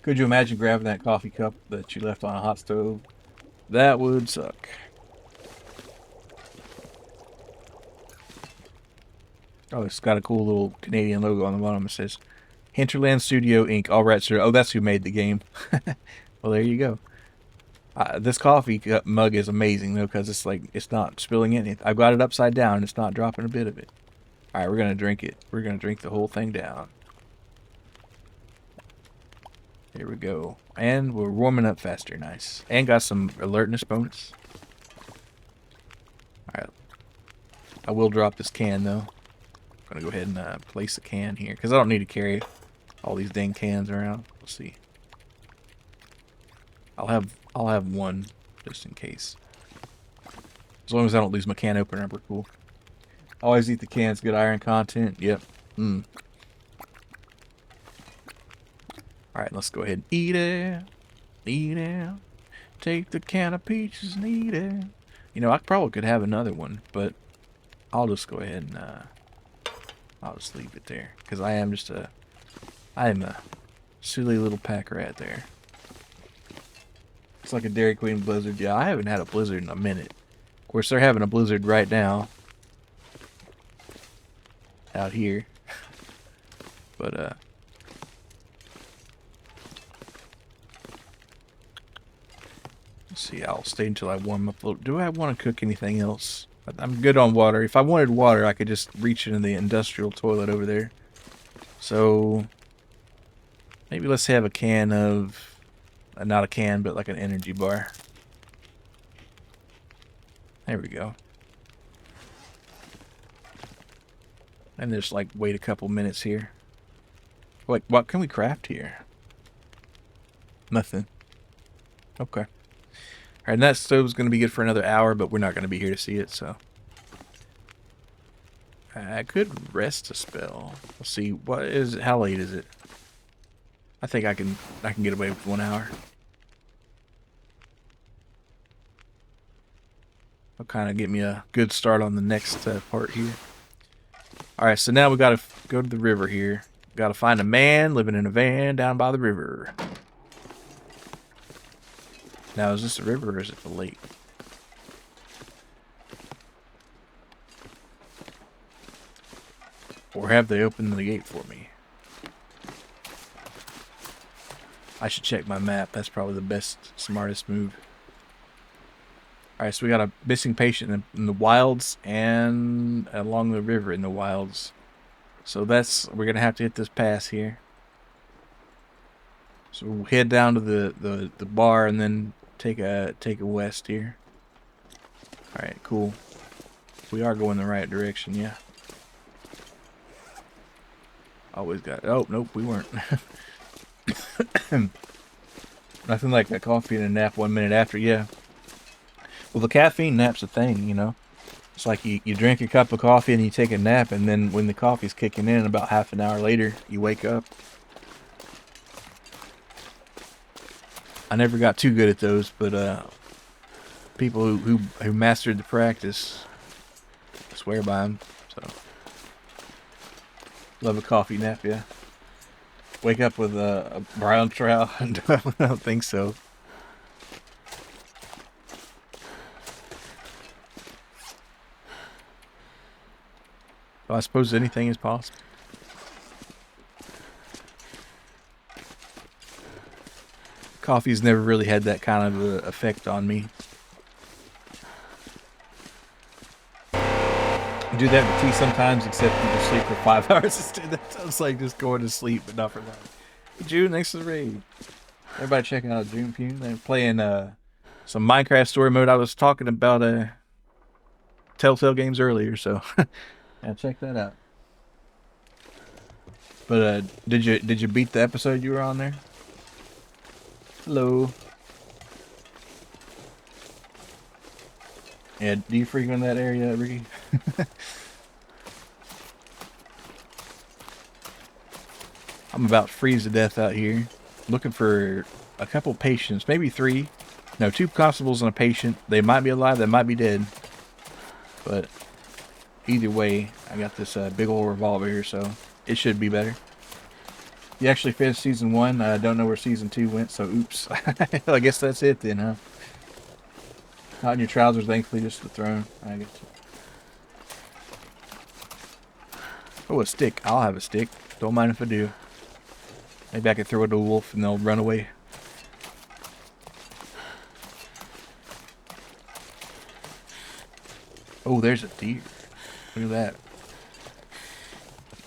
Could you imagine grabbing that coffee cup that you left on a hot stove? That would suck. Oh, it's got a cool little Canadian logo on the bottom. It says Hinterland Studio Inc. All right, sir. Oh, that's who made the game. Well, there you go. This coffee mug is amazing though, because it's not spilling anything. I've got it upside down and it's not dropping a bit of it. Alright, we're gonna drink it. We're gonna drink the whole thing down. Here we go. And we're warming up faster. Nice. And got some alertness bonus. Alright. I will drop this can though. I'm gonna go ahead and place a can here, because I don't need to carry all these dang cans around. Let's see. I'll have one just in case. As long as I don't lose my can opener, we're cool. Always eat the cans, good iron content. Yep. Alright, let's go ahead and eat it. Eat it. Take the can of peaches and eat it. You know, I probably could have another one, but I'll just go ahead and I'll just leave it there. Because I am a silly little pack rat there. It's like a Dairy Queen blizzard. Yeah, I haven't had a blizzard in a minute. Of course, they're having a blizzard right now. Out here. But, let's see, I'll stay until I warm up a little. Do I want to cook anything else? I'm good on water. If I wanted water, I could just reach into the industrial toilet over there. So, maybe let's have a can of... not a can, but like an energy bar. There we go. And just like wait a couple minutes here. Like, what can we craft here? Nothing. Okay. Alright, and that stove's going to be good for another hour, but we're not going to be here to see it, so. I could rest a spell. Let's see, what is it? How late is it? I think I can get away with 1 hour. That'll kind of get me a good start on the next part here. Alright, so now we got to go to the river here. Got to find a man living in a van down by the river. Now, is this a river or is it the lake? Or have they opened the gate for me? I should check my map. That's probably the best, smartest move. Alright, so we got a missing patient in the wilds and along the river in the wilds. So we're going to have to hit this pass here. So we'll head down to the bar and then take a west here. Alright, cool. We are going the right direction, yeah. Always got... oh, nope, we weren't. Nothing like a coffee and a nap 1 minute after, yeah. Well, the caffeine nap's a thing, you know. It's like you drink a cup of coffee and you take a nap, and then when the coffee's kicking in, about half an hour later, you wake up. I never got too good at those, but people who mastered the practice swear by them. So love a coffee nap, yeah. Wake up with a brown trout? I don't think so. Well, I suppose anything is possible. Coffee's never really had that kind of effect on me. I do that with tea sometimes, except you just sleep for 5 hours instead. That sounds like just going to sleep, but not for long. Hey, June, thanks for the raid. Everybody checking out June Pune. They're playing some Minecraft story mode. I was talking about Telltale games earlier, so yeah, check that out. But did you beat the episode you were on there? Hello. Yeah, do you frequent that area, Ricky? I'm about to freeze to death out here. Looking for a couple patients, maybe 3. No, 2 constables and a patient. They might be alive, they might be dead. But either way, I got this big old revolver here, so it should be better. You actually finished season 1. I don't know where season 2 went, so oops. I guess that's it then, huh? Not in your trousers, thankfully, just the throne. I get you. Oh, a stick. I'll have a stick. Don't mind if I do. Maybe I could throw it to a wolf and they'll run away. Oh, there's a deer. Look at that.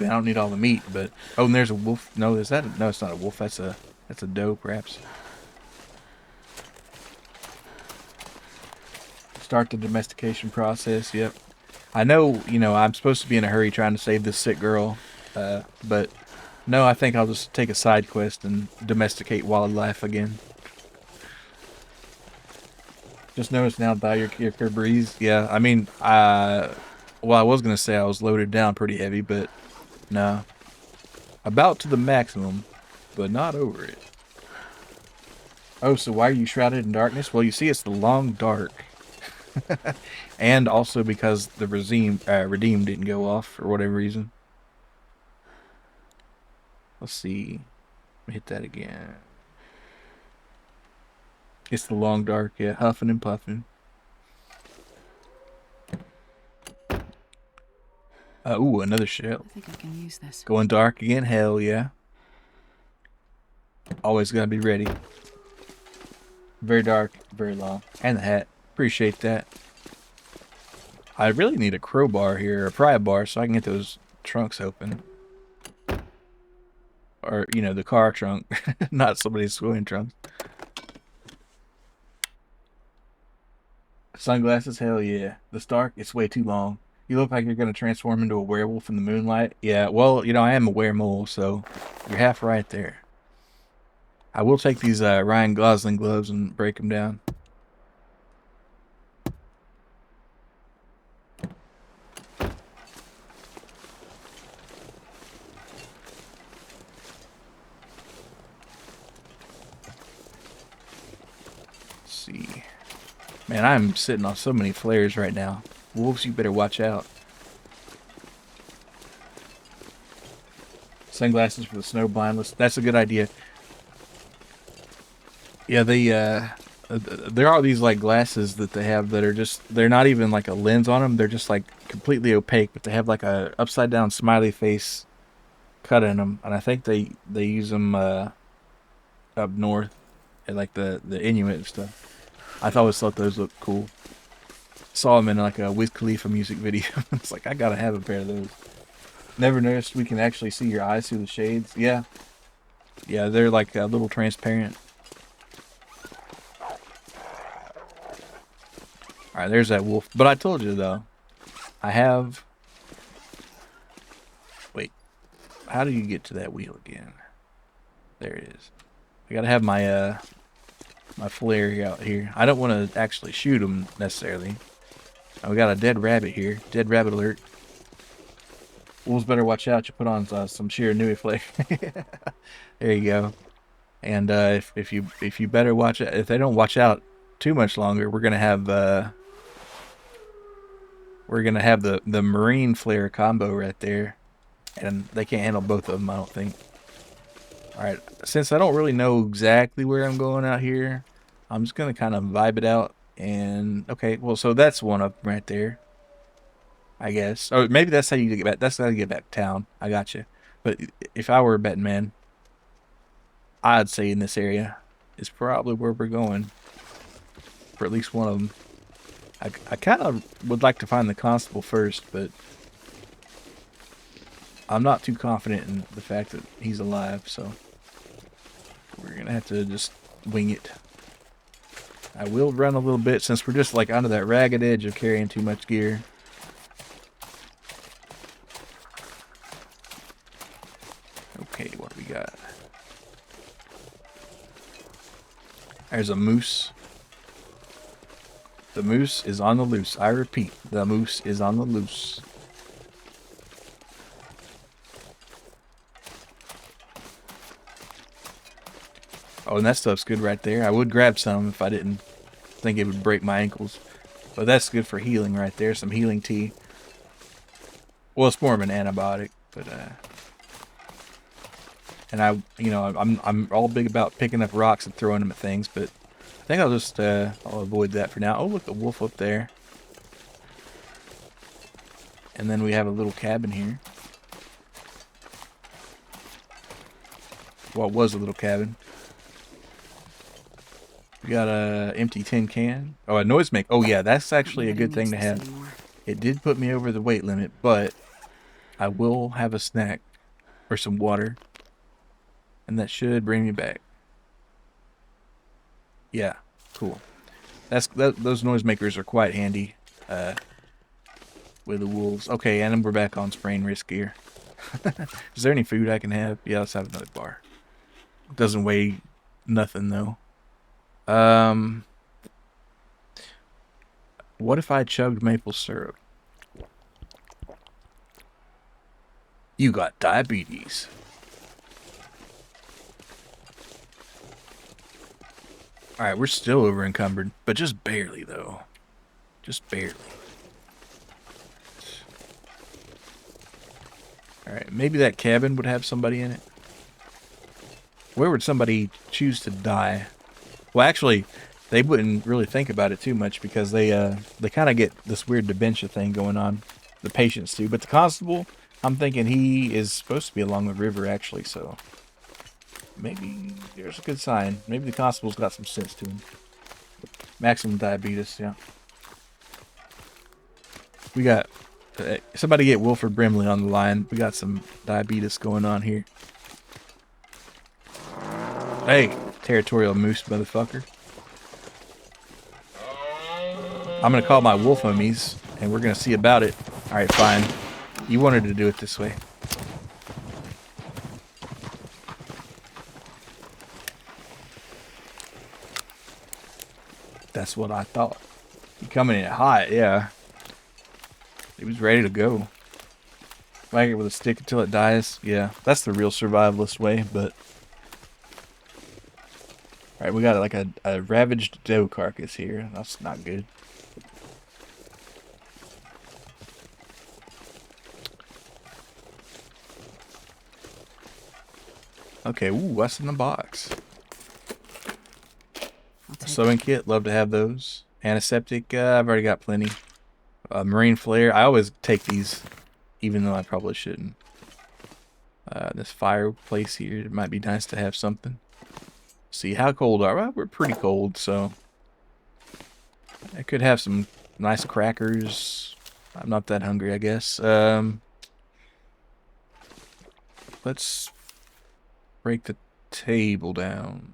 I don't need all the meat, but oh, and there's a wolf. No, is that? No, it's not a wolf. That's a doe, perhaps. Start the domestication process. Yep. I know. I'm supposed to be in a hurry trying to save this sick girl, but no, I think I'll just take a side quest and domesticate wildlife again. Just noticed now by your breeze. Yeah, I mean, well, I was gonna say I was loaded down pretty heavy, but no, about to the maximum, but not over it. Oh, so why are you shrouded in darkness? Well, you see, it's the long dark, and also because the redeem didn't go off for whatever reason. Let's see. Let me hit that again. It's the long dark, yeah, huffing and puffing. Ooh, another shell. I think I can use this. Going dark again? Hell yeah. Always gotta be ready. Very dark, very long. And the hat. Appreciate that. I really need a crowbar here, a pry bar, so I can get those trunks open. Or, the car trunk. Not somebody's swimming trunk. Sunglasses? Hell yeah. The Stark? It's way too long. You look like you're going to transform into a werewolf in the moonlight. Yeah, well, I am a weremole, so you're half right there. I will take these Ryan Gosling gloves and break them down. Let's see. Man, I'm sitting on so many flares right now. Wolves, you better watch out. Sunglasses for the snow blindless. That's a good idea. Yeah, there are these like glasses that they have that are they're not even like a lens on them. They're just like completely opaque, but they have like a upside down smiley face cut in them. And I think they use them up north at like the Inuit and stuff. I always thought those looked cool. Saw them in like a Wiz Khalifa music video. It's like, I gotta have a pair of those. Never noticed we can actually see your eyes through the shades. Yeah. Yeah, they're like a little transparent. Alright, there's that wolf. But I told you though, I have... Wait. How do you get to that wheel again? There it is. I gotta have my my flare out here. I don't want to actually shoot him necessarily. Oh, we got a dead rabbit here. Dead rabbit alert. Wolves better watch out. You put on some sheer Nui flare. There you go. And if you better watch it, if they don't watch out too much longer, we're gonna have the marine flare combo right there, and they can't handle both of them, I don't think. All right, since I don't really know exactly where I'm going out here, I'm just gonna kind of vibe it out. And okay, well, so that's one of them right there, I guess. Or maybe that's how you get back. That's how you get back to town. I got you. But if I were a betting man, I'd say in this area is probably where we're going for at least one of them. I kind of would like to find the constable first, but I'm not too confident in the fact that he's alive, so we're gonna have to just wing it. I will run a little bit since we're just like onto that ragged edge of carrying too much gear. Okay, what do we got? There's a moose. The moose is on the loose. I repeat, the moose is on the loose. Oh, and that stuff's good right there. I would grab some if I didn't think it would break my ankles. But that's good for healing right there. Some healing tea. Well, it's more of an antibiotic, but and I'm all big about picking up rocks and throwing them at things, but I think I'll just I'll avoid that for now. Oh, look, a wolf up there. And then we have a little cabin here. Well, it was a little cabin. We got a empty tin can. Oh, a noisemaker. Oh yeah, that's actually a good thing to have. It did put me over the weight limit, but I will have a snack or some water, and that should bring me back. Yeah, cool. Those noisemakers are quite handy with the wolves. Okay, and then we're back on sprain risk gear. Is there any food I can have? Yeah, let's have another bar. Doesn't weigh nothing though. What if I chugged maple syrup? You got diabetes. Alright, we're still over encumbered, but just barely though. Just barely. Alright, maybe that cabin would have somebody in it. Where would somebody choose to die? Well, actually, they wouldn't really think about it too much because they kind of get this weird dementia thing going on. The patients do, but the constable, I'm thinking he is supposed to be along the river actually, so maybe there's a good sign. Maybe the constable's got some sense to him. Maximum diabetes, yeah. We got somebody get Wilford Brimley on the line. We got some diabetes going on here. Hey, territorial moose motherfucker. I'm gonna call my wolf homies and we're gonna see about it. Alright, fine. You wanted to do it this way. That's what I thought. You coming in hot, yeah. He was ready to go. Whack it with a stick until it dies. Yeah, that's the real survivalist way, but alright, we got like a ravaged doe carcass here. That's not good. Okay, ooh, what's in the box? A sewing kit, love to have those. Antiseptic, I've already got plenty. Marine flare, I always take these, even though I probably shouldn't. This fireplace here, it might be nice to have something. See, how cold are we? Well, we're pretty cold, so I could have some nice crackers. I'm not that hungry, I guess. Let's break the table down.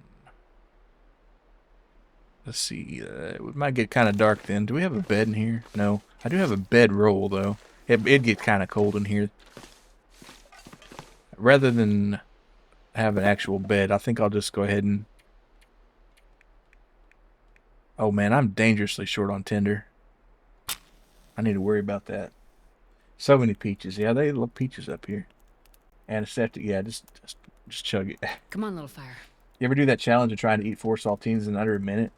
Let's see. It might get kind of dark then. Do we have a bed in here? No. I do have a bed roll, though. It'd get kind of cold in here. Rather than have an actual bed, I think I'll just go ahead and... Oh, man, I'm dangerously short on tinder. I need to worry about that. So many peaches. Yeah, they love peaches up here. Antiseptic. Yeah, just chug it. Come on, little fire. You ever do that challenge of trying to eat 4 saltines in under a minute?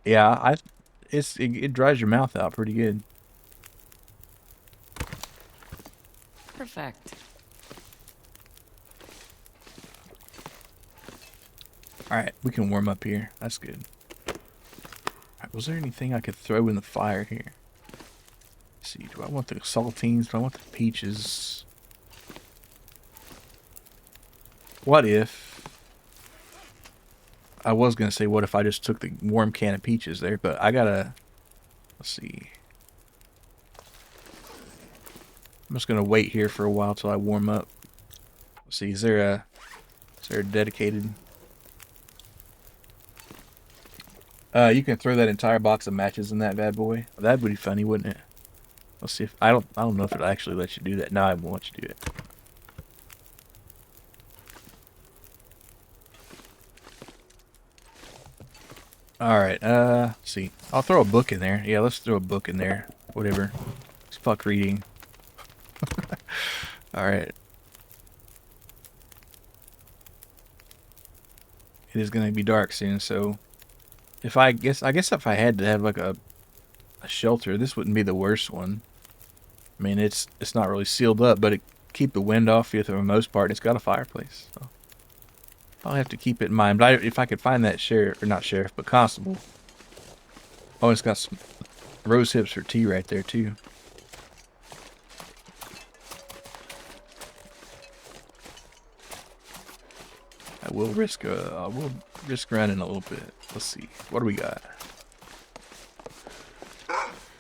Yeah, it dries your mouth out pretty good. Perfect. Alright, we can warm up here. That's good. Alright, was there anything I could throw in the fire here? Let's see, do I want the saltines? Do I want the peaches? What if... I was going to say, what if I just took the warm can of peaches there, but I gotta... Let's see. I'm just going to wait here for a while till I warm up. Let's see, is there a dedicated... you can throw that entire box of matches in that bad boy. That would be funny, wouldn't it? Let's see if... I don't know if it'll actually let you do that. No, I won't let you do it. Alright, let's see. I'll throw a book in there. Yeah, let's throw a book in there. Whatever. It's fuck reading. Alright. It is gonna be dark soon, so I guess if I had to have like a shelter, this wouldn't be the worst one. I mean, it's not really sealed up, but it keep the wind off you for the most part. It's got a fireplace, so I'll have to keep it in mind. But if I could find that sheriff, or not sheriff, but constable. Oh, it's got some rose hips for tea right there too. I will risk running a little bit. Let's see. What do we got?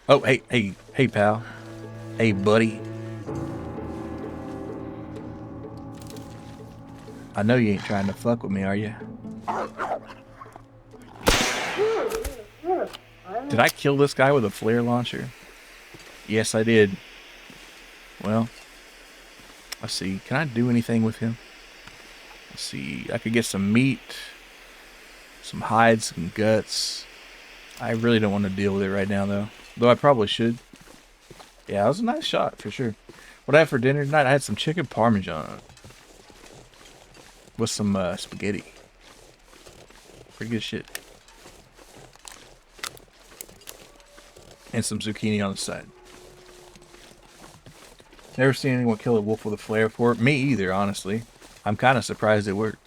Oh, hey, pal. Hey, buddy. I know you ain't trying to fuck with me, are you? Did I kill this guy with a flare launcher? Yes, I did. Well, let's see. Can I do anything with him? Let's see. I could get some meat, some hides, some guts. I really don't want to deal with it right now, though. Though I probably should. Yeah, it was a nice shot, for sure. What I had for dinner tonight, I had some chicken parmesan with some spaghetti. Pretty good shit. And some zucchini on the side. Never seen anyone kill a wolf with a flare before. Me either, honestly. I'm kind of surprised it worked.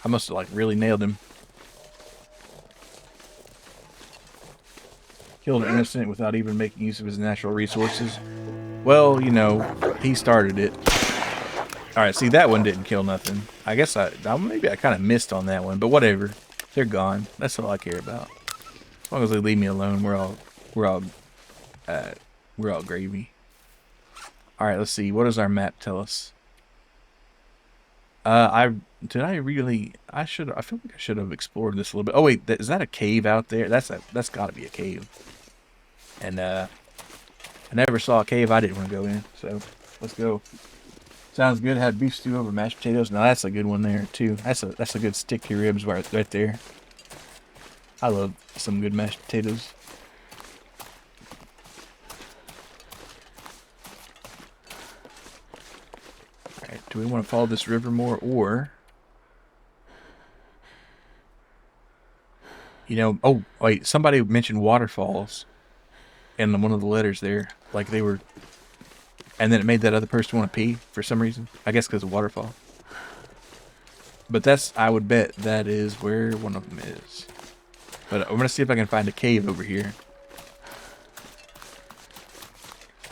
I must have, like, really nailed him. Killed an innocent without even making use of his natural resources. Well, you know, he started it. Alright, see, that one didn't kill nothing. I guess maybe I kind of missed on that one, but whatever. They're gone. That's all I care about. As long as they leave me alone, we're all gravy. Alright, let's see. What does our map tell us? I feel like I should have explored this a little bit. Oh wait, is that a cave out there? That's got to be a cave. And I never saw a cave I didn't want to go in. So let's go. Sounds good. Had beef stew over mashed potatoes. Now that's a good one there too. That's a good stick to your ribs right there. I love some good mashed potatoes. Alright, do we want to follow this river more, or you know, oh wait, somebody mentioned waterfalls in one of the letters there, like they were, and then it made that other person want to pee for some reason. I guess because of waterfall. But I would bet that is where one of them is. But I'm gonna see if I can find a cave over here.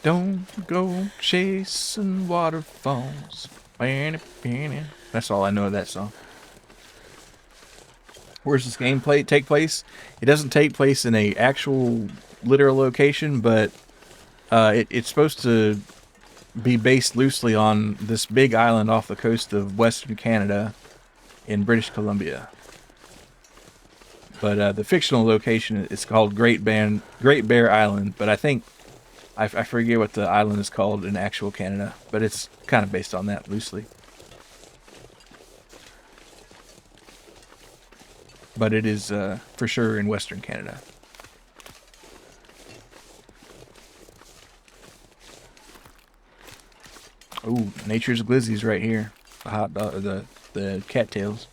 Don't go chasing waterfalls. That's all I know of that song. Where's this gameplay take place? It doesn't take place in a actual literal location, but it's supposed to be based loosely on this big island off the coast of Western Canada in British Columbia. But the fictional location is called Great Bear Island, but I think I forget what the island is called in actual Canada, but it's kind of based on that loosely. But it is for sure in Western Canada. Oh, nature's glizzies right here. The hot dog, the cattails.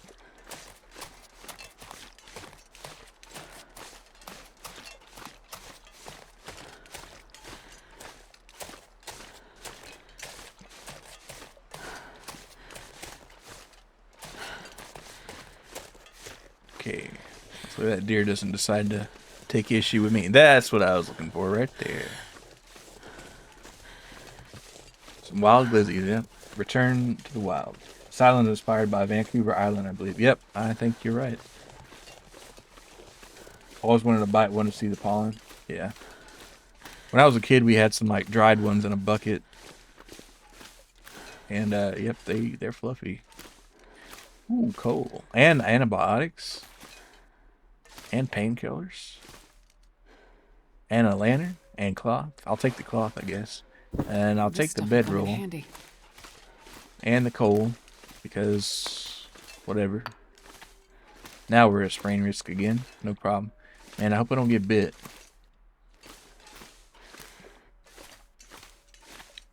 Okay. So that deer doesn't decide to take issue with me. That's what I was looking for right there. Some wild glizzies, yeah. Return to the wild. This island is inspired by Vancouver Island, I believe. Yep, I think you're right. Always wanted to bite one to see the pollen. Yeah. When I was a kid, we had some like dried ones in a bucket. And yep, they're fluffy. Ooh, coal. And antibiotics. And painkillers. And a lantern. And cloth. I'll take the cloth, I guess. And I'll take the bedroll. Handy. And the coal. Because whatever. Now we're at sprain risk again. No problem. Man, I hope I don't get bit.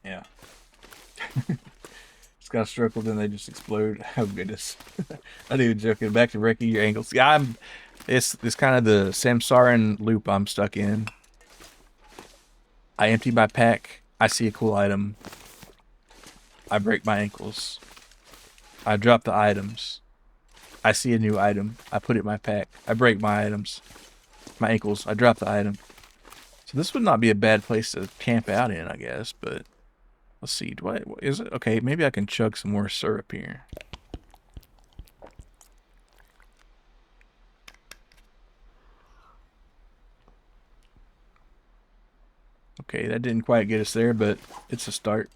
Yeah. Just got struggled and they just explode. Oh goodness. I didn't even joking. Back to wrecking your ankles. Yeah, it's kind of the samsaran loop I'm stuck in. I empty my pack. I see a cool item. I break my ankles. I drop the items. I see a new item. I put it in my pack. I break my items. My ankles. I drop the item. So this would not be a bad place to camp out in, I guess, but let's see. Is it? Okay, maybe I can chug some more syrup here. Okay, that didn't quite get us there, but it's a start.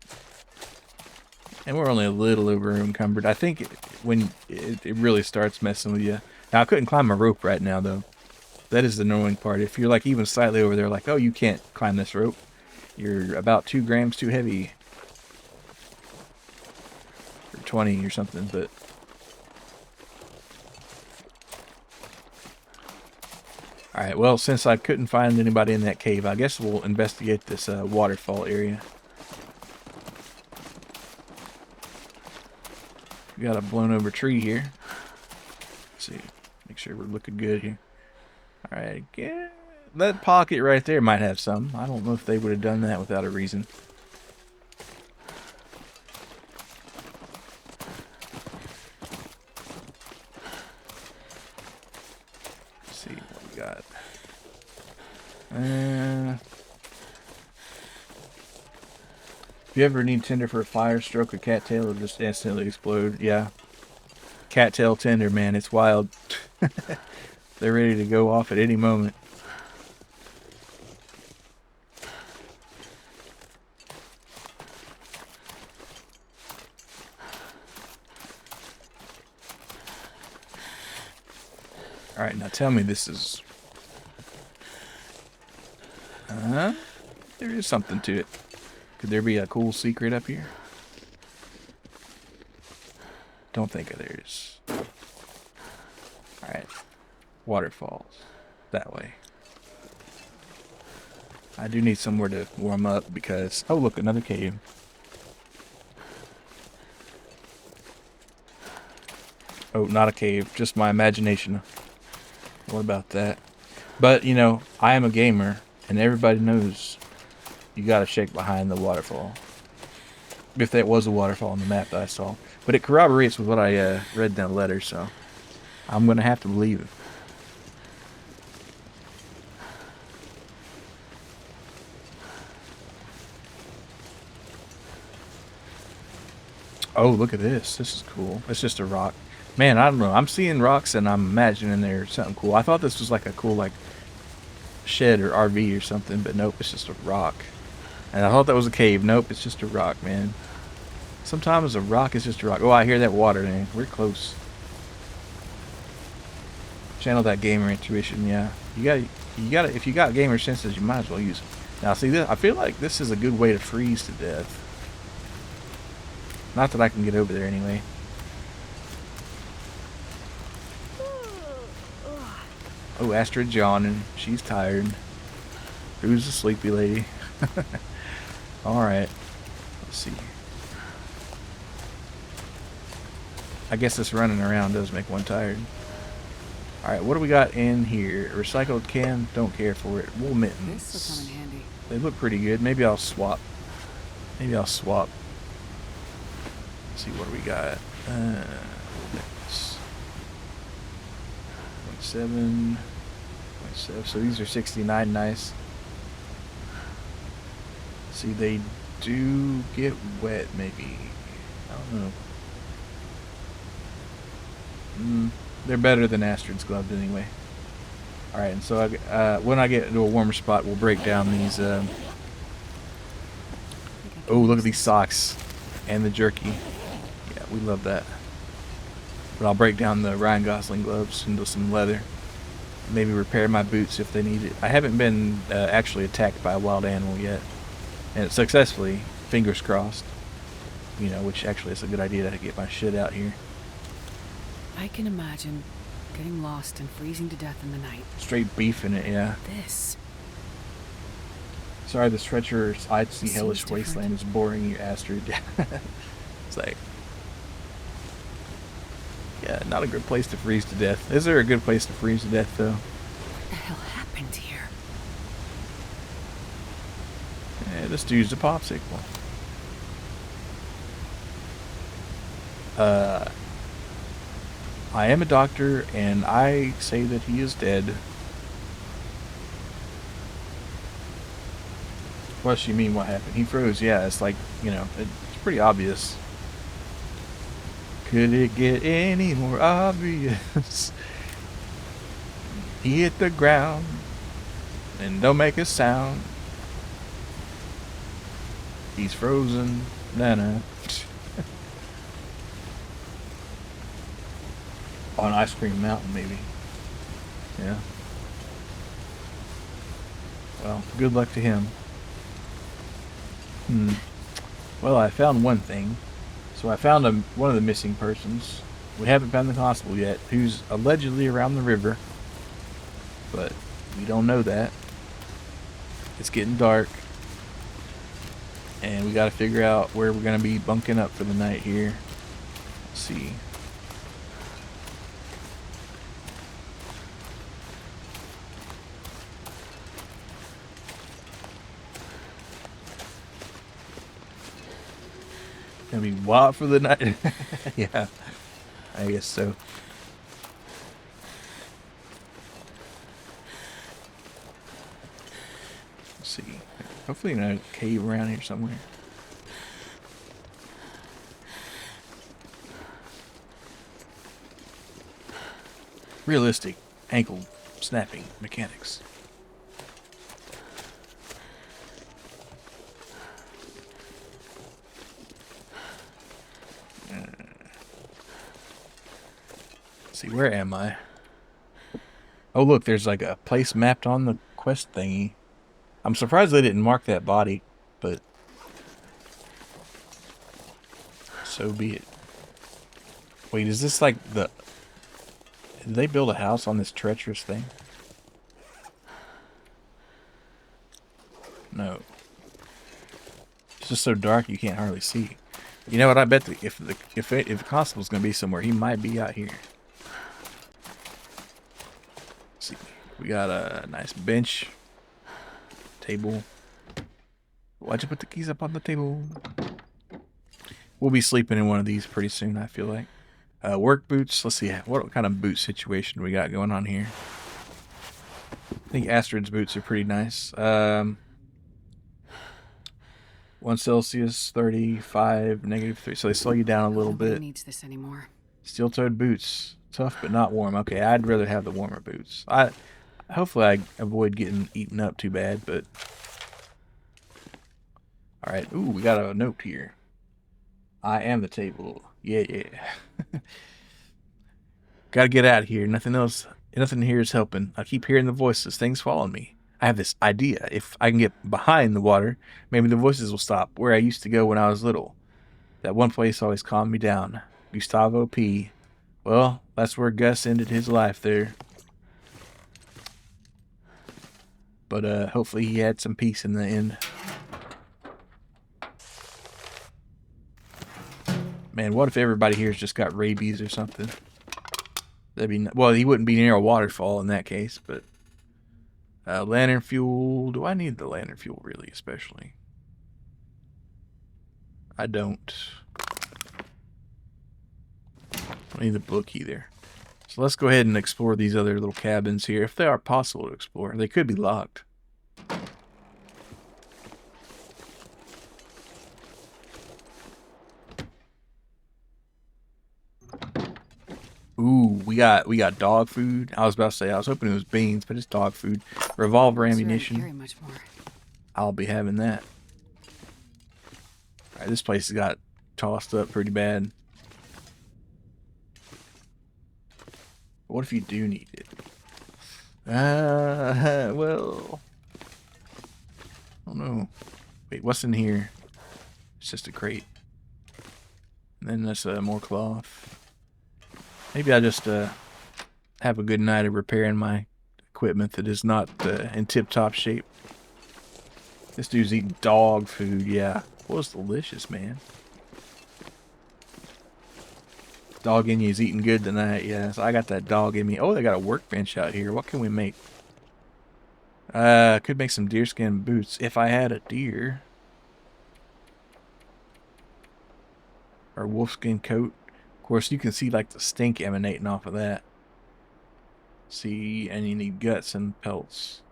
And we're only a little over encumbered. I think when it really starts messing with you. Now, I couldn't climb a rope right now, though. That is the annoying part. If you're like even slightly over there, like, oh, you can't climb this rope. You're about 2 grams too heavy. Or 20 or something, but... Alright, well, since I couldn't find anybody in that cave, I guess we'll investigate this waterfall area. We got a blown over tree here. Let's see. Make sure we're looking good here. Alright, yeah, that pocket right there might have some. I don't know if they would have done that without a reason. Let's see what we got. If you ever need tinder for a fire, stroke a cattail, it'll just instantly explode. Yeah. Cattail tinder, man, it's wild. They're ready to go off at any moment. Alright, now tell me this is... there is something to it. Could there be a cool secret up here? Don't think there is. Alright. Waterfalls. That way. I do need somewhere to warm up because... Oh, look, another cave. Oh, not a cave. Just my imagination. What about that? But, you know, I am a gamer, and everybody knows you gotta shake behind the waterfall. If that was a waterfall on the map that I saw. But it corroborates with what I read in that letter, so I'm gonna have to believe it. Oh, look at this. This is cool. It's just a rock. Man, I don't know. I'm seeing rocks and I'm imagining there's something cool. I thought this was like a cool, like, shed or RV or something, but nope, it's just a rock. And I thought that was a cave. Nope, it's just a rock, man. Sometimes a rock is just a rock. Oh, I hear that water, man. We're close. Channel that gamer intuition, yeah. You gotta, if you got gamer senses, you might as well use them. Now, see, this, I feel like this is a good way to freeze to death. Not that I can get over there anyway. Oh, Astrid's yawning. She's tired. Who's the sleepy lady? Alright. Let's see. I guess this running around does make one tired. Alright, what do we got in here? Recycled can. Don't care for it. Wool mittens. This will come in handy. They look pretty good. Maybe I'll swap. Maybe I'll swap. Let's see what we got. 7.7. So these are 69. Nice. See, they do get wet, maybe. I don't know. They're better than Astrid's gloves anyway. Alright, and so when I get into a warmer spot, we'll break down these. Oh, look at these socks and the jerky. Yeah, we love that. But I'll break down the Ryan Gosling gloves into some leather. Maybe repair my boots if they need it. I haven't been actually attacked by a wild animal yet. And successfully, fingers crossed. You know, which actually is a good idea to get my shit out here. I can imagine getting lost and freezing to death in the night. Straight beef in it, yeah. This. Sorry, this treacherous, icy, hellish wasteland is boring you, Astrid. It's like, yeah, not a good place to freeze to death. Is there a good place to freeze to death, though? What the hell happened here? Yeah, this dude's a popsicle. I am a doctor, and I say that he is dead. What does she mean, what happened? He froze, yeah, it's like, you know, it's pretty obvious. Could it get any more obvious? He hit the ground, and don't make a sound. He's frozen, nah. On Ice Cream Mountain, maybe. Yeah. Well, good luck to him. Well, I found one thing. So I found one of the missing persons. We haven't found the constable yet, who's allegedly around the river. But we don't know that. It's getting dark. And we gotta figure out where we're gonna be bunking up for the night here. Let's see. Gonna be wild for the night. Yeah, I guess so. Let's see. Hopefully in a cave around here somewhere. Realistic ankle snapping mechanics. See, where am I? Oh, look, there's like a place mapped on the quest thingy. I'm surprised they didn't mark that body, but so be it. Wait, is this like the... Did they build a house on this treacherous thing? No. It's just so dark you can't hardly see. You know what? I bet that if the constable's gonna be somewhere, he might be out here. Let's see, we got a nice bench, table. Why'd you put the keys up on the table? We'll be sleeping in one of these pretty soon, I feel like. Work boots. Let's see what kind of boot situation we got going on here. I think Astrid's boots are pretty nice. 1 Celsius, 35, -3. So they slow you down a little bit. Nobody needs this anymore. Steel-toed boots. Tough but not warm. Okay, I'd rather have the warmer boots. Hopefully I avoid getting eaten up too bad, but... Alright, ooh, we got a note here. I am the table. Yeah. Gotta get out of here. Nothing here is helping. I keep hearing the voices. Things following me. I have this idea. If I can get behind the water, maybe the voices will stop. Where I used to go when I was little. That one place always calmed me down. Gustavo P. Well, that's where Gus ended his life there. But hopefully he had some peace in the end. Man, what if everybody here's just got rabies or something? That'd be... Well, he wouldn't be near a waterfall in that case, but... lantern fuel. Do I need the lantern fuel, really, especially? I don't. I don't need the book either. So let's go ahead and explore these other little cabins here, if they are possible to explore. They could be locked. Ooh, we got dog food. I was about to say, I was hoping it was beans, but it's dog food. Revolver ammunition. Carry much more. I'll be having that. Alright, this place has got tossed up pretty bad. What if you do need it? Well, I don't know. Wait, what's in here? It's just a crate. And then there's more cloth. Maybe I just have a good night of repairing my equipment that is not in tip-top shape. This dude's eating dog food, yeah. It was delicious, man. Dog in you's eating good tonight, yeah. So I got that dog in me. Oh, they got a workbench out here. What can we make? Could make some deerskin boots if I had a deer. Or wolfskin coat. Of course, you can see like the stink emanating off of that. See, and you need guts and pelts.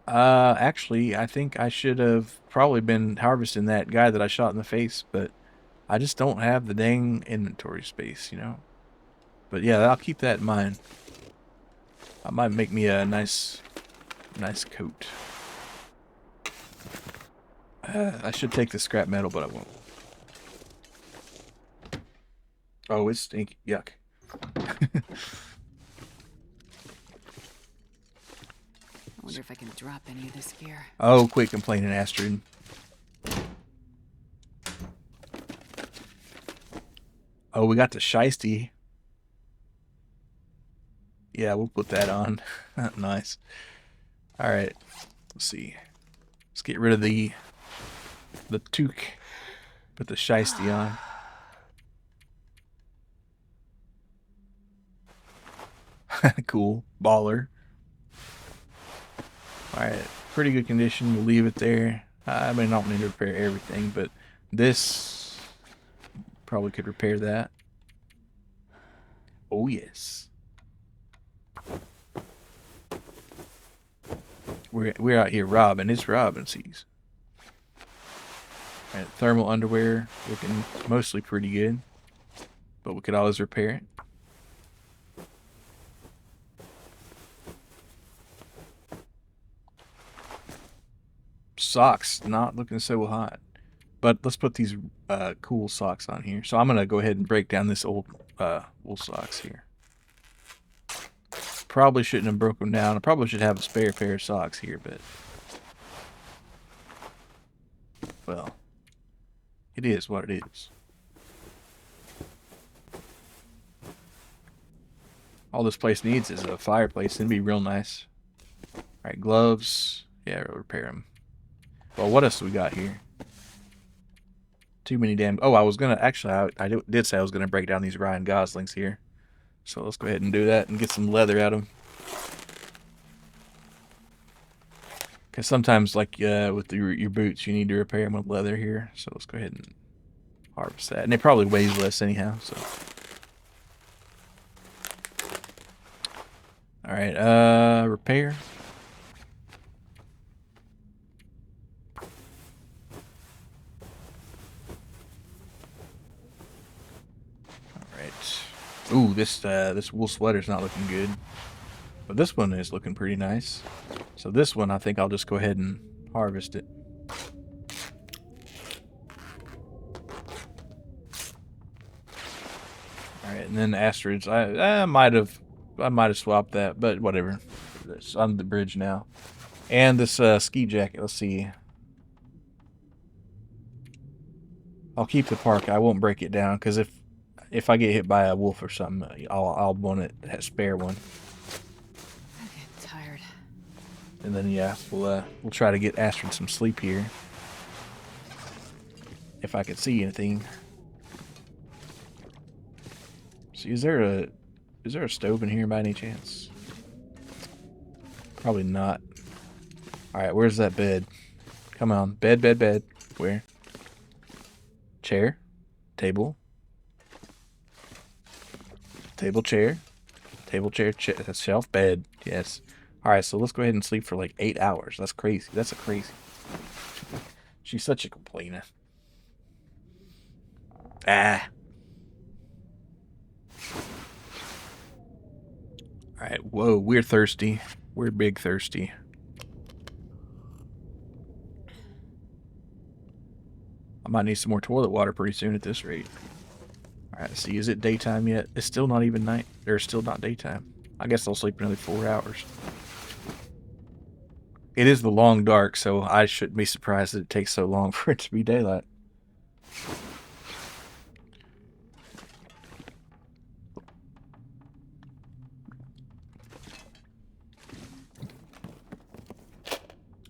Actually, I think I should have probably been harvesting that guy that I shot in the face, but I just don't have the dang inventory space, you know. But yeah, I'll keep that in mind. I might make me a nice coat. I should take the scrap metal, but I won't. Oh, it's stinky. Yuck. I wonder if I can drop any of this gear. Oh, quit complaining, Astrid. Oh, we got the shiesty. Yeah, we'll put that on. Nice. Alright. Let's see. Let's get rid of the toque. Put the shiesty on. Cool. Baller. Alright. Pretty good condition. We'll leave it there. I mean, I don't need to repair everything, but this probably could repair that. Oh, yes. We're out here robbing. It's robbing season. Alright, thermal underwear looking mostly pretty good, but we could always repair it. Socks not looking so hot, but let's put these cool socks on here. So I'm gonna go ahead and break down this old wool socks here. Probably shouldn't have broke them down. I probably should have a spare pair of socks here, but well, it is what it is. All this place needs is a fireplace. It'd be real nice. All right, gloves. Yeah, we'll repair them. Well, what else do we got here? Too many damn... Oh, I was going to... Actually, I did say I was going to break down these Ryan Goslings here. So let's go ahead and do that and get some leather out of them. Because sometimes, like, with your boots, you need to repair them with leather here. So let's go ahead and harvest that. And it probably weighs less anyhow, so... Alright, repair. Ooh, this wool sweater's not looking good. But this one is looking pretty nice. So this one, I think I'll just go ahead and harvest it. Alright, and then Astrid's. I might have swapped that, but whatever. It's on the bridge now. And this ski jacket, let's see. I'll keep the parka. I won't break it down, because if I get hit by a wolf or something, I'll want it to spare one. I'm getting tired. And then yeah, we'll try to get Astrid some sleep here. If I could see anything. See, is there a stove in here by any chance? Probably not. Alright, where's that bed? Come on. Bed. Where? Chair? Table? Table, chair, shelf, bed. Yes. All right, so let's go ahead and sleep for like 8 hours. That's crazy. That's a crazy. She's such a complainer. Ah. All right. Whoa, we're thirsty. We're big thirsty. I might need some more toilet water pretty soon at this rate. All right, see, is it daytime yet? It's still not even night. There's still not daytime. I guess I'll sleep another 4 hours. It is the long dark, so I shouldn't be surprised that it takes so long for it to be daylight.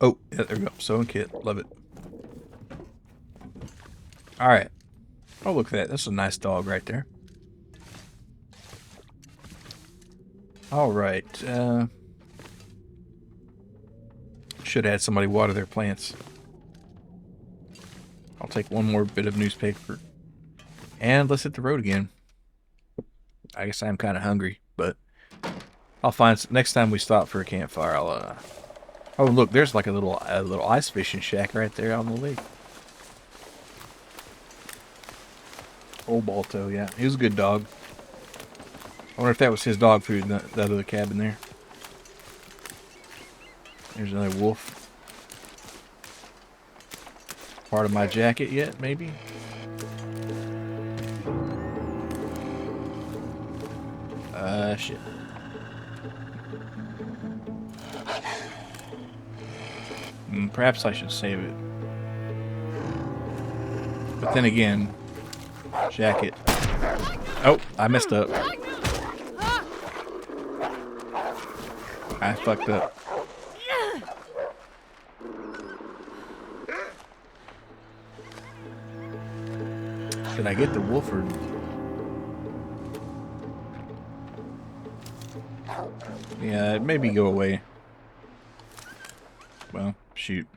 Oh, yeah, there we go. Sewing kit. Love it. Alright. Oh, look at that. That's a nice dog right there. Alright. Should have had somebody water their plants. I'll take one more bit of newspaper. And let's hit the road again. I guess I'm kind of hungry, but I'll find... Next time we stop for a campfire, I'll... Oh, look, there's like a little ice fishing shack right there on the lake. Old Balto, yeah. He was a good dog. I wonder if that was his dog food in that other cabin there. There's another wolf. Part of my jacket yet, maybe? Shit. Perhaps I should save it. But then again, jacket. Oh, I messed up. I fucked up. Did I get the wolf or... Yeah, maybe go away. Well, shoot.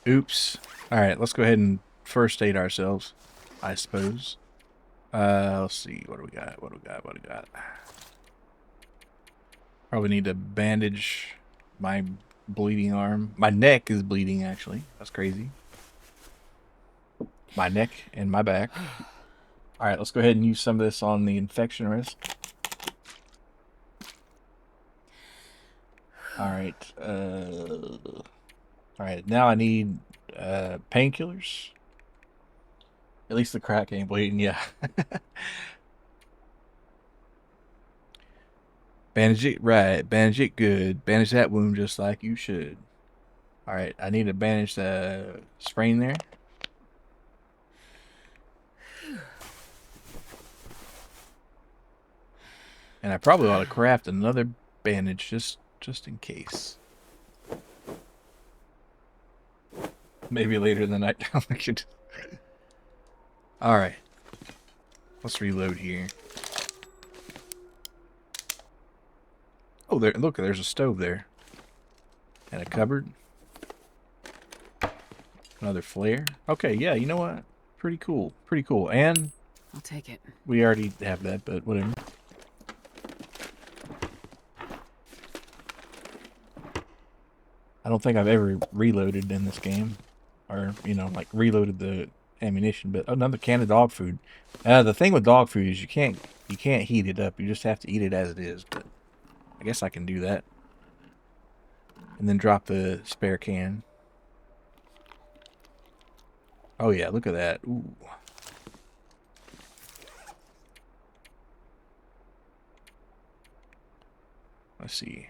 Oops. Alright, let's go ahead and first aid ourselves, I suppose. Let's see. What do we got? What do we got? What do we got? Probably need to bandage my bleeding arm. My neck is bleeding, actually. That's crazy. My neck and my back. Alright, let's go ahead and use some of this on the infection risk. Alright, alright, now I need painkillers. At least the crack ain't bleeding, yeah. Bandage it right, bandage it good. Bandage that wound just like you should. Alright, I need to bandage the sprain there. And I probably ought to craft another bandage just in case. Maybe later in the night. Alright. Let's reload here. Oh, there! Look, there's a stove there. And a cupboard. Another flare. Okay, yeah, you know what? Pretty cool. Pretty cool. And... I'll take it. We already have that, but whatever. I don't think I've ever reloaded in this game. Or, you know, like reloaded the ammunition. But another can of dog food. The thing with dog food is you can't heat it up. You just have to eat it as it is. But I guess I can do that. And then drop the spare can. Oh yeah, look at that. Ooh. Let's see.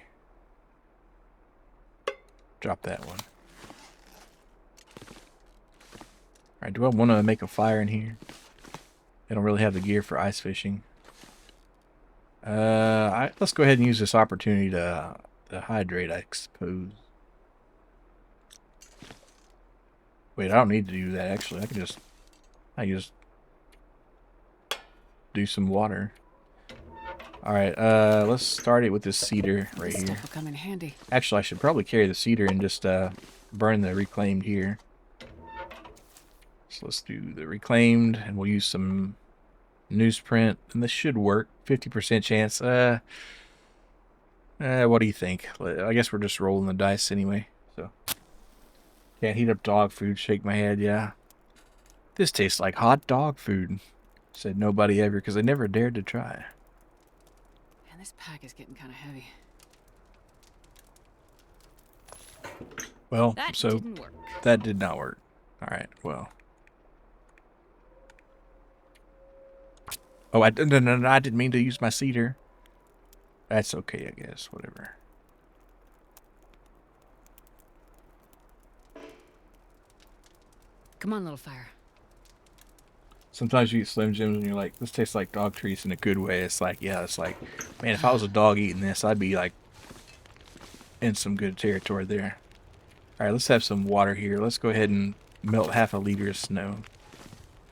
Drop that one. Alright, do I want to make a fire in here? I don't really have the gear for ice fishing. Let's go ahead and use this opportunity to hydrate, I suppose. Wait, I don't need to do that, actually. I can just do some water. Alright, let's start it with this cedar right here. Stuff will come in handy. Actually, I should probably carry the cedar and just burn the reclaimed here. So let's do the reclaimed, and we'll use some newsprint, and this should work. 50% chance. What do you think? I guess we're just rolling the dice anyway. So, can't heat up dog food. Shake my head. Yeah, this tastes like hot dog food. Said nobody ever, because I never dared to try. Man, this pack is getting kind of heavy. Well, That so didn't work. That did not work. All right. Well. Oh, no, I didn't mean to use my cedar. That's okay, I guess. Whatever. Come on, little fire. Sometimes you eat Slim Jims and you're like, this tastes like dog treats in a good way. It's like, yeah, it's like, man, if I was a dog eating this, I'd be like in some good territory there. All right, let's have some water here. Let's go ahead and melt half a liter of snow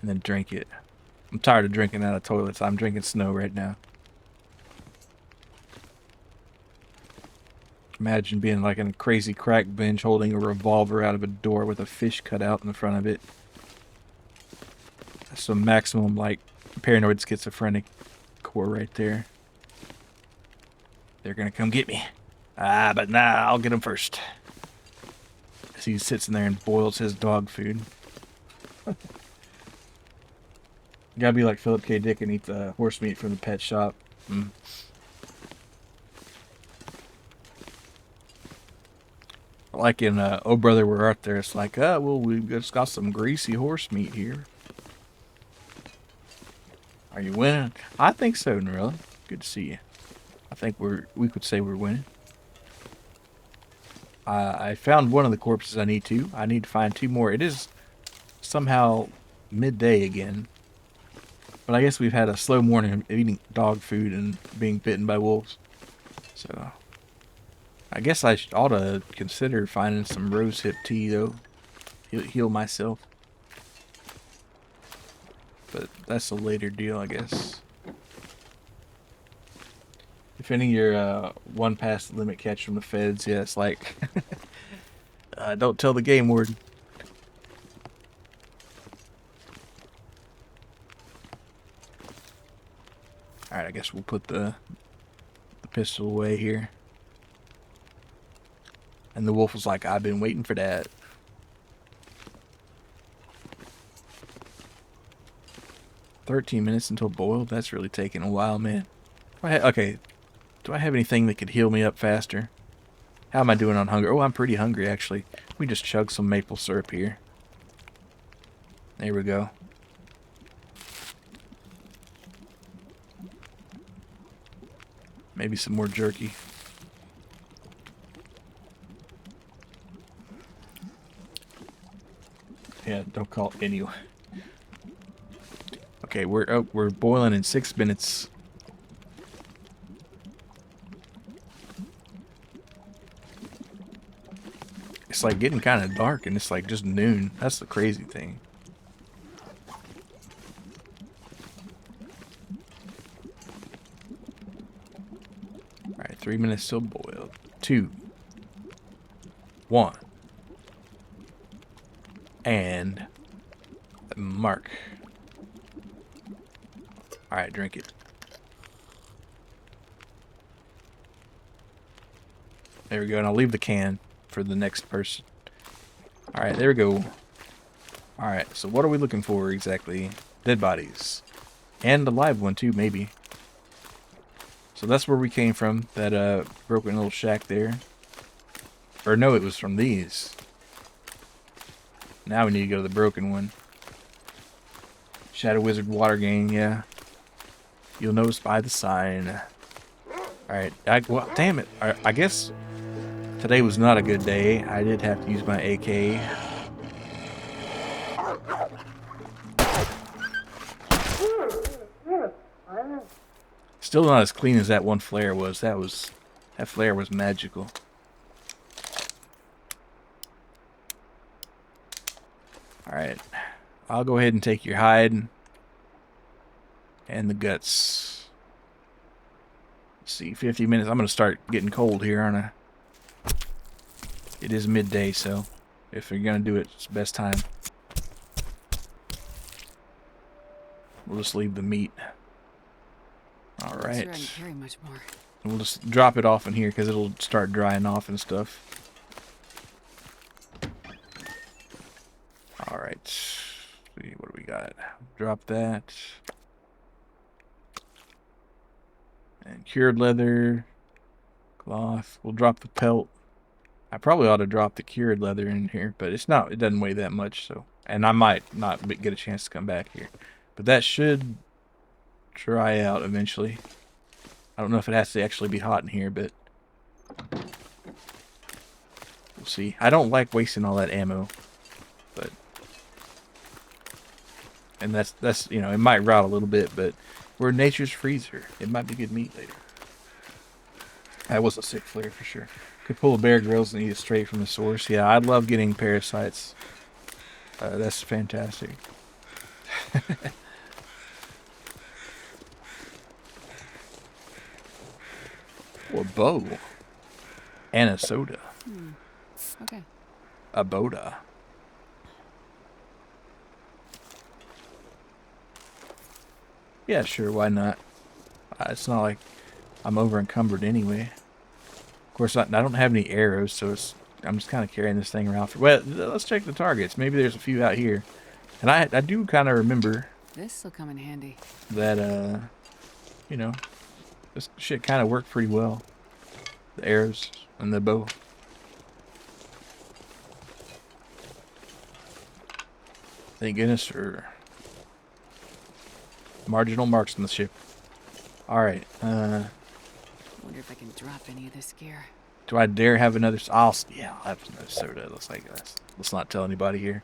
and then drink it. I'm tired of drinking out of toilets. I'm drinking snow right now. Imagine being like in a crazy crack binge holding a revolver out of a door with a fish cut out in the front of it. That's some maximum like paranoid schizophrenic core right there. They're gonna come get me. But nah, I'll get him first. As he sits in there and boils his dog food. You gotta be like Philip K. Dick and eat the horse meat from the pet shop. Like in Oh Brother, We're Art There, it's like, well, we've just got some greasy horse meat here. Are you winning? I think so, Norella. Good to see you. I think we could say we're winning. I found one of the corpses I need to. I need to find 2 more. It is somehow midday again. But I guess we've had a slow morning of eating dog food and being bitten by wolves. So, I guess I ought to consider finding some rosehip tea, though. Heal myself. But that's a later deal, I guess. Defending your one past the limit catch from the feds, yeah, it's like... don't tell the game warden. Alright, I guess we'll put the pistol away here. And the wolf was like, I've been waiting for that. "13 minutes until boiled? That's really taking a while, man." Okay, do I have anything that could heal me up faster? How am I doing on hunger? Oh, I'm pretty hungry, actually. We just chug some maple syrup here. There we go. Maybe some more jerky. Yeah, don't call it anyway. Okay, we're boiling in 6 minutes. It's like getting kind of dark and it's like just noon. That's the crazy thing. Alright, 3 minutes still boiled. 2, 1. And mark. Alright, drink it. There we go, and I'll leave the can for the next person. Alright, there we go. Alright, so what are we looking for exactly? Dead bodies. And a live one too, maybe. So that's where we came from, that broken little shack there. Or no, it was from these. Now we need to go to the broken one. Shadow Wizard Water Gain, yeah. You'll notice by the sign. Alright, well, damn it. I guess today was not a good day. I did have to use my AK. Still not as clean as that one flare was. That flare was magical. Alright. I'll go ahead and take your hide and the guts. Let's see, 50 minutes. I'm going to start getting cold here, aren't I? It is midday, so if you're going to do it, it's the best time. We'll just leave the meat. All I'm not right. sure I can carry much more. We'll just drop it off in here because it'll start drying off and stuff. All right. See, what do we got? Drop that. And cured leather. Cloth. We'll drop the pelt. I probably ought to drop the cured leather in here, but it's not. It doesn't weigh that much, so. And I might not get a chance to come back here. But that should dry out eventually. I don't know if it has to actually be hot in here, but we'll see. I don't like wasting all that ammo, but and that's you know, it might rot a little bit, but we're nature's freezer. It might be good meat later. That was a sick flare for sure. Could pull a Bear Grylls and eat it straight from the source. Yeah, I love getting parasites. That's fantastic. Or bow. And a soda. Okay. A Boda. Yeah, sure, why not? It's not like I'm over encumbered anyway. Of course, I don't have any arrows, so I'm just kind of carrying this thing around for. Well, let's check the targets. Maybe there's a few out here, and I do kind of remember This'll come in handy. that you know, this shit kind of worked pretty well. The arrows and the bow. Thank goodness for marginal marksmanship. Alright, Wonder if I can drop any of this gear. do I dare have another... I'll have another soda. Looks like this. Let's not tell anybody here.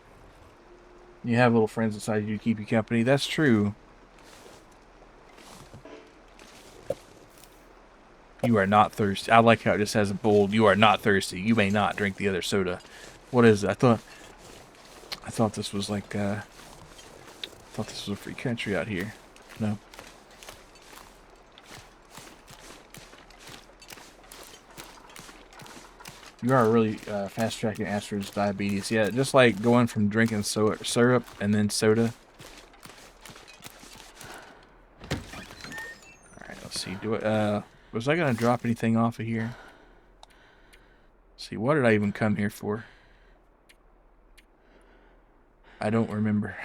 You have little friends inside you to keep you company. That's true. You are not thirsty. I like how it just has a bold, you are not thirsty. You may not drink the other soda. What is it? I thought this was like, I thought this was a free country out here. No. You are really fast-tracking Astrid's diabetes. Yeah, just like going from drinking syrup and then soda. Alright, let's see. Was I going to drop anything off of here? Let's see, what did I even come here for? I don't remember.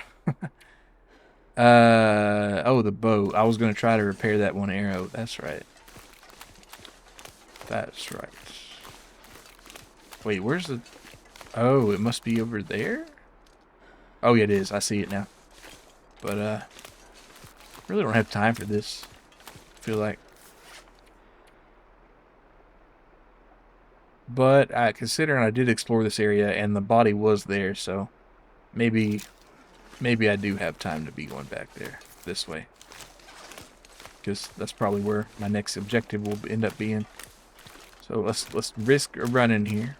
Oh, the bow. I was going to try to repair that one arrow. That's right. That's right. Wait, where's the... Oh, it must be over there? Oh, yeah, it is. I see it now. But, really don't have time for this. I feel like. But, considering I did explore this area and the body was there, so maybe I do have time to be going back there this way. Because that's probably where my next objective will end up being. So let's risk a run in here.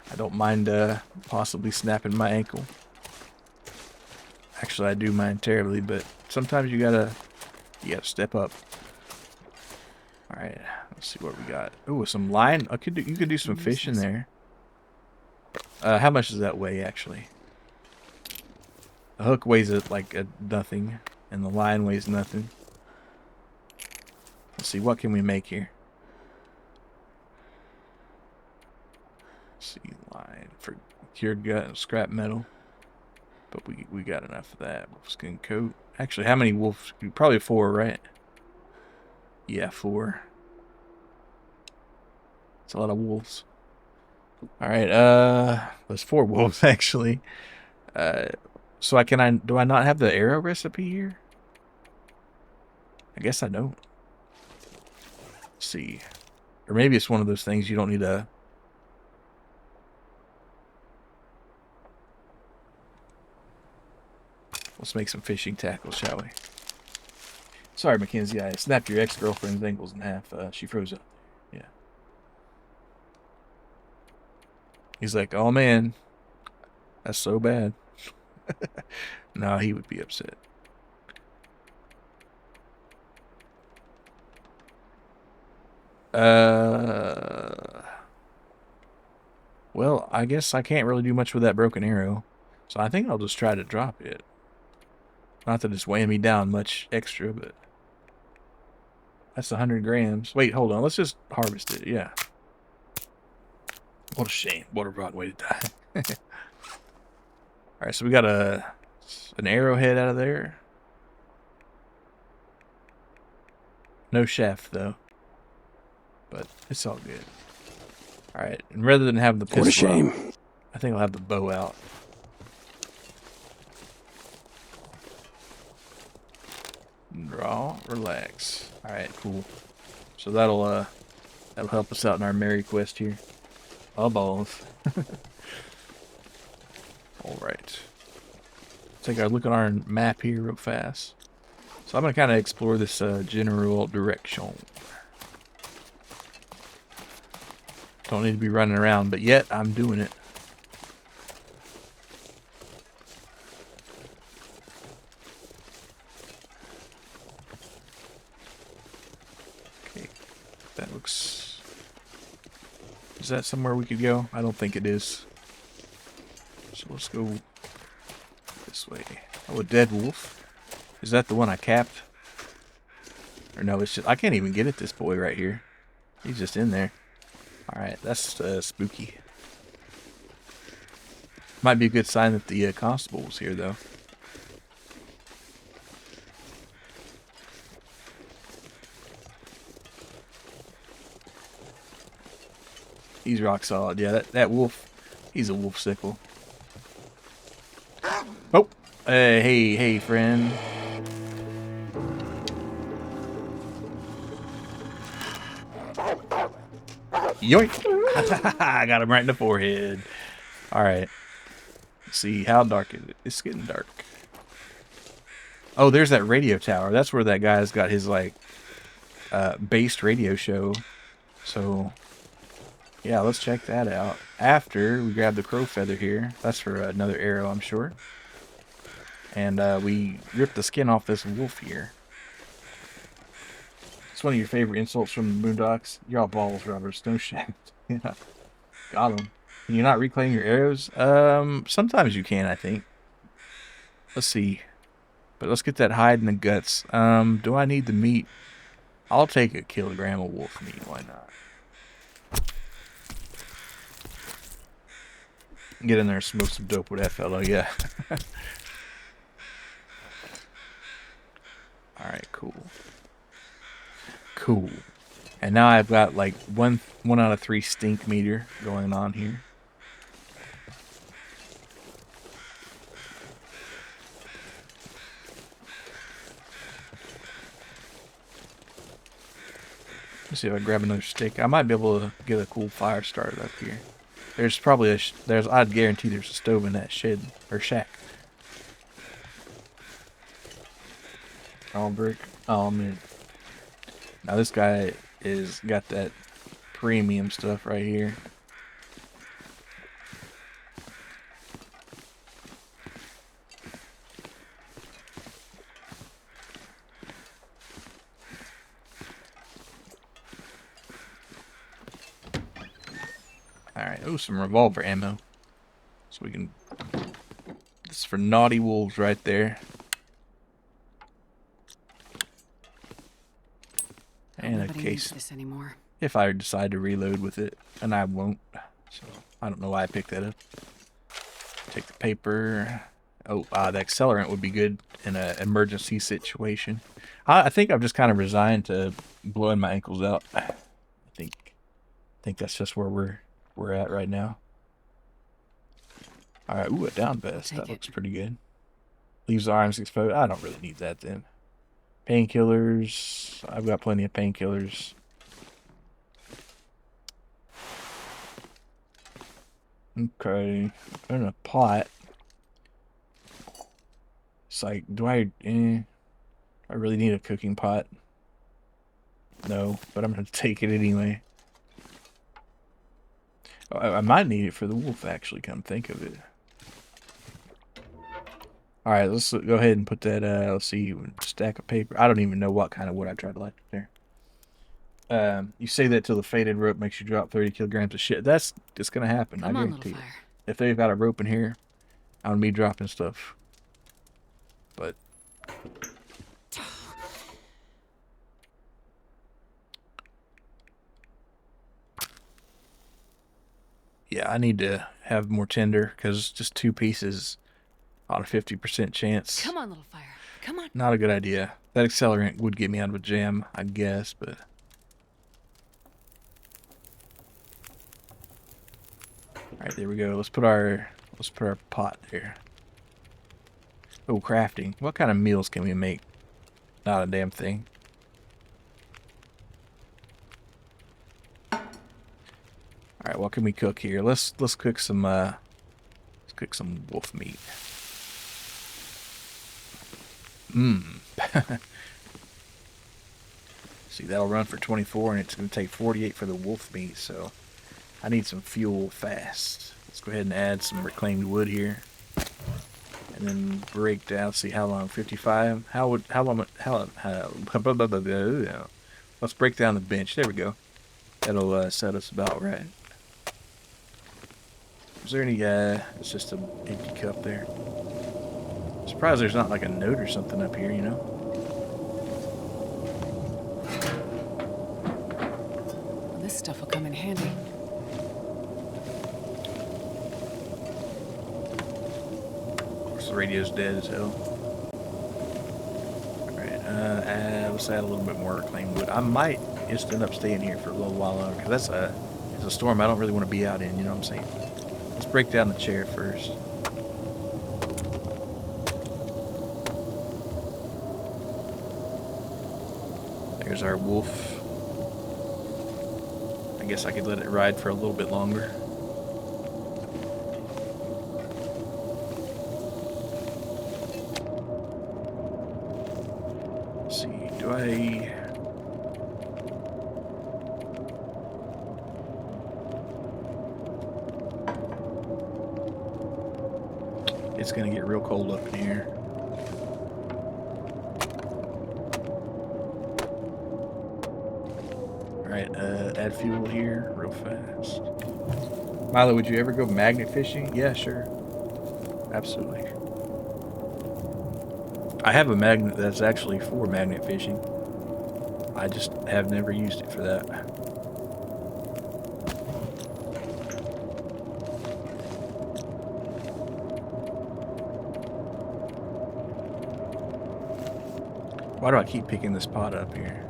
I don't mind possibly snapping my ankle. Actually, I do mind terribly, but sometimes you gotta step up. All right, let's see what we got. Oh, some line. You could do some fish in there. How much does that weigh actually? The hook weighs like nothing, and the line weighs nothing. Let's see, what can we make here? Let's see, line for cured gut and scrap metal. But we got enough of that. Wolfskin coat. Actually, how many wolves? Probably 4, right? Yeah, 4. It's a lot of wolves. Alright, there's 4 wolves actually. So do I not have the arrow recipe here? I guess I don't. Let's see. Or maybe it's one of those things you don't need a... Let's make some fishing tackle, shall we? Sorry, Mackenzie, I snapped your ex-girlfriend's ankles in half. She froze up. Yeah. He's like, oh man, that's so bad. No, he would be upset. Well, I guess I can't really do much with that broken arrow. So I think I'll just try to drop it. Not that it's weighing me down much extra, but that's 100 grams. Wait, hold on. Let's just harvest it. Yeah. What a shame. What a rotten way to die. Alright, so we got an arrowhead out of there. No shaft, though. But it's all good. Alright, and rather than have the pistol What a shame. out, I think I'll have the bow out. Draw, relax. Alright, cool. So that'll help us out in our merry quest here. Oh, balls. Alright. Take a look at our map here real fast. So I'm going to kind of explore this general direction. Don't need to be running around, but yet I'm doing it. Okay, that looks... Is that somewhere we could go? I don't think it is. So let's go this way. Oh, a dead wolf. Is that the one I capped? Or no, it's just... I can't even get at this boy right here. He's just in there. Alright, that's spooky. Might be a good sign that the constable was here, though. He's rock solid. Yeah, that wolf, he's a wolf sickle. Oh! Hey, friend. Yoink! I got him right in the forehead. Alright. Let's see, how dark is it? It's getting dark. Oh, there's that radio tower. That's where that guy's got his, like, based radio show. So, yeah, let's check that out. After we grab the crow feather here. That's for another arrow, I'm sure. And we rip the skin off this wolf here. It's one of your favorite insults from the Boondocks. You're all balls, Robert. No shit. Yeah. Got him. Can you not reclaim your arrows? Sometimes you can, I think. Let's see. But let's get that hide and the guts. Do I need the meat? I'll take a kilogram of wolf meat. Why not? Get in there and smoke some dope with that fellow. Yeah. Alright, cool. Cool. And now I've got like one out of 3 stink meter going on here. Let's see if I grab another stick. I might be able to get a cool fire started up here. There's probably I'd guarantee there's a stove in that shed or shack. All brick. Oh man. Now this guy is got that premium stuff right here. Alright, oh, some revolver ammo. So we can... This is for naughty wolves right there. And a case. This anymore. If I decide to reload with it. And I won't. So, I don't know why I picked that up. Take the paper. Oh, the accelerant would be good in an emergency situation. I think I've just kind of resigned to blowing my ankles out. I think that's just where we're at right now. Alright, ooh, a down vest. That looks pretty good. Leaves the arms exposed. I don't really need that then. Painkillers. I've got plenty of painkillers. Okay. In a pot. It's like, do I really need a cooking pot? No, but I'm going to take it anyway. I might need it for the wolf, actually, come think of it. Alright, let's go ahead and put that, let's see, stack of paper. I don't even know what kind of wood I tried to light there. You say that till the faded rope makes you drop 30 kilograms of shit. That's just going to happen, I guarantee you. If they've got a rope in here, I'm going to be dropping stuff. But Yeah, I need to have more tinder because just 2 pieces on a 50% chance. Come on, little fire. Come on. Not a good idea. That accelerant would get me out of a jam, I guess, but... Alright, there we go. Let's put our pot there. Oh, crafting. What kind of meals can we make? Not a damn thing. Alright, what can we cook here? Let's cook some wolf meat. See, that'll run for 24 and it's gonna take 48 for the wolf meat, so I need some fuel fast. Let's go ahead and add some reclaimed wood here. And then break down, see how long, 55? Let's break down the bench. There we go. That'll set us about right. Is there any, it's just an empty cup there. Surprised there's not like a note or something up here, you know? This stuff will come in handy. The radio's dead as hell. Alright, let's add a little bit more reclaimed wood. I might just end up staying here for a little while longer, because it's a storm I don't really want to be out in, you know what I'm saying? Let's break down the chair first. There's our wolf. I guess I could let it ride for a little bit longer. It's gonna get real cold up in here. Alright, add fuel here real fast. Milo, would you ever go magnet fishing? Yeah, sure. Absolutely. I have a magnet that's actually for magnet fishing. I just have never used it for that. Why do I keep picking this pot up here?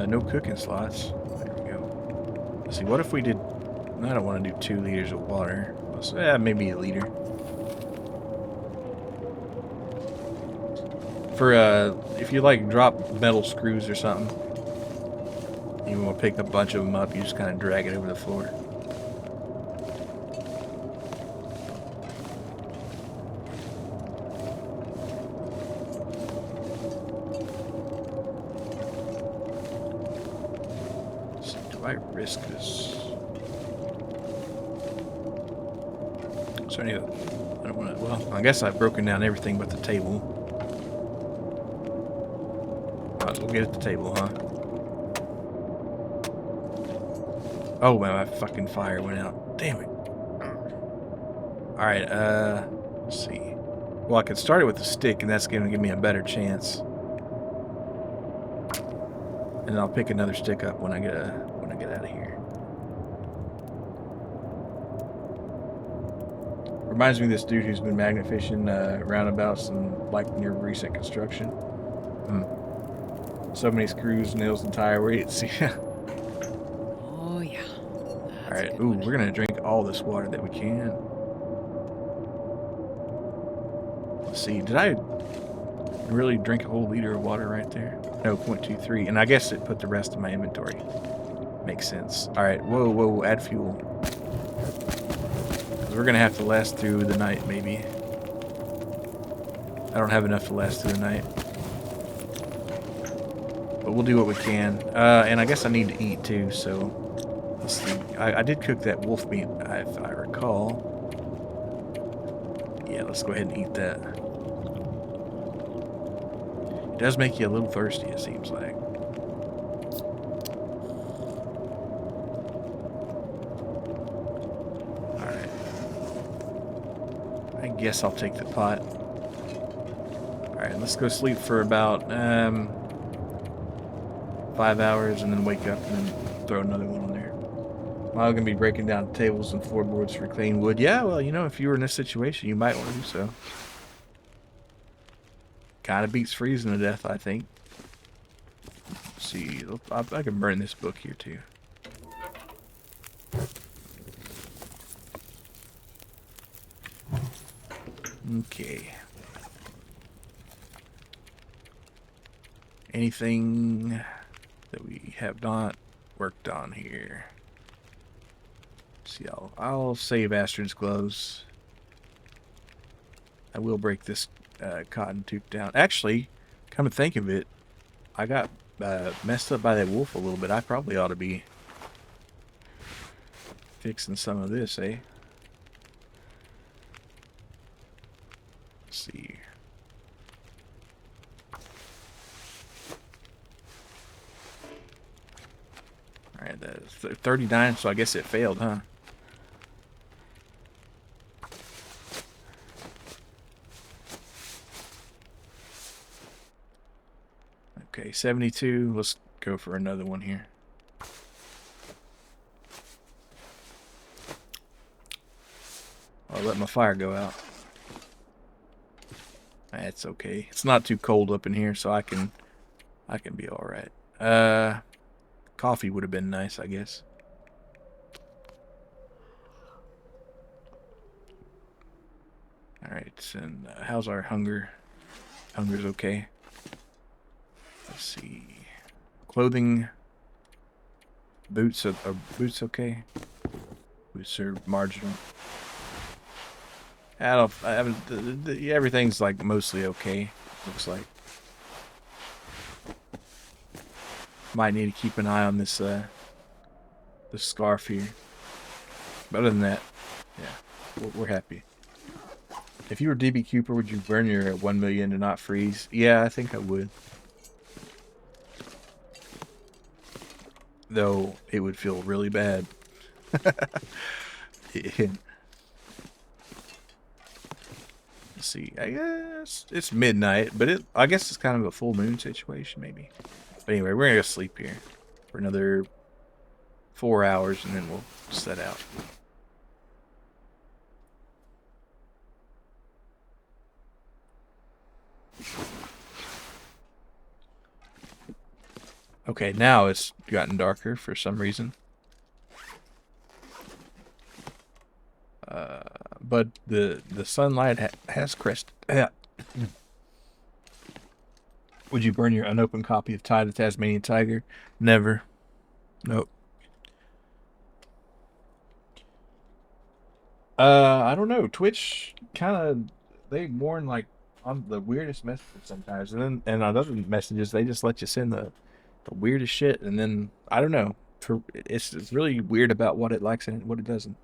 No cooking slots. There we go. Let's see, what if we did... I don't want to do 2 liters of water. Maybe a liter. For, if you like drop metal screws or something, you want to pick a bunch of them up, you just kind of drag it over the floor. So do I risk this? So anyway, I don't want to, well, I guess I've broken down everything but the table. Might as well get at the table, huh? Oh man, my fucking fire went out. Damn it. Alright, let's see. Well, I could start it with the stick, and that's going to give me a better chance. And I'll pick another stick up when I get out of here. Reminds me of this dude who's been magnet fishing roundabouts and like near recent construction. So many screws, nails, and tire weights. Oh yeah. Alright, ooh, we're gonna drink all this water that we can. Let's see, did I really drink a whole liter of water right there? No, 0.23, and I guess it put the rest in my inventory. Makes sense. Alright, whoa, add fuel. We're gonna have to last through the night, maybe. I don't have enough to last through the night. But we'll do what we can. And I guess I need to eat too, so let's see. I did cook that wolf meat, if I recall. Yeah, let's go ahead and eat that. It does make you a little thirsty, it seems like. guess I'll take the pot. Alright, let's go sleep for about 5 hours and then wake up and then throw another one on there. Am I going to be breaking down tables and floorboards for clean wood? Yeah, well, you know, if you were in this situation, you might want to do so. Kind of beats freezing to death, I think. Let's see, I can burn this book here too. Okay. Anything that we have not worked on here? See, I'll save Astrid's gloves. I will break this cotton tube down. Actually, come to think of it, I got messed up by that wolf a little bit. I probably ought to be fixing some of this, eh? Let's see. Alright, that's 39, so I guess it failed, huh? Okay, 72. Let's go for another one here. I'll let my fire go out. That's okay. It's not too cold up in here, so I can be all right. Coffee would have been nice, I guess. All right, and how's our hunger? Hunger's okay. Let's see. Clothing. Boots are boots okay? Boots are marginal. I haven't. Everything's like mostly okay. Looks like. Might need to keep an eye on this this scarf here. But other than that, yeah, we're happy. If you were DB Cooper, would you burn your 1 million to not freeze? Yeah, I think I would. Though it would feel really bad. Let's see. I guess it's midnight, but I guess it's kind of a full moon situation, maybe. But anyway, we're gonna go sleep here for another 4 hours, and then we'll set out. Okay, now it's gotten darker for some reason. But the sunlight has crested. Would you burn your unopened copy of Ty the Tasmanian Tiger? Never. Nope. I don't know. Twitch kind of, they warn like on the weirdest messages sometimes, and then on other messages they just let you send the weirdest shit, and then I don't know. It's really weird about what it likes and what it doesn't.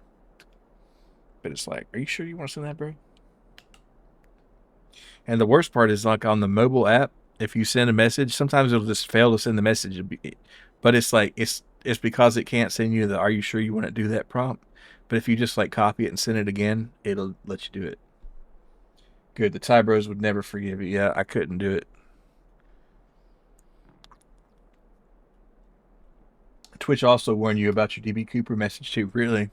But it's like, are you sure you want to send that, bro? And the worst part is like on the mobile app, if you send a message, sometimes it'll just fail to send the message. But it's like it's because it can't send you the "Are you sure you want to do that?" prompt. But if you just like copy it and send it again, it'll let you do it. Good. The Ty Bros would never forgive you. Yeah, I couldn't do it. Twitch also warned you about your DB Cooper message too. Really?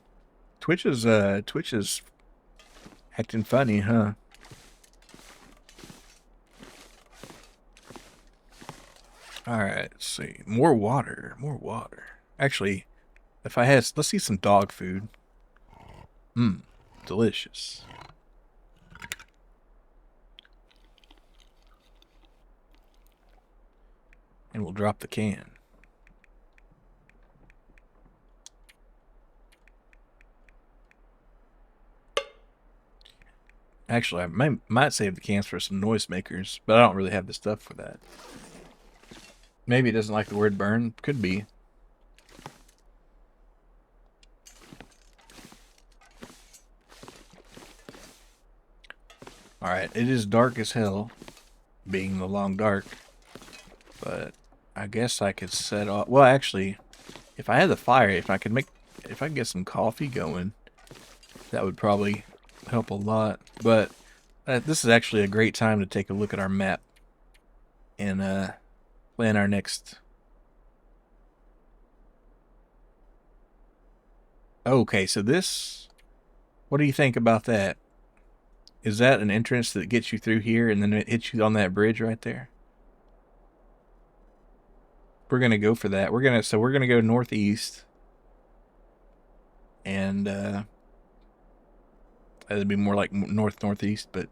Twitch is acting funny, huh? Alright, let's see. More water. More water. Actually, if I had... Let's see some dog food. Mmm. Delicious. And we'll drop the can. Actually, I might save the cans for some noisemakers, but I don't really have the stuff for that. Maybe it doesn't like the word burn. Could be. Alright, it is dark as hell, being the long dark. But I guess I could set off... Well, actually, if I had the fire, if I could get some coffee going, that would probably help a lot. But this is actually a great time to take a look at our map and plan our next. Okay, so this. What do you think about that? Is that an entrance that gets you through here and then it hits you on that bridge right there? We're gonna go for that. We're gonna go northeast, and it'd be more like northeast, but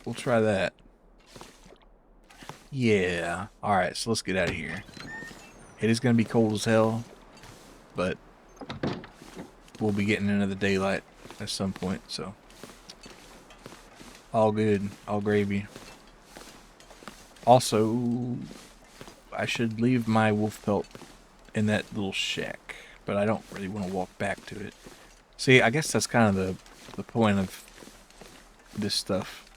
we'll try that. Yeah. All right. So let's get out of here. It is gonna be cold as hell, but we'll be getting into the daylight at some point. So all good, all gravy. Also, I should leave my wolf pelt in that little shack, but I don't really want to walk back to it. See, I guess that's kind of the point of this stuff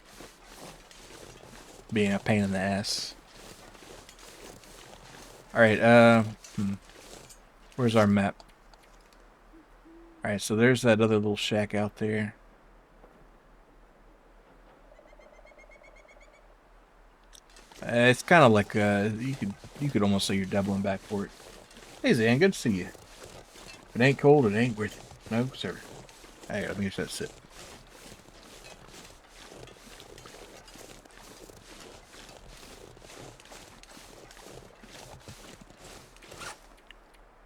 being a pain in the ass. Alright, where's our map? Alright, so there's that other little shack out there. It's kind of like you could almost say you're doubling back for it. Hey Zan, good to see you. If it ain't cold, it ain't worth it. No, sir. Hey, let me just sit.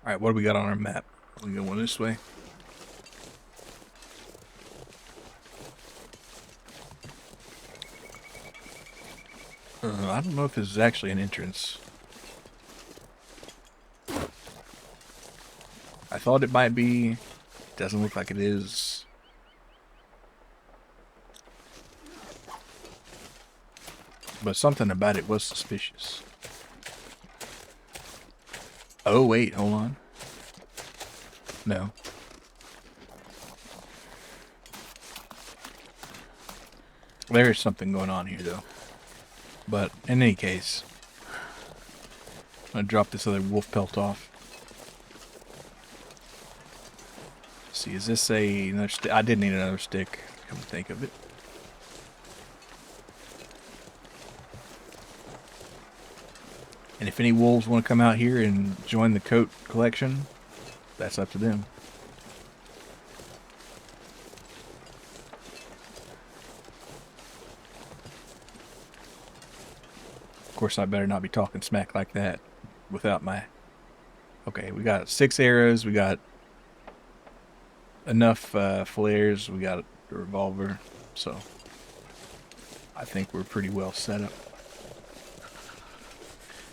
Alright, what do we got on our map? We going this way? I don't know if this is actually an entrance. I thought it might be. Doesn't look like it is. But something about it was suspicious. Oh, wait, hold on. No. There is something going on here, though. But in any case, I'm going to drop this other wolf pelt off. Let's see, is this another stick? I did need another stick, come to think of it. And if any wolves want to come out here and join the coat collection, that's up to them. Of course, I better not be talking smack like that without my... Okay, we got 6 arrows, we got enough flares, we got a revolver, so I think we're pretty well set up.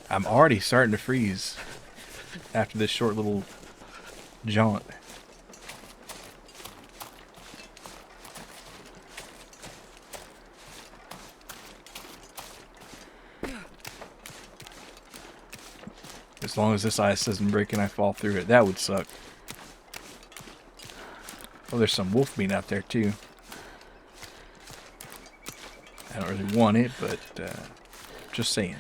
I'm already starting to freeze after this short little jaunt. As long as this ice doesn't break and I fall through it, that would suck. Oh, there's some wolf meat out there too. I don't really want it, but just saying.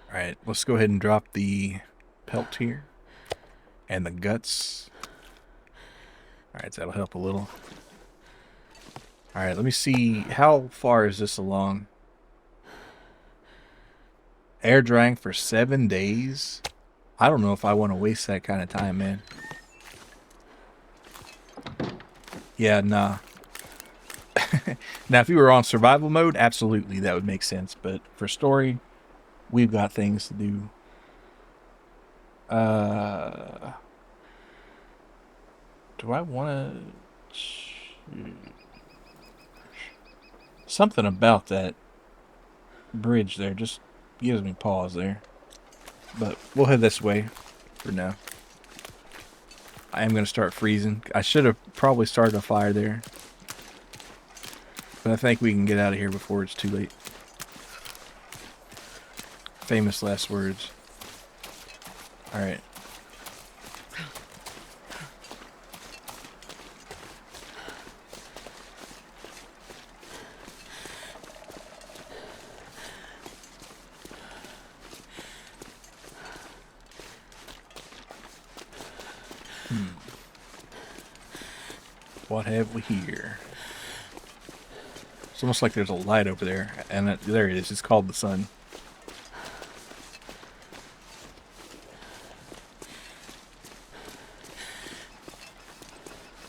Alright, let's go ahead and drop the pelt here. And the guts. Alright, so that'll help a little. Alright, let me see. How far is this along? Air drying for 7 days? I don't know if I want to waste that kind of time, man. Yeah, nah. Now, if you were on survival mode, absolutely, that would make sense. But for story, we've got things to do. Do I want to... Something about that bridge there just gives me pause there. But we'll head this way for now. I am going to start freezing. I should have probably started a fire there. But I think we can get out of here before it's too late. Famous last words. Alright. What have we here? It's almost like there's a light over there, and there it is. It's called the sun.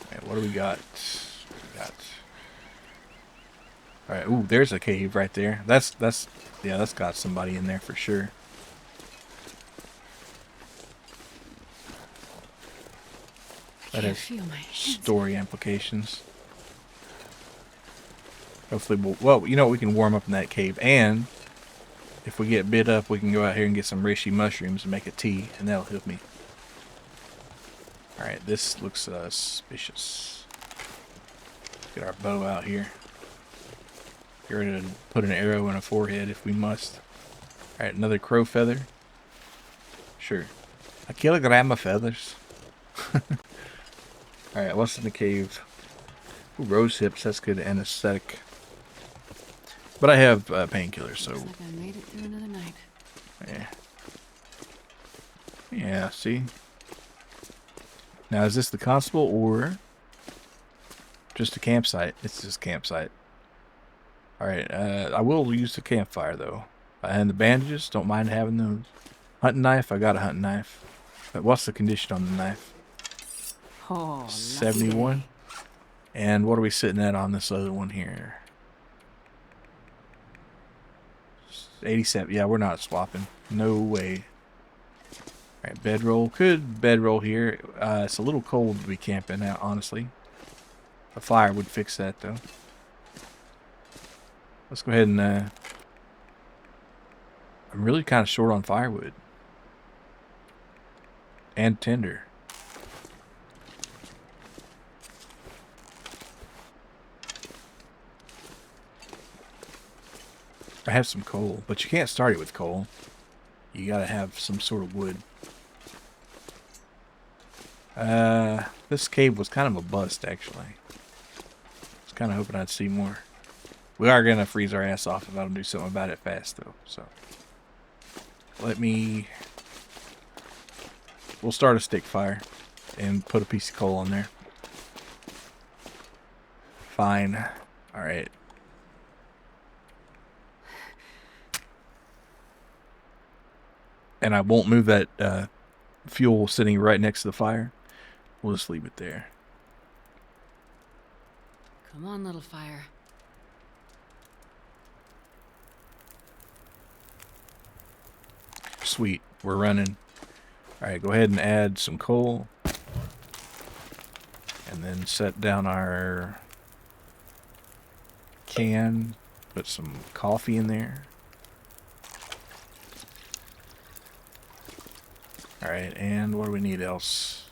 Alright, what do we got? Alright, ooh, there's a cave right there. Yeah, that's got somebody in there for sure. That has story implications. Hopefully well, you know, we can warm up in that cave, and if we get bit up, we can go out here and get some reishi mushrooms and make a tea, and that'll help me. Alright, this looks suspicious. Get our bow out here. Get ready to put an arrow in a forehead if we must. Alright, another crow feather. Sure. A kilogram of feathers. Alright, what's in the cave? Ooh, rose hips, that's good anesthetic. But I have painkillers, so... Looks like I made it through another night. Yeah. Yeah, see? Now, is this the constable or just a campsite? It's just a campsite. Alright, I will use the campfire, though. And the bandages, don't mind having those. Hunting knife, I got a hunting knife. But what's the condition on the knife? Oh, 71. And what are we sitting at on this other one here? 87. Yeah, we're not swapping. No way. Alright, bedroll. Could bedroll here. It's a little cold to be camping out, honestly. A fire would fix that, though. Let's go ahead and... I'm really kind of short on firewood. And tinder. I have some coal, but you can't start it with coal. You gotta have some sort of wood. This cave was kind of a bust, actually. I was kind of hoping I'd see more. We are gonna freeze our ass off if I don't do something about it fast, though. So, we'll start a stick fire and put a piece of coal on there. Fine. All right. And I won't move that fuel sitting right next to the fire. We'll just leave it there. Come on, little fire. Sweet. We're running. Alright, go ahead and add some coal. And then set down our can. Put some coffee in there. Alright, and what do we need else?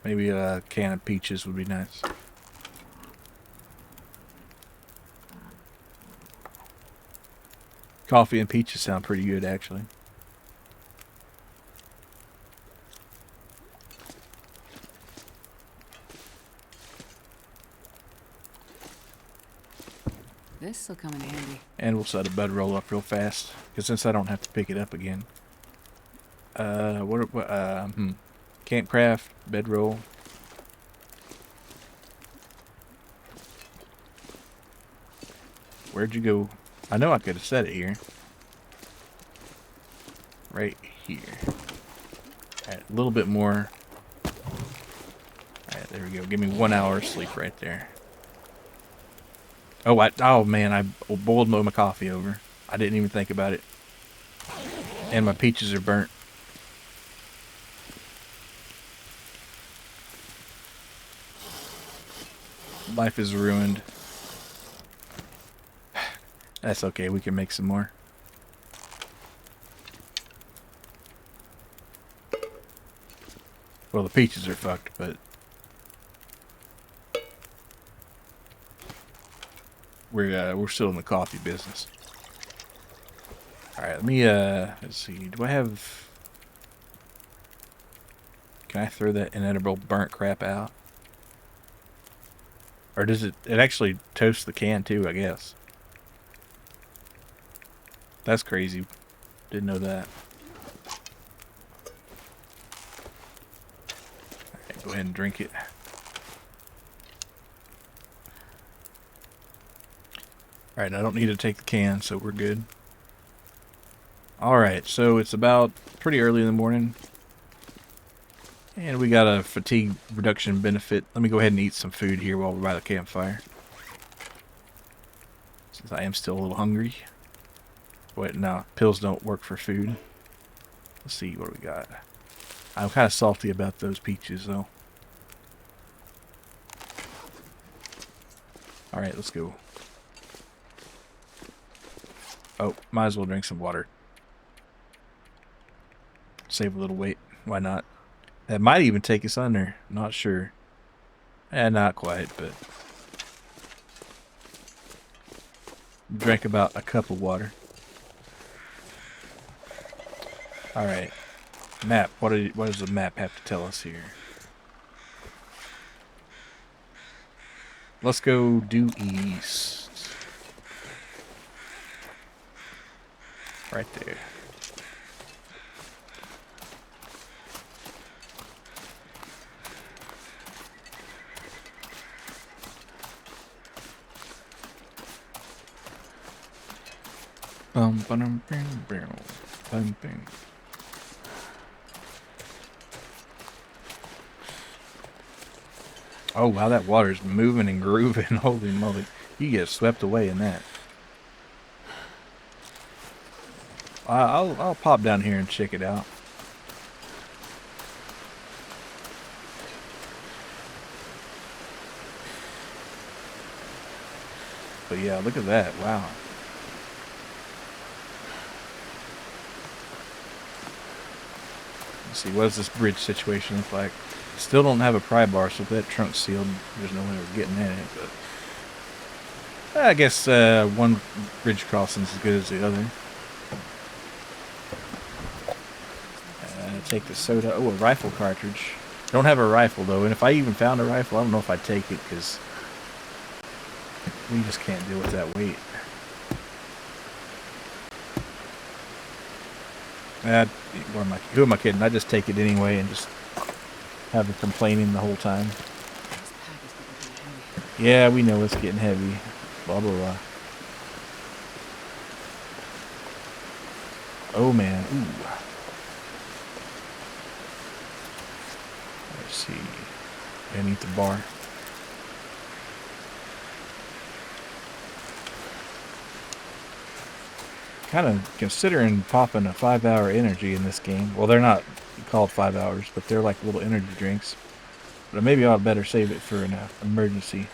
Maybe a can of peaches would be nice. Coffee and peaches sound pretty good, actually. This'll come in handy. And we'll set a bedroll up real fast, because since I don't have to pick it up again. Campcraft, bedroll. Where'd you go? I know I could have set it here. Right here. Alright, a little bit more. Alright, there we go. Give me 1 hour of sleep right there. Oh man, I boiled my coffee over. I didn't even think about it. And my peaches are burnt. Life is ruined. That's okay, we can make some more. Well, the peaches are fucked, but we're still in the coffee business. All right, let me let's see. Do I have? Can I throw that inedible burnt crap out? Or does it actually toast the can too, I guess. That's crazy. Didn't know that. Alright, go ahead and drink it. Alright, I don't need to take the can, so we're good. Alright, so it's about pretty early in the morning. And we got a fatigue reduction benefit. Let me go ahead and eat some food here while we're by the campfire. Since I am still a little hungry. Wait, no, pills don't work for food. Let's see what we got. I'm kind of salty about those peaches, though. Alright, let's go. Oh, might as well drink some water. Save a little weight. Why not? That might even take us under. Not sure. Not quite, but... Drank about a cup of water. Alright. Map. What does the map have to tell us here? Let's go due east. Right there. Bum bum bum bum bum bum. Oh wow, that water's moving and grooving. Holy moly, you get swept away in that. I'll pop down here and check it out. But yeah, look at that. Wow. Let's see, what does this bridge situation look like? Still don't have a pry bar, so if that trunk's sealed, there's no way of getting in it, but... I guess one bridge crossing's as good as the other. Take the soda. Oh, a rifle cartridge. Don't have a rifle, though, and if I even found a rifle, I don't know if I'd take it, because we just can't deal with that weight. Who am I kidding? I just take it anyway and just have her complaining the whole time. Yeah, we know it's getting heavy. Blah, blah, blah. Oh, man. Ooh. Let's see. I need the bar. Kind of considering popping a 5-hour energy in this game. Well, they're not called 5 hours, but they're like little energy drinks. But maybe I'll better save it for an emergency.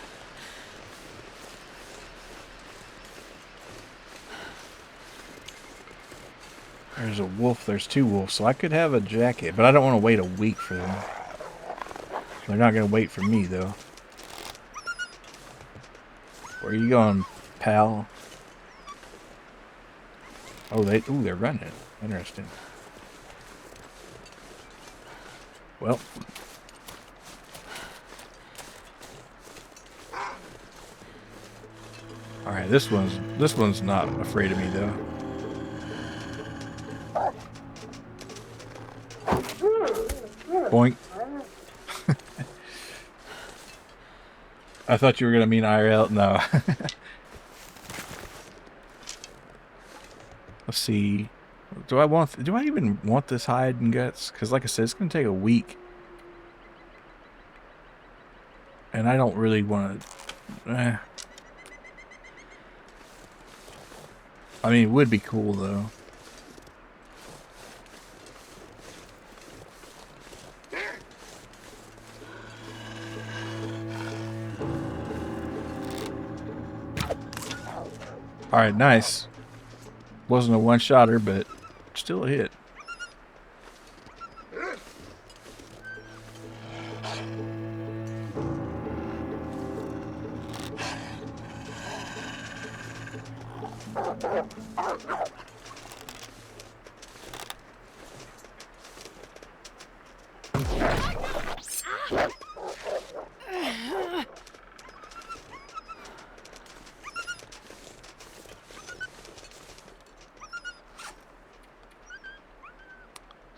There's a wolf. There's 2 wolves, so I could have a jacket, but I don't want to wait a week for them. They're not going to wait for me, though. Where are you going, pal? Oh, they're running. Interesting. Well. Alright, this one's not afraid of me, though. Boink. I thought you were going to mean IRL. No. Let's see. Do I even want this hide and guts? Because like I said, it's going to take a week. And I don't really want to... I mean, it would be cool, though. Alright, nice. Wasn't a one-shotter, but still a hit.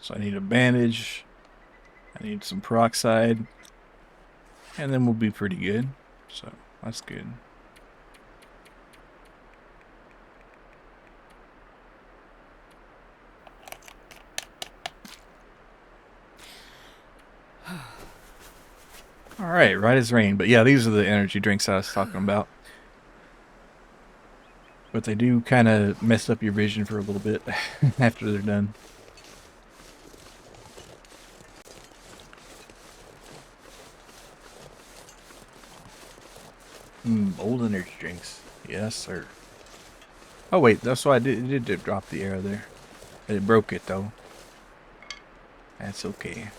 So I need a bandage, I need some peroxide, and then we'll be pretty good. So that's good. Alright, right as rain. But yeah, these are the energy drinks I was talking about. But they do kind of mess up your vision for a little bit after they're done. Old energy drinks. Yes, sir. Oh wait, that's why it did drop the arrow there. It broke it though. That's okay.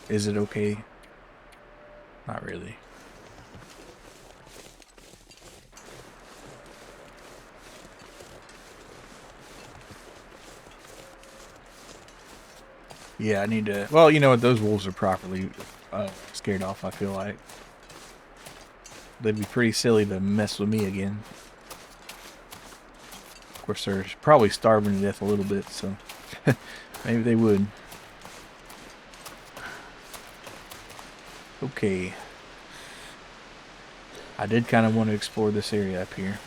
Is it okay? Not really. Yeah, I need to... Well, you know what? Those wolves are properly scared off, I feel like. They'd be pretty silly to mess with me again. Of course, they're probably starving to death a little bit, so... maybe they would. Okay. I did kind of want to explore this area up here.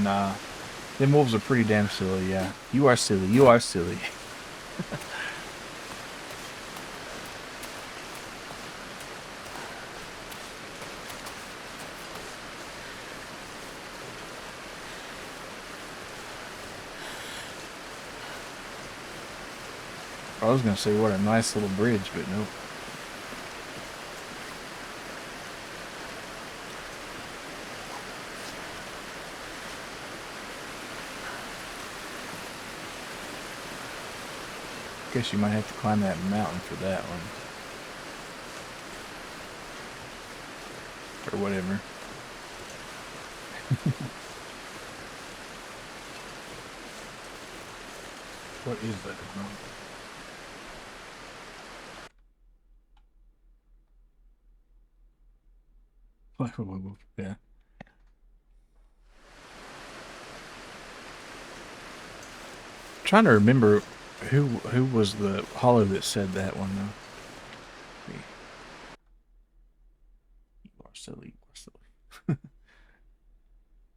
Nah. Them wolves are pretty damn silly, yeah. You are silly. You are silly. I was gonna say what a nice little bridge, but nope. Guess you might have to climb that mountain for that one. Or whatever. What is that? Yeah. Trying to remember who was the hollow that said that one though. You are silly. You are silly.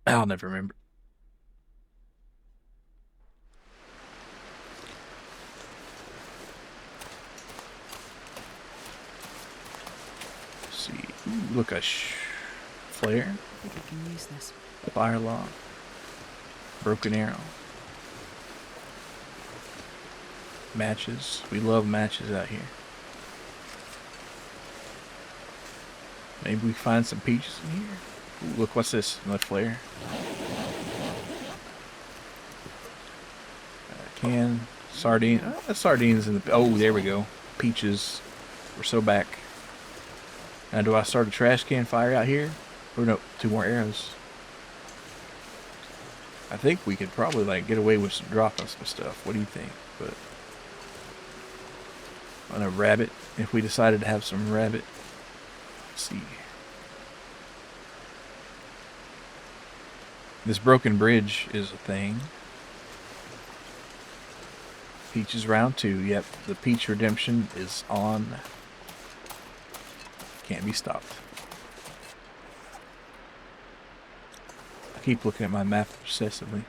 I'll never remember. Let's see. Ooh, look, a flare. I think I can use this. Fire log. Broken arrow. Matches. We love matches out here. Maybe we find some peaches in here. Ooh, look, what's this? Another flare. Can. Sardine. Sardines in the... Oh, there we go. Peaches. We're so back. Now, do I start a trash can fire out here? Or no, 2 more arrows. I think we could probably, like, get away with some dropping some stuff. What do you think? But... on a rabbit, if we decided to have some rabbit. Let's see. This broken bridge is a thing. Peaches round 2. Yep, the peach redemption is on. Can't be stopped. I keep looking at my map obsessively.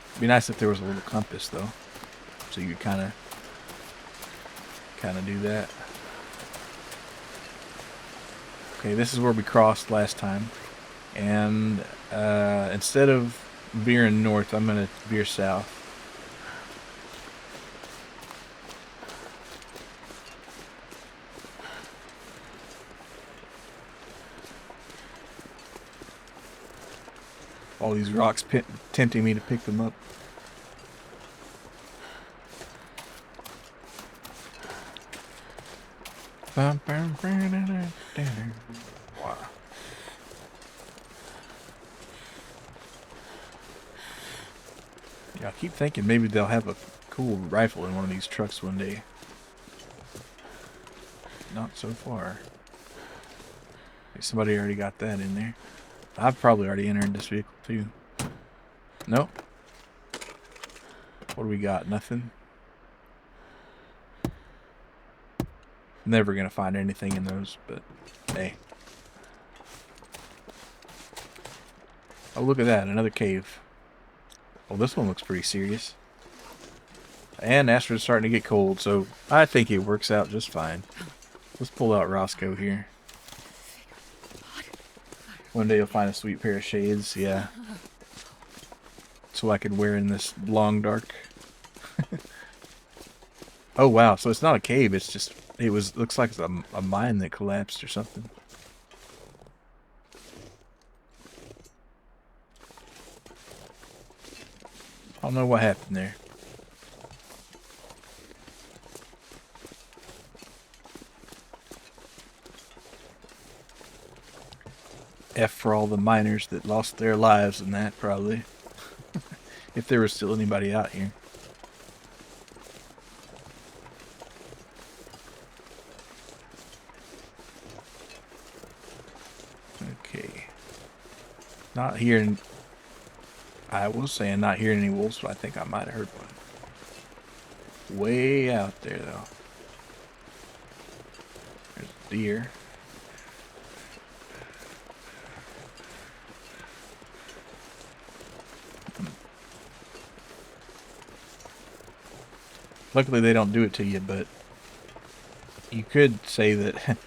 It'd be nice if there was a little compass though, so you could kind of do that. Okay, this is where we crossed last time, and instead of veering north, I'm gonna veer south. All these rocks tempting me to pick them up. Wow. Yeah, I keep thinking maybe they'll have a cool rifle in one of these trucks one day. Not so far. Okay, somebody already got that in there. I've probably already entered this vehicle too. Nope. What do we got? Nothing? Never gonna find anything in those, but hey. Oh, look at that. Another cave. Well, this one looks pretty serious. And Asteroid's starting to get cold, so I think it works out just fine. Let's pull out Roscoe here. One day you'll find a sweet pair of shades, yeah. So I could wear in this long dark. Oh wow, so it's not a cave, it's just, looks like it's a mine that collapsed or something. I don't know what happened there. F for all the miners that lost their lives in that, probably. If there was still anybody out here. Okay. Not hearing... I was saying not hearing any wolves, but I think I might have heard one. Way out there, though. There's a deer. Luckily they don't do it to you, but you could say that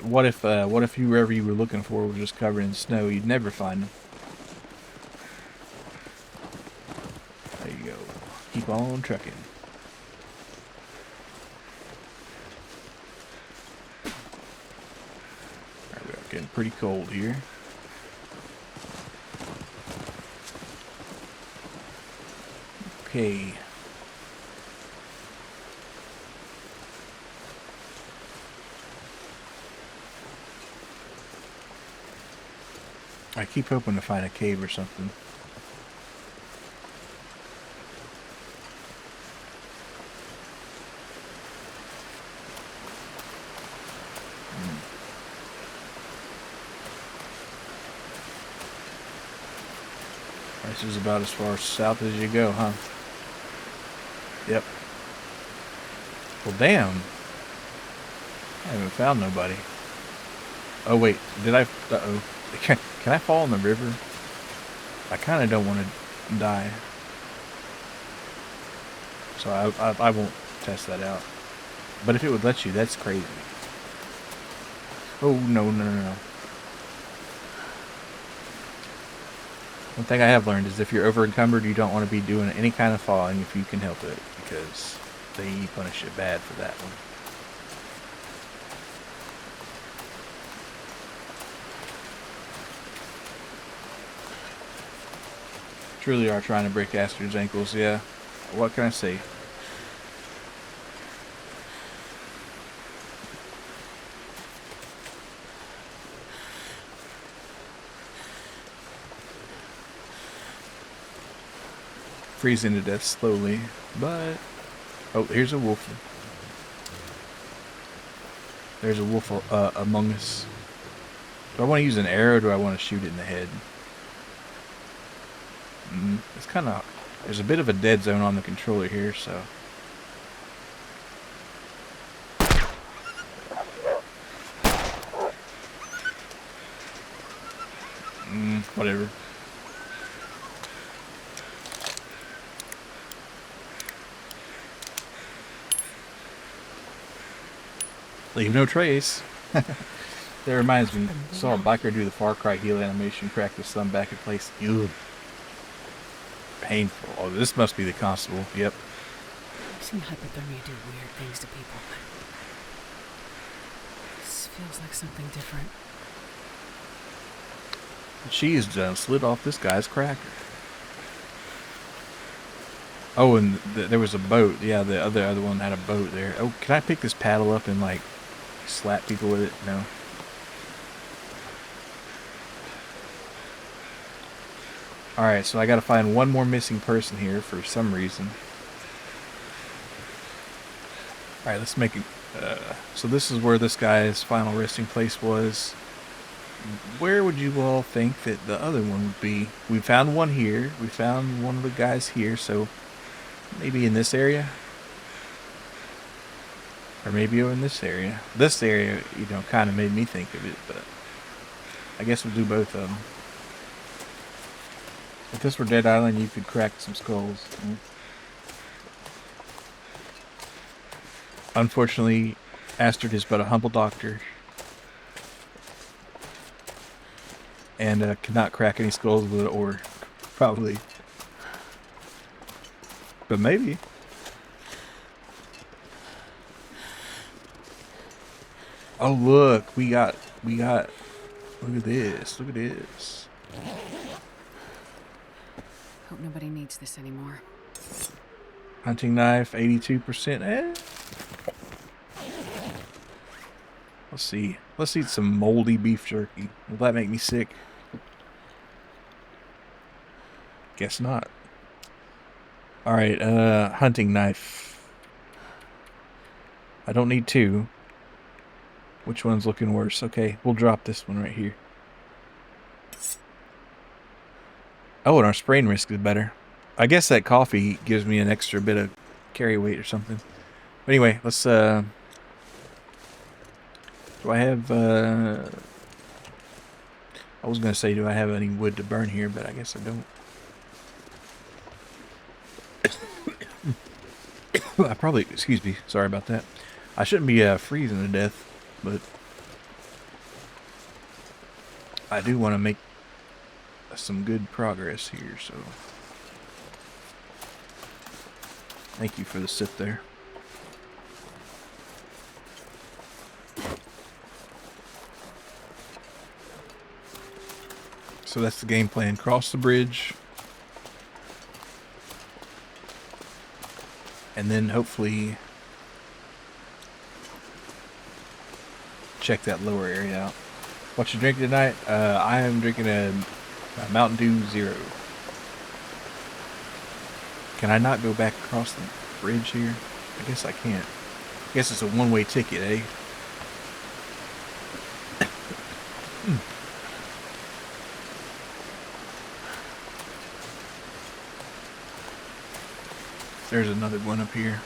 what if whoever you were looking for was just covered in snow, you'd never find them. There you go. Keep on trucking. Alright, we're getting pretty cold here. Okay. I keep hoping to find a cave or something. This is about as far south as you go, huh? Yep. Well, damn. I haven't found nobody. Oh, wait. Did I... Uh-oh. Can I fall in the river? I kind of don't want to die. So I won't test that out. But if it would let you, that's crazy. Oh, no. One thing I have learned is if you're over encumbered, you don't want to be doing any kind of falling if you can help it, because they punish it bad for that one. Truly are trying to break Aster's ankles, yeah. What can I say? Freezing to death slowly, but... Oh, here's a wolf. There's a wolf among us. Do I want to use an arrow or do I want to shoot it in the head? It's kind of... There's a bit of a dead zone on the controller here, so... Whatever. Leave no trace. That reminds me. Saw a biker do the Far Cry heal animation, crack the thumb back in place. Ew. Painful. Oh, this must be the constable. Yep. I've seen hypothermia do weird things to people. This feels like something different. The cheese slid off this guy's cracker. Oh, and there was a boat. Yeah, the other one had a boat there. Oh, can I pick this paddle up and like slap people with it? No. Alright, so I gotta find one more missing person here for some reason. Alright, let's make it... so this is where this guy's final resting place was. Where would you all think that the other one would be? We found one here. We found one of the guys here, so... maybe in this area. Or maybe over in this area. This area, you know, kind of made me think of it, but I guess we'll do both of them. If this were Dead Island, you could crack some skulls. Unfortunately, Astrid is but a humble doctor. And cannot crack any skulls with an oar. Probably. But maybe. Oh look, we got, look at this, look at this. Hope nobody needs this anymore. Hunting knife, 82%. Let's see. Let's eat some moldy beef jerky. Will that make me sick? Guess not. Alright, hunting knife. I don't need two. Which one's looking worse? Okay, we'll drop this one right here. Oh, and our sprain risk is better. I guess that coffee gives me an extra bit of carry weight or something. But anyway, let's, do I have, I was going to say, do I have any wood to burn here, but I guess I don't. I probably, excuse me, sorry about that. I shouldn't be freezing to death, but I do want to make some good progress here, so thank you for the sit there. So that's the game plan. Cross the bridge. And then hopefully check that lower area out. What you drinking tonight? I am drinking a Mountain Dew Zero. Can I not go back across the bridge here? I guess I can't. I guess it's a one-way ticket, eh? There's another one up here.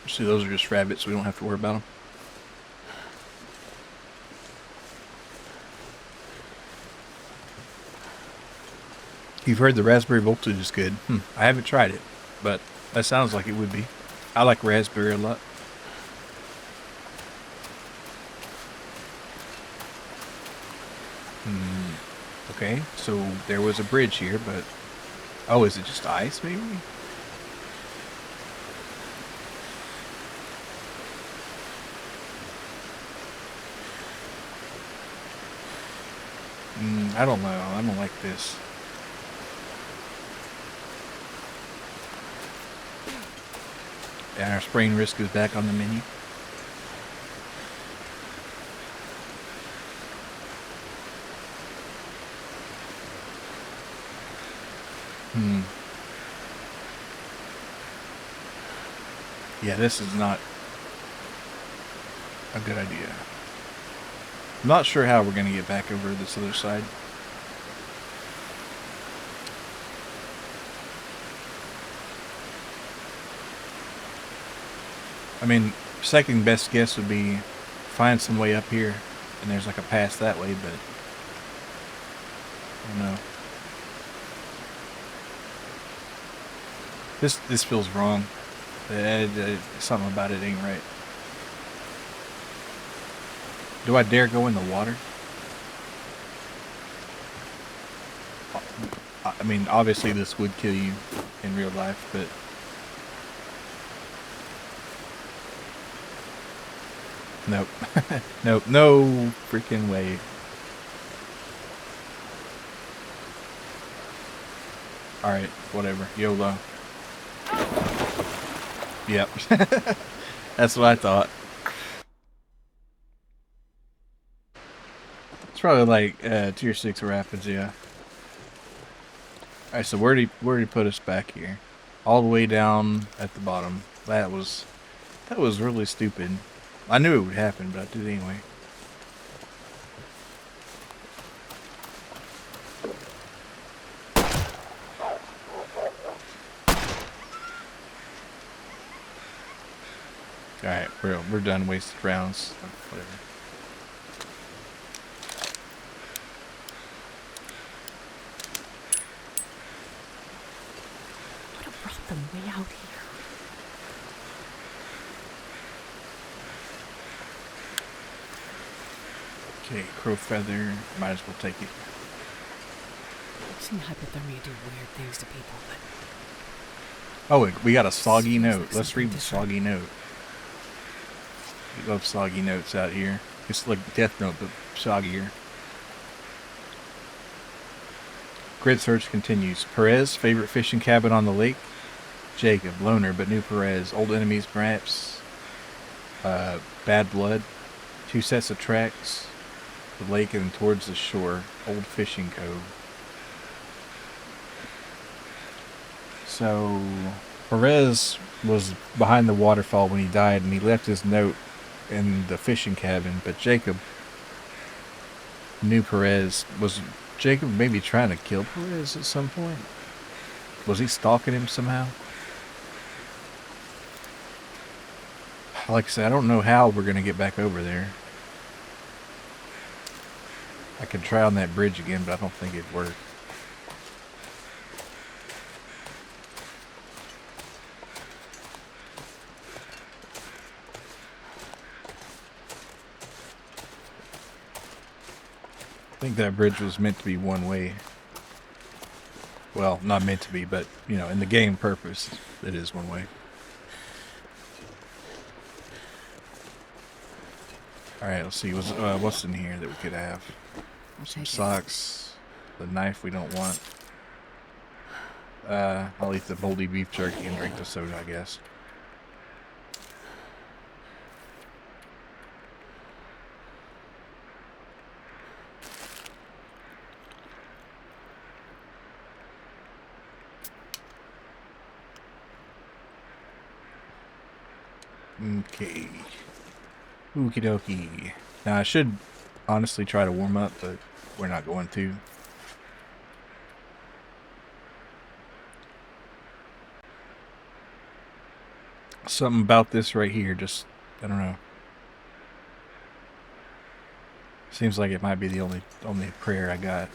See, those are just rabbits, so we don't have to worry about them. You've heard the raspberry voltage is good. I haven't tried it, but that sounds like it would be. I like raspberry a lot. Okay, so there was a bridge here, but... Oh, is it just ice, maybe? I don't know. I don't like this. And our sprain risk is back on the menu. Yeah, this is not a good idea. I'm not sure how we're going to get back over this other side. I mean, second best guess would be find some way up here, and there's like a pass that way, but I don't know. This feels wrong. Something about it ain't right. Do I dare go in the water? I mean, obviously this would kill you in real life, but... Nope. Nope. No freaking way. Alright, whatever. YOLO. Yep. That's what I thought. It's probably like tier 6 rapids, yeah. Alright, so where did he put us back here? All the way down at the bottom. That was That was really stupid. I knew it would happen, but I did it anyway. Alright, we're done wasted rounds. Whatever. Would have brought them way out here. Okay, crow feather. Might as well take it. I've seen hypothermia do weird things to people, but... Oh, we got a soggy note. Let's read the soggy note. We love soggy notes out here. It's like Death Note, but soggier. Grid search continues. Perez, favorite fishing cabin on the lake. Jacob, loner, but knew Perez. Old enemies, perhaps. Bad blood. 2 sets of tracks. The lake and towards the shore. Old fishing cove. So, Perez was behind the waterfall when he died, and he left his note in the fishing cabin, but Jacob knew Perez. Was Jacob maybe trying to kill Perez at some point? Was he stalking him somehow? Like I said, I don't know how we're going to get back over there. I could try on that bridge again, but I don't think it'd work. I think that bridge was meant to be one way. Well, not meant to be, but, you know, in the game purpose, it is one way. Alright, let's see. What's in here that we could have? Some socks. The knife we don't want. I'll eat the moldy beef jerky and drink the soda, I guess. Okay. Okie dokie. Now I should honestly try to warm up, but we're not going to. Something about this right here, just, I don't know. Seems like it might be the only prayer I got.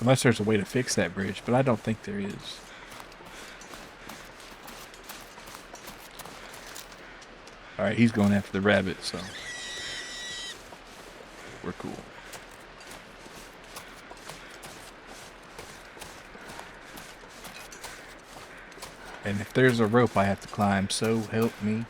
Unless there's a way to fix that bridge, but I don't think there is. Alright, he's going after the rabbit, so we're cool. And if there's a rope I have to climb, so help me.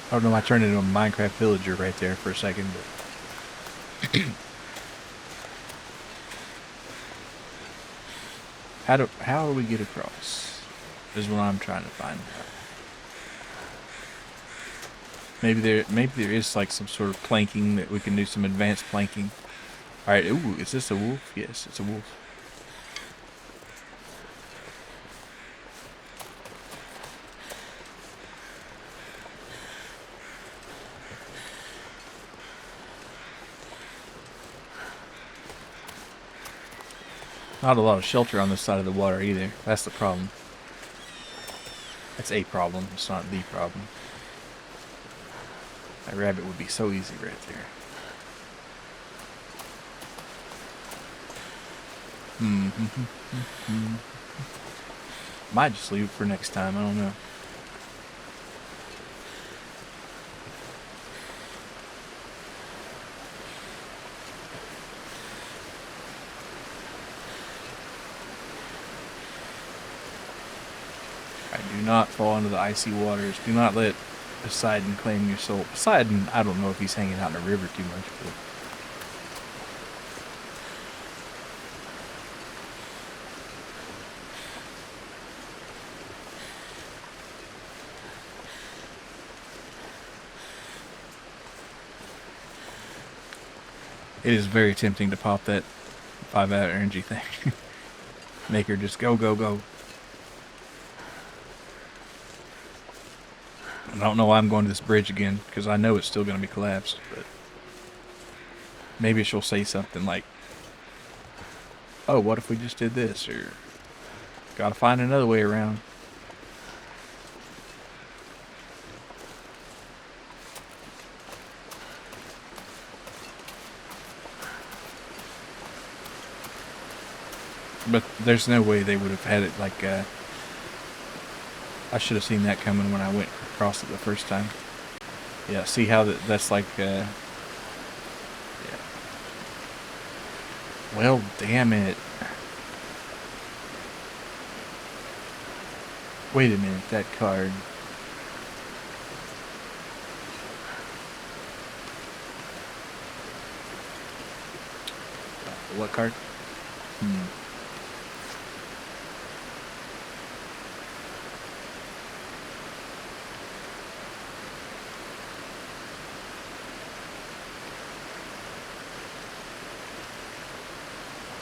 I don't know, I turned into a Minecraft villager right there for a second, but how do we get across is what I'm trying to find out. Maybe there is like some sort of planking that we can do, some advanced planking. Alright, ooh, is this a wolf? Yes, it's a wolf. Not a lot of shelter on this side of the water either. That's the problem. That's a problem. It's not the problem. That rabbit would be so easy right there. Might just leave it for next time. I don't know. not fall into the icy waters. Do not let Poseidon claim your soul. Poseidon, I don't know if he's hanging out in the river too much, but... It is very tempting to pop that 5-hour energy thing. Make her just go, go, go. I don't know why I'm going to this bridge again, because I know it's still going to be collapsed, but maybe she'll say something like, oh, what if we just did this, or gotta find another way around. But there's no way they would have had it like, I should have seen that coming when I went across it the first time. Yeah, see how that's like, yeah. Well, damn it. Wait a minute, that card. What card?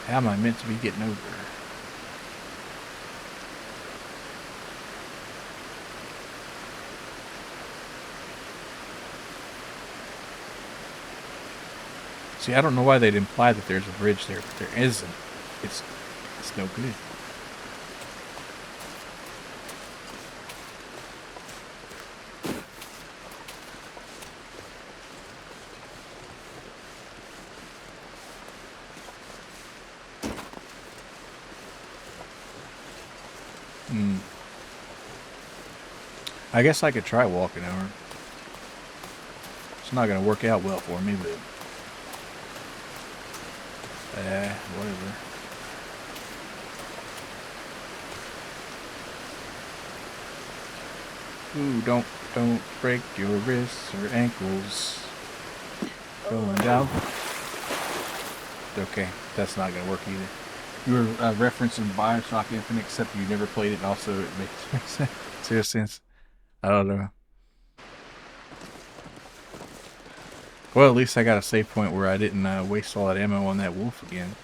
How am I meant to be getting over? See, I don't know why they'd imply that there's a bridge there, but there isn't. It's no good. I guess I could try walking over. It's not going to work out well for me, but... whatever. Ooh, don't break your wrists or ankles. Going down. Okay, that's not going to work either. You were referencing Bioshock Infinite, except you never played it, and also it makes zero sense. I don't know. Well, at least I got a save point where I didn't waste all that ammo on that wolf again.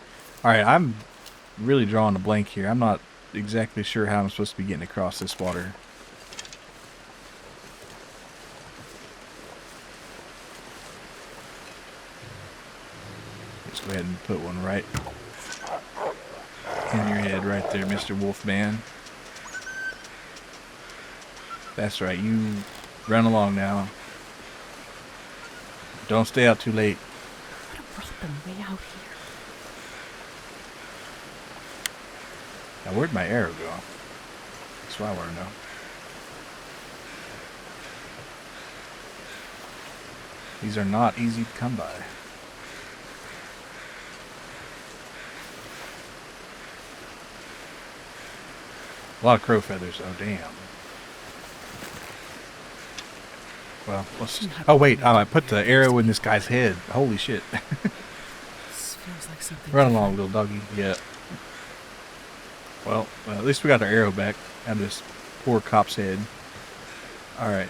Alright, I'm really drawing a blank here. I'm not exactly sure how I'm supposed to be getting across this water. Let's go ahead and put one right in your head right there, Mr. Wolfman. That's right, you run along now. Don't stay out too late. What have brought them way out here? Now, where'd my arrow go? That's what I want to know. These are not easy to come by. A lot of crow feathers. Oh, damn. Well, let's just... Oh, wait. I put the arrow in this guy's head. Holy shit. This feels like something Run along, little doggy. Yeah. Well, at least we got our arrow back out of this poor cop's head. Alright.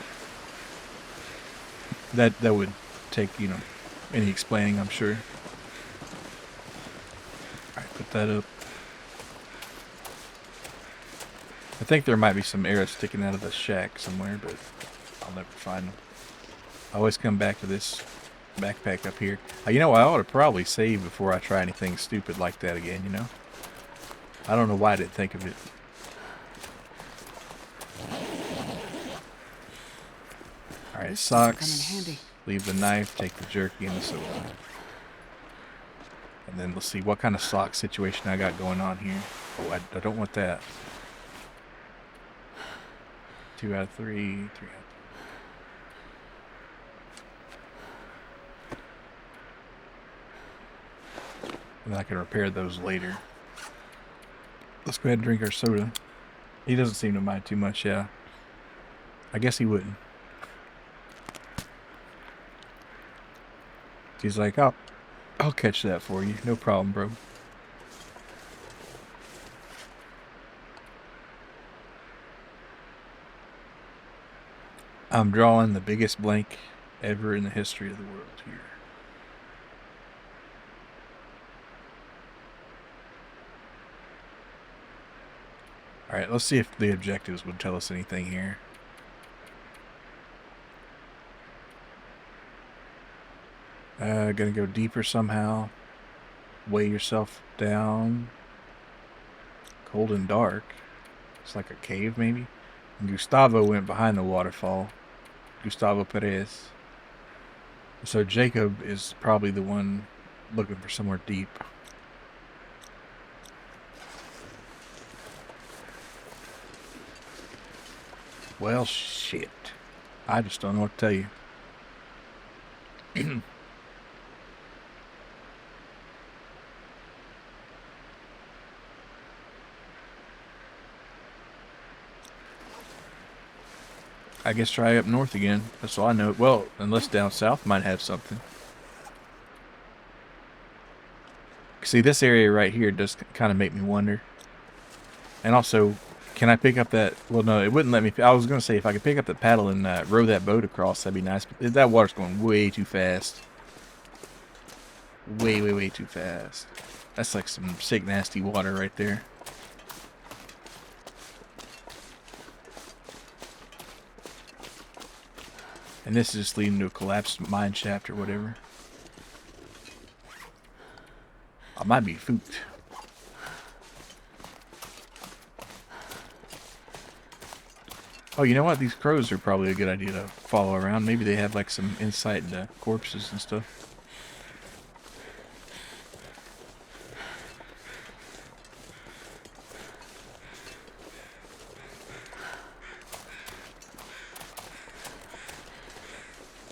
That would take, you know, any explaining, I'm sure. Alright, put that up. I think there might be some arrows sticking out of the shack somewhere, but I'll never find them. I always come back to this backpack up here. You know, I ought to probably save before I try anything stupid like that again, you know? I don't know why I didn't think of it. Alright, socks. Leave the knife, take the jerky and the soda. And then let's see what kind of sock situation I got going on here. Oh, I don't want that. 2 out of 3, 3 out of 3. And I can repair those later. Let's go ahead and drink our soda. He doesn't seem to mind too much, yeah. I guess he wouldn't. He's like, I'll catch that for you. No problem, bro. I'm drawing the biggest blank ever in the history of the world here. Alright, let's see if the objectives would tell us anything here. Gonna go deeper somehow. Weigh yourself down. Cold and dark. It's like a cave, maybe? And Gustavo went behind the waterfall. Gustavo Perez. So Jacob is probably the one looking for somewhere deep. Well, shit. I just don't know what to tell you. I guess try up north again. That's all I know. Well, unless down south might have something. See, this area right here does kind of make me wonder. And also, can I pick up that... Well, no, it wouldn't let me... I was going to say, if I could pick up the paddle and row that boat across, that'd be nice. But that water's going way too fast. Way, way, way too fast. That's like some sick, nasty water right there. And this is just leading to a collapsed mine shaft or whatever. I might be fooked. Oh, you know what? These crows are probably a good idea to follow around. Maybe they have like some insight into corpses and stuff.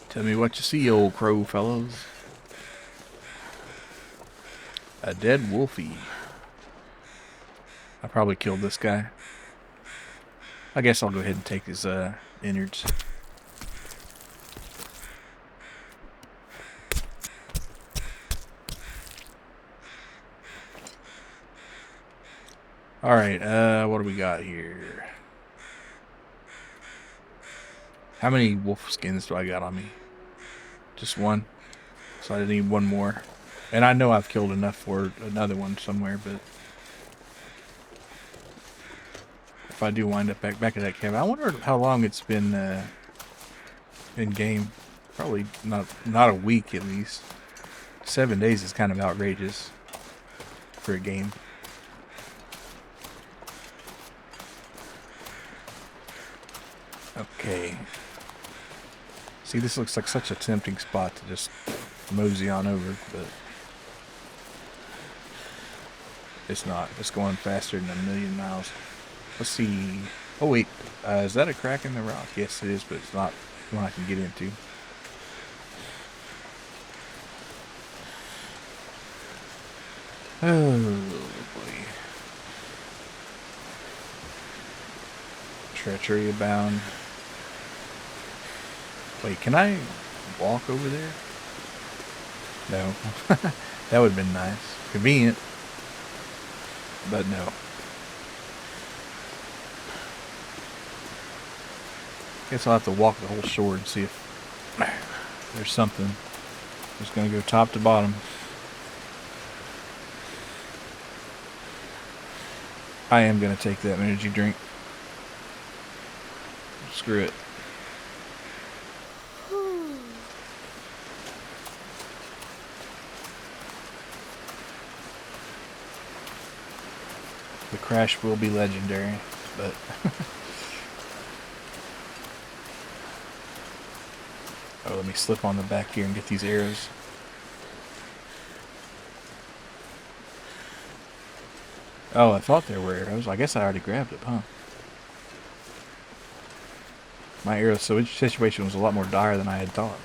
Tell me what you see, old crow fellows. A dead wolfie. I probably killed this guy. I guess I'll go ahead and take his innards. Alright, what do we got here? How many wolf skins do I got on me? Just one. So I need one more. And I know I've killed enough for another one somewhere, but if I do wind up back at that cave, I wonder how long it's been in game. Probably not a week at least. 7 days is kind of outrageous for a game. Okay. See, this looks like such a tempting spot to just mosey on over, but it's not. It's going faster than 1,000,000 miles. Let's see. Oh, wait. Is that a crack in the rock? Yes, it is, but it's not one I can get into. Oh, boy. Treachery abound. Wait, can I walk over there? No. That would have been nice. Convenient. But no. Guess I'll have to walk the whole shore and see if there's something. Just gonna go top to bottom. I am gonna take that energy drink. Screw it. The crash will be legendary, but oh, let me slip on the back here and get these arrows. Oh, I thought there were arrows. I guess I already grabbed it, huh? My arrow situation was a lot more dire than I had thought.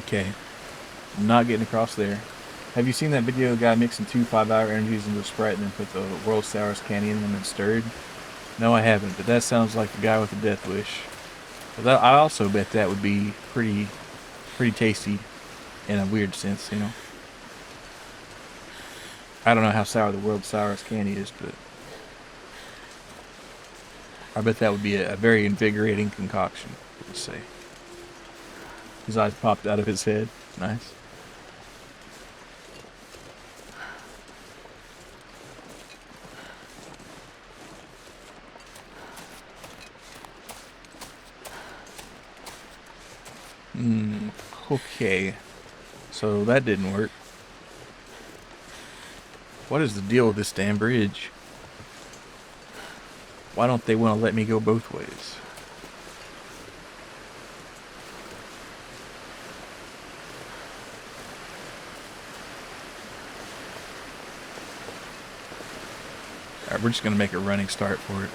Okay. I'm not getting across there. Have you seen that video of the guy mixing 2 5-hour energies into a Sprite and then put the world's sourest candy in them and stirred? No, I haven't, but that sounds like the guy with the death wish. But I also bet that would be pretty tasty in a weird sense, you know. I don't know how sour the world's sourest candy is, but I bet that would be a very invigorating concoction, let's say. His eyes popped out of his head. Nice. Okay. So that didn't work. What is the deal with this damn bridge? Why don't they want to let me go both ways? Alright, we're just going to make a running start for it.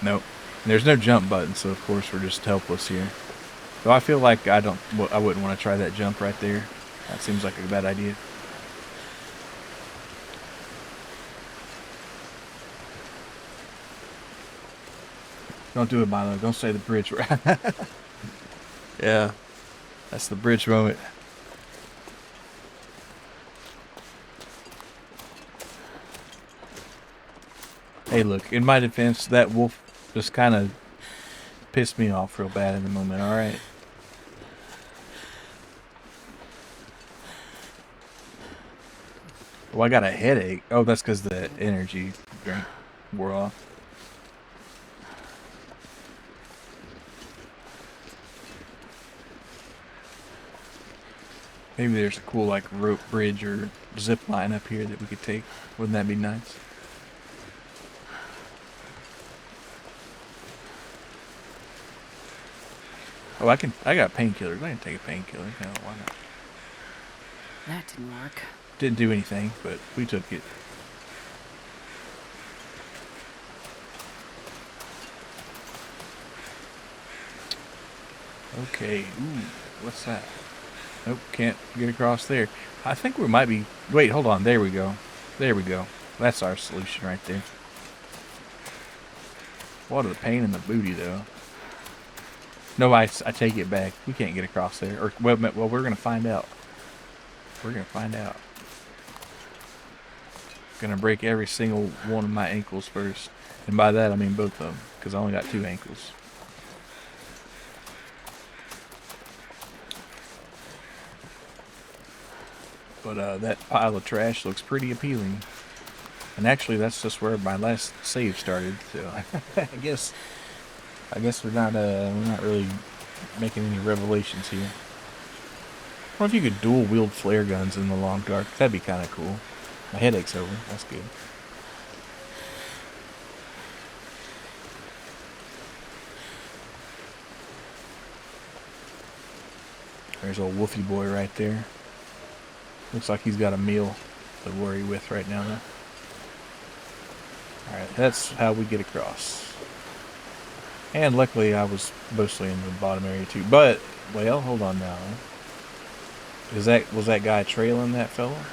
Nope. And there's no jump button, so of course we're just helpless here. Though I feel like I wouldn't want to try that jump right there. That seems like a bad idea. Don't do it, Milo. Don't say the bridge. Yeah. That's the bridge moment. Hey, look. In my defense, that wolf just kind of pissed me off real bad in the moment. Alright. Oh, I got a headache. Oh, that's because the energy drink wore off. Maybe there's a cool, like, rope bridge or zip line up here that we could take. Wouldn't that be nice? Oh, I got painkillers. I can take a painkiller. Hell, why not? That didn't work. Didn't do anything, but we took it. Okay. Ooh, what's that? Nope, can't get across there. I think we might be... Wait, hold on. There we go. There we go. That's our solution right there. What a pain in the booty, though. No, I take it back. We can't get across there. Or well, we're going to find out. We're going to find out. Going to break every single one of my ankles first. And by that, I mean both of them. Because I only got 2 ankles. But that pile of trash looks pretty appealing. And actually, that's just where my last save started. So I guess we're not really making any revelations here. I wonder if you could dual wield flare guns in the long dark. That'd be kind of cool. My headache's over. That's good. There's old Wolfie boy right there. Looks like he's got a meal to worry with right now, though. Alright, that's how we get across. And luckily I was mostly in the bottom area too. But, well, hold on now. Was that guy trailing that fella?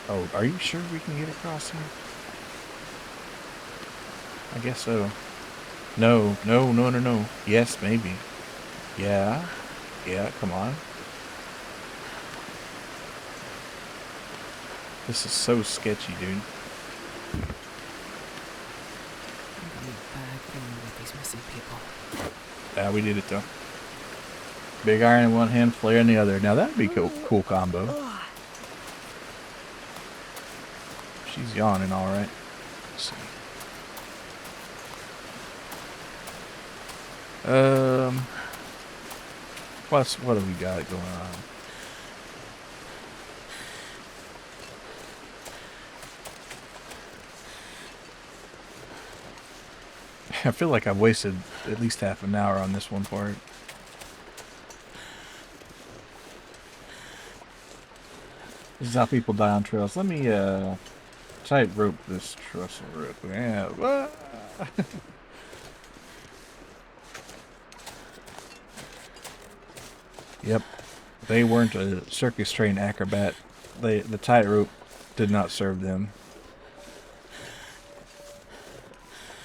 Oh, are you sure we can get across here? I guess so. No. Yes, maybe. Yeah, come on. This is so sketchy, dude. Bad feeling with these missing people. Yeah, we did it though. Big iron in one hand, flare in the other. Now that'd be cool combo. She's yawning, all right. Let's see. What have we got going on? I feel like I've wasted at least half an hour on this one part. This is how people die on trails. Let me tight rope this trestle real quick. Yeah. Yep. They weren't a circus-trained acrobat. The tightrope did not serve them.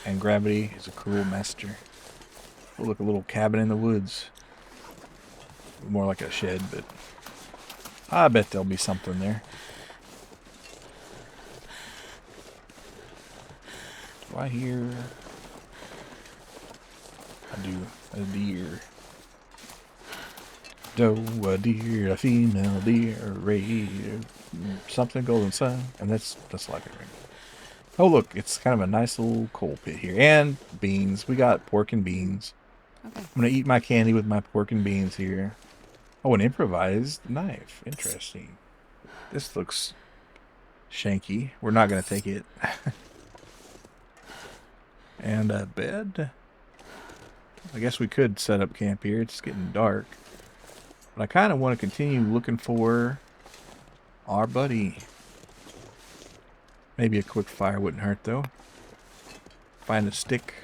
And gravity is a cruel master. Oh, look, a little cabin in the woods. More like a shed, but I bet there'll be something there. Do I hear... I do. A deer. Doe, a deer, a female deer, a ray, something golden sun, and that's like it right. Oh look, it's kind of a nice little coal pit here, and beans. We got pork and beans. Okay. I'm gonna eat my candy with my pork and beans here. Oh, an improvised knife. Interesting. This looks shanky. We're not gonna take it. And a bed. I guess we could set up camp here. It's getting dark. But I kind of want to continue looking for our buddy. Maybe a quick fire wouldn't hurt, though. Find a stick.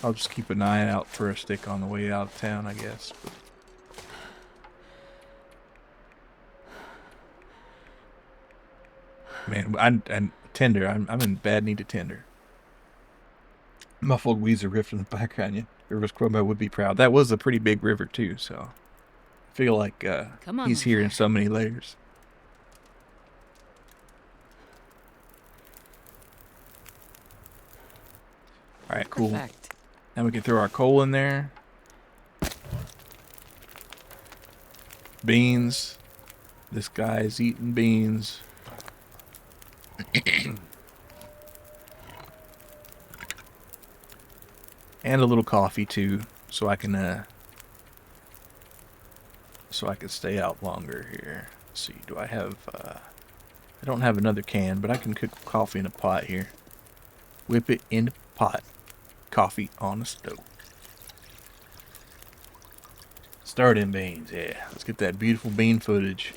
I'll just keep an eye out for a stick on the way out of town, I guess. But man, tinder. I'm in bad need of tinder. Muffled Weezer riff in the background. Yeah. Rivers Crowbar would be proud. That was a pretty big river, too, so I feel like he's here in so many layers. Alright, cool. Perfect. Now we can throw our coal in there. Beans. This guy's eating beans. And a little coffee too, so I can stay out longer here. Let's see, do I have I don't have another can, but I can cook coffee in a pot here. Whip it in the pot. Coffee on the stove. Start in beans, yeah. Let's get that beautiful bean footage.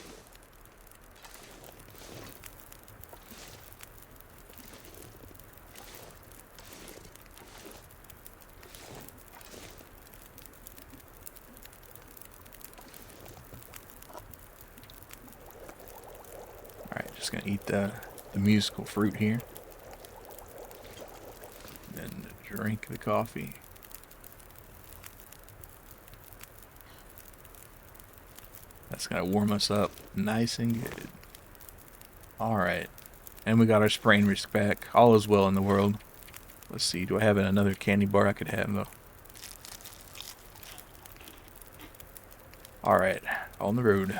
Just gonna eat the musical fruit here. And then drink the coffee. That's gonna warm us up nice and good. Alright. And we got our sprain risk back. All is well in the world. Let's see, do I have another candy bar I could have though? Alright, on the road.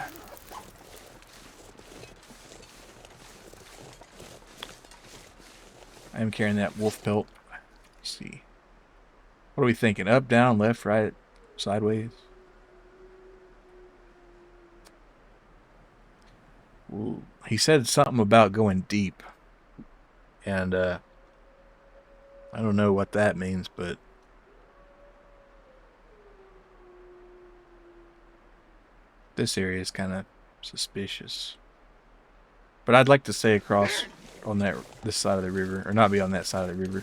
I am carrying that wolf pelt. Let's see. What are we thinking? Up, down, left, right, sideways? Ooh. He said something about going deep. And, I don't know what that means, but... this area is kind of suspicious. But I'd like to stay across on this side of the river, or not be on that side of the river.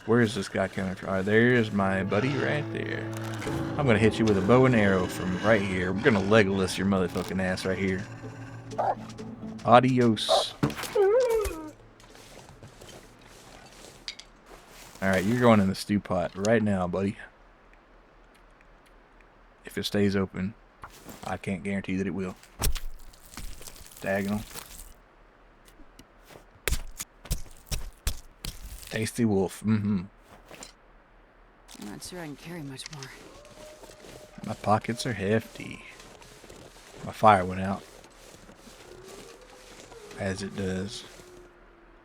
Where is this guy coming from? Alright, there's my buddy right there. I'm gonna hit you with a bow and arrow from right here. We're gonna Legolas your motherfucking ass right here. Adios. Alright, you're going in the stew pot right now, buddy. If it stays open. I can't guarantee that it will. Diagonal. Tasty wolf. Mm-hmm. I'm not sure I can carry much more. My pockets are hefty. My fire went out. As it does.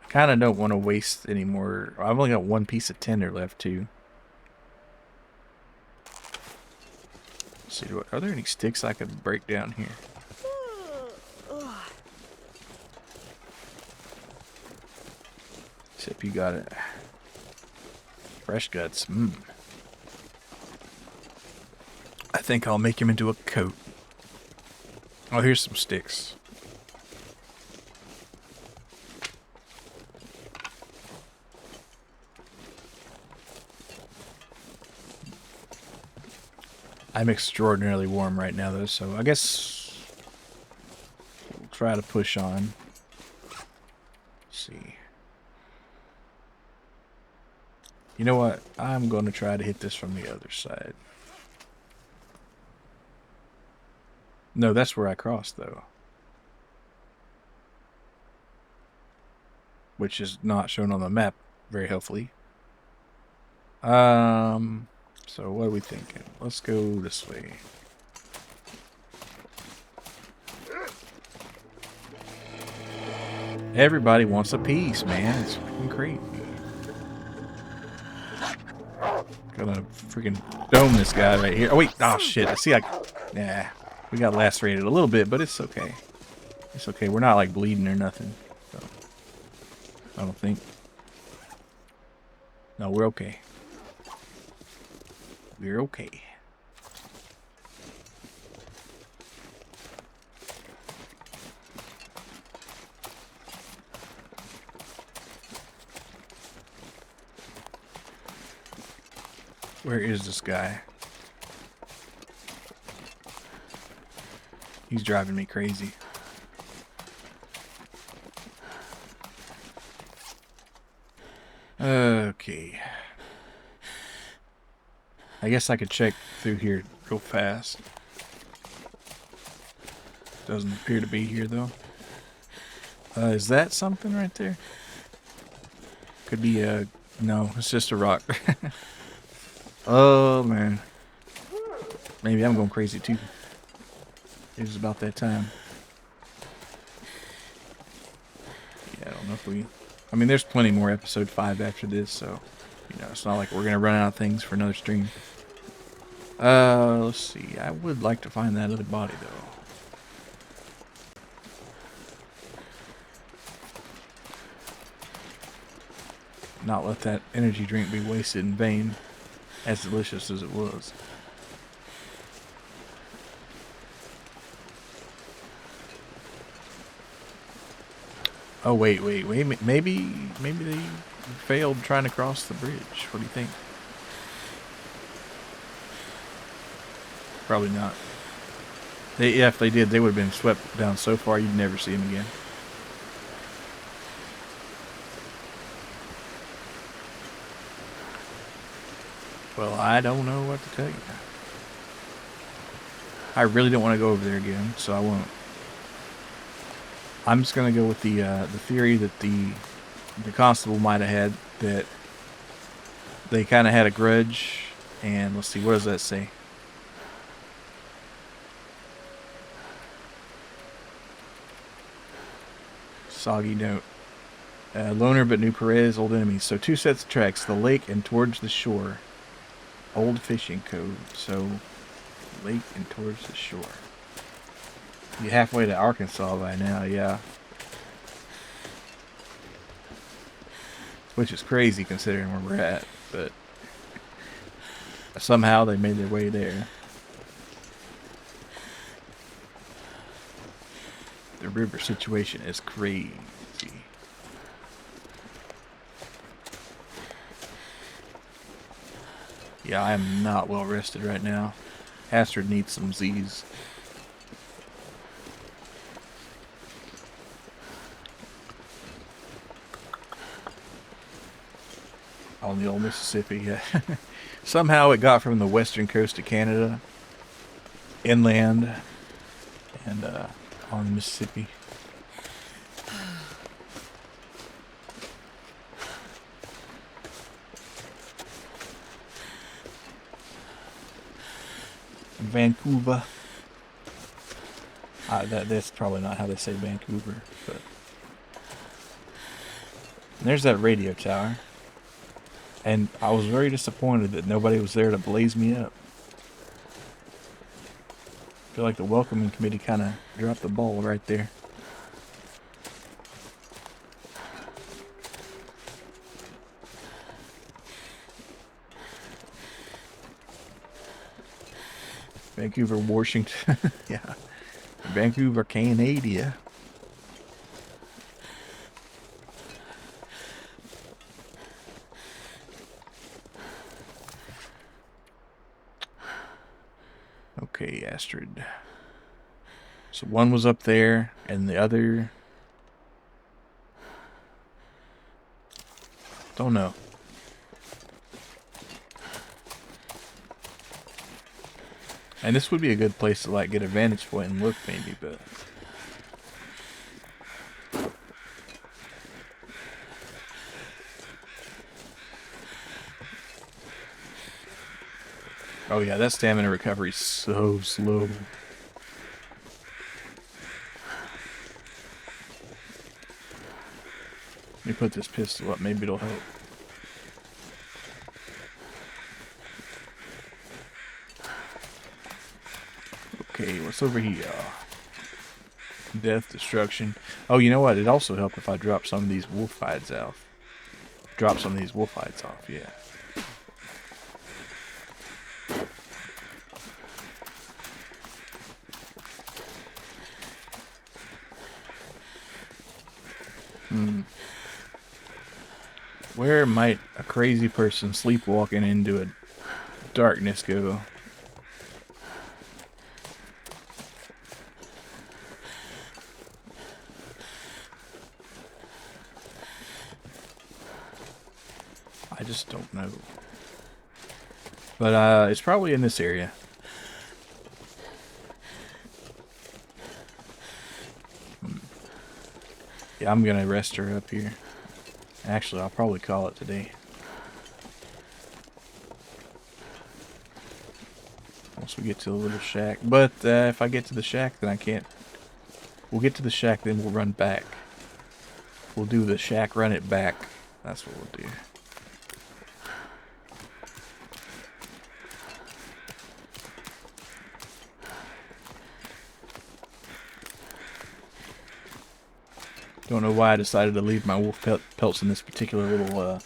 I kind of don't want to waste any more. I've only got one piece of tinder left, too. Let's see, are there any sticks I could break down here? Except you got it. Fresh guts. I think I'll make him into a coat. Oh, here's some sticks. I'm extraordinarily warm right now, though, so I guess we'll try to push on. Let's see. You know what? I'm going to try to hit this from the other side. No, that's where I crossed, though. Which is not shown on the map very helpfully. So what are we thinking? Let's go this way. Everybody wants a piece, man. It's freaking crazy. Gonna freaking dome this guy right here. Oh wait, oh shit. I see nah. We got lacerated a little bit, but it's okay. It's okay. We're not like bleeding or nothing. So, I don't think. No, we're okay. We're okay. Where is this guy? He's driving me crazy. Okay. I guess I could check through here real fast. Doesn't appear to be here though. Is that something right there? Could be a... No, it's just a rock. Oh man. Maybe I'm going crazy too. It was about that time. Yeah, I don't know if we... I mean, there's plenty more episode 5 after this, so... You know, it's not like we're going to run out of things for another stream. Let's see. I would like to find that other body, though. Not let that energy drink be wasted in vain, as delicious as it was. Oh, wait. Maybe they failed trying to cross the bridge. What do you think? Probably not. Yeah, if they did, they would have been swept down so far you'd never see them again. Well, I don't know what to tell you. I really don't want to go over there again, so I won't. I'm just gonna go with the theory that the constable might have had, that they kind of had a grudge. And let's see, what does that say? Soggy note. Loner but new Perez, old enemies. So 2 sets of tracks, the lake and towards the shore. Old fishing code. So lake and towards the shore. Be halfway to Arkansas by now, yeah. Which is crazy considering where we're at, but somehow they made their way there. The river situation is crazy. Yeah, I am not well rested right now. Astrid needs some Z's. On the old Mississippi, yeah. Somehow it got from the western coast of Canada, inland, and on the Mississippi. Vancouver. That's probably not how they say Vancouver, but there's that radio tower. And I was very disappointed that nobody was there to blaze me up. I feel like the welcoming committee kind of dropped the ball right there. Vancouver, Washington. Yeah. Vancouver, Canada. Okay, Astrid. So one was up there, and the other... Don't know. And this would be a good place to like get a vantage point and look maybe, but... Oh yeah, that stamina recovery is so slow. Let me put this pistol up, maybe it'll help. Okay, what's over here? Death, destruction. Oh, you know what? It'd also help if I drop some of these wolf hides off. Drop some of these wolf hides off, yeah. Where might a crazy person sleepwalking into a darkness go? I just don't know. But it's probably in this area. Yeah, I'm gonna rest her up here. Actually, I'll probably call it today. Once we get to the little shack. But if I get to the shack, then I can't. We'll get to the shack, then we'll run back. We'll do the shack, run it back. That's what we'll do. Don't know why I decided to leave my wolf pelts in this particular little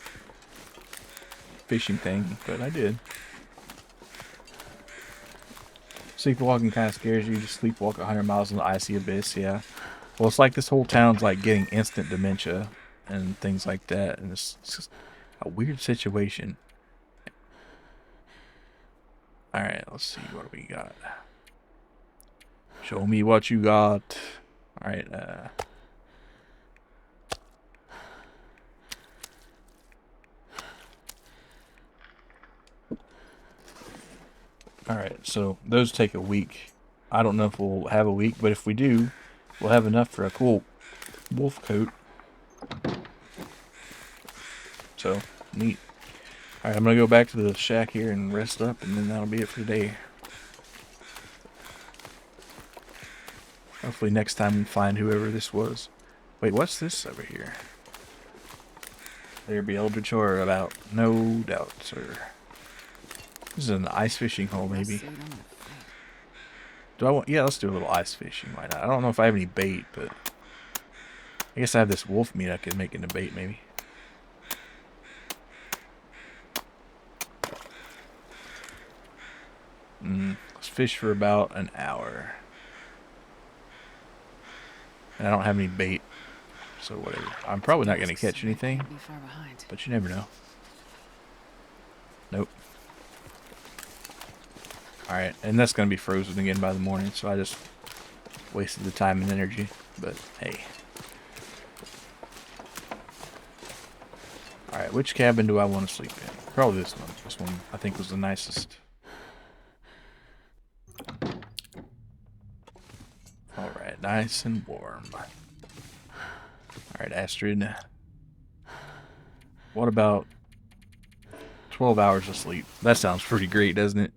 fishing thing, but I did. Sleepwalking kind of scares you. Just sleepwalk 100 miles in the icy abyss, yeah. Well, it's like this whole town's like getting instant dementia and things like that, and it's just a weird situation. Alright, let's see what we got. Show me what you got. Alright, Alright, so those take a week. I don't know if we'll have a week, but if we do, we'll have enough for a cool wolf coat. So, neat. Alright, I'm going to go back to the shack here and rest up, and then that'll be it for today. Hopefully next time we find whoever this was. Wait, what's this over here? There be eldritch horror about, no doubt, sir. This is an ice fishing hole, maybe. Do I want... Yeah, let's do a little ice fishing. Why not? I don't know if I have any bait, but... I guess I have this wolf meat I could make into bait, maybe. Let's fish for about an hour. And I don't have any bait, so whatever. I'm probably not going to catch anything, but you never know. Nope. Alright, and that's going to be frozen again by the morning, so I just wasted the time and energy, but hey. Alright, which cabin do I want to sleep in? Probably this one. This one, I think, was the nicest. Alright, nice and warm. Alright, Astrid. What about 12 hours of sleep? That sounds pretty great, doesn't it?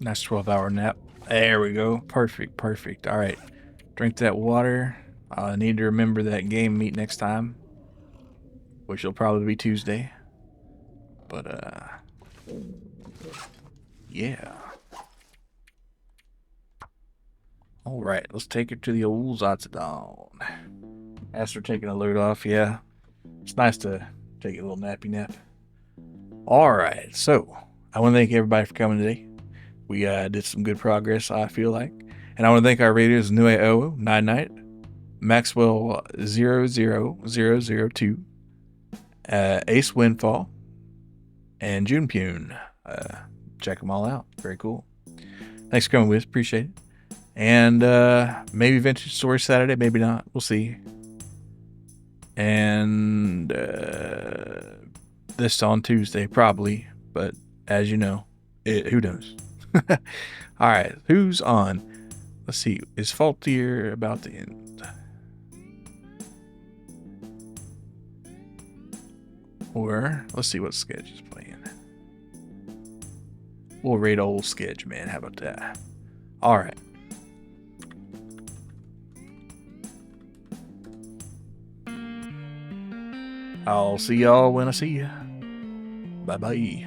Nice 12-hour nap. There we go. Perfect, perfect. Alright. Drink that water. I need to remember that game meet next time, which will probably be Tuesday. But, yeah. Alright, let's take it to the old Zatsadon. After taking a load off, yeah. It's nice to take a little nappy nap. Alright, so, I want to thank everybody for coming today. We did some good progress, I feel like. And I want to thank our raters, Nue Nine Night, Maxwell 00002, Ace Windfall, and June Pune. Check them all out. Very cool. Thanks for coming with. Appreciate it. And maybe Vintage Story Saturday, maybe not. We'll see. And this on Tuesday, probably. But as you know, who knows? All right, who's on? Let's see. Is Faultier about to end? Or let's see what sketch is playing. We'll rate old sketch, man. How about that? All right. I'll see y'all when I see you. Bye-bye.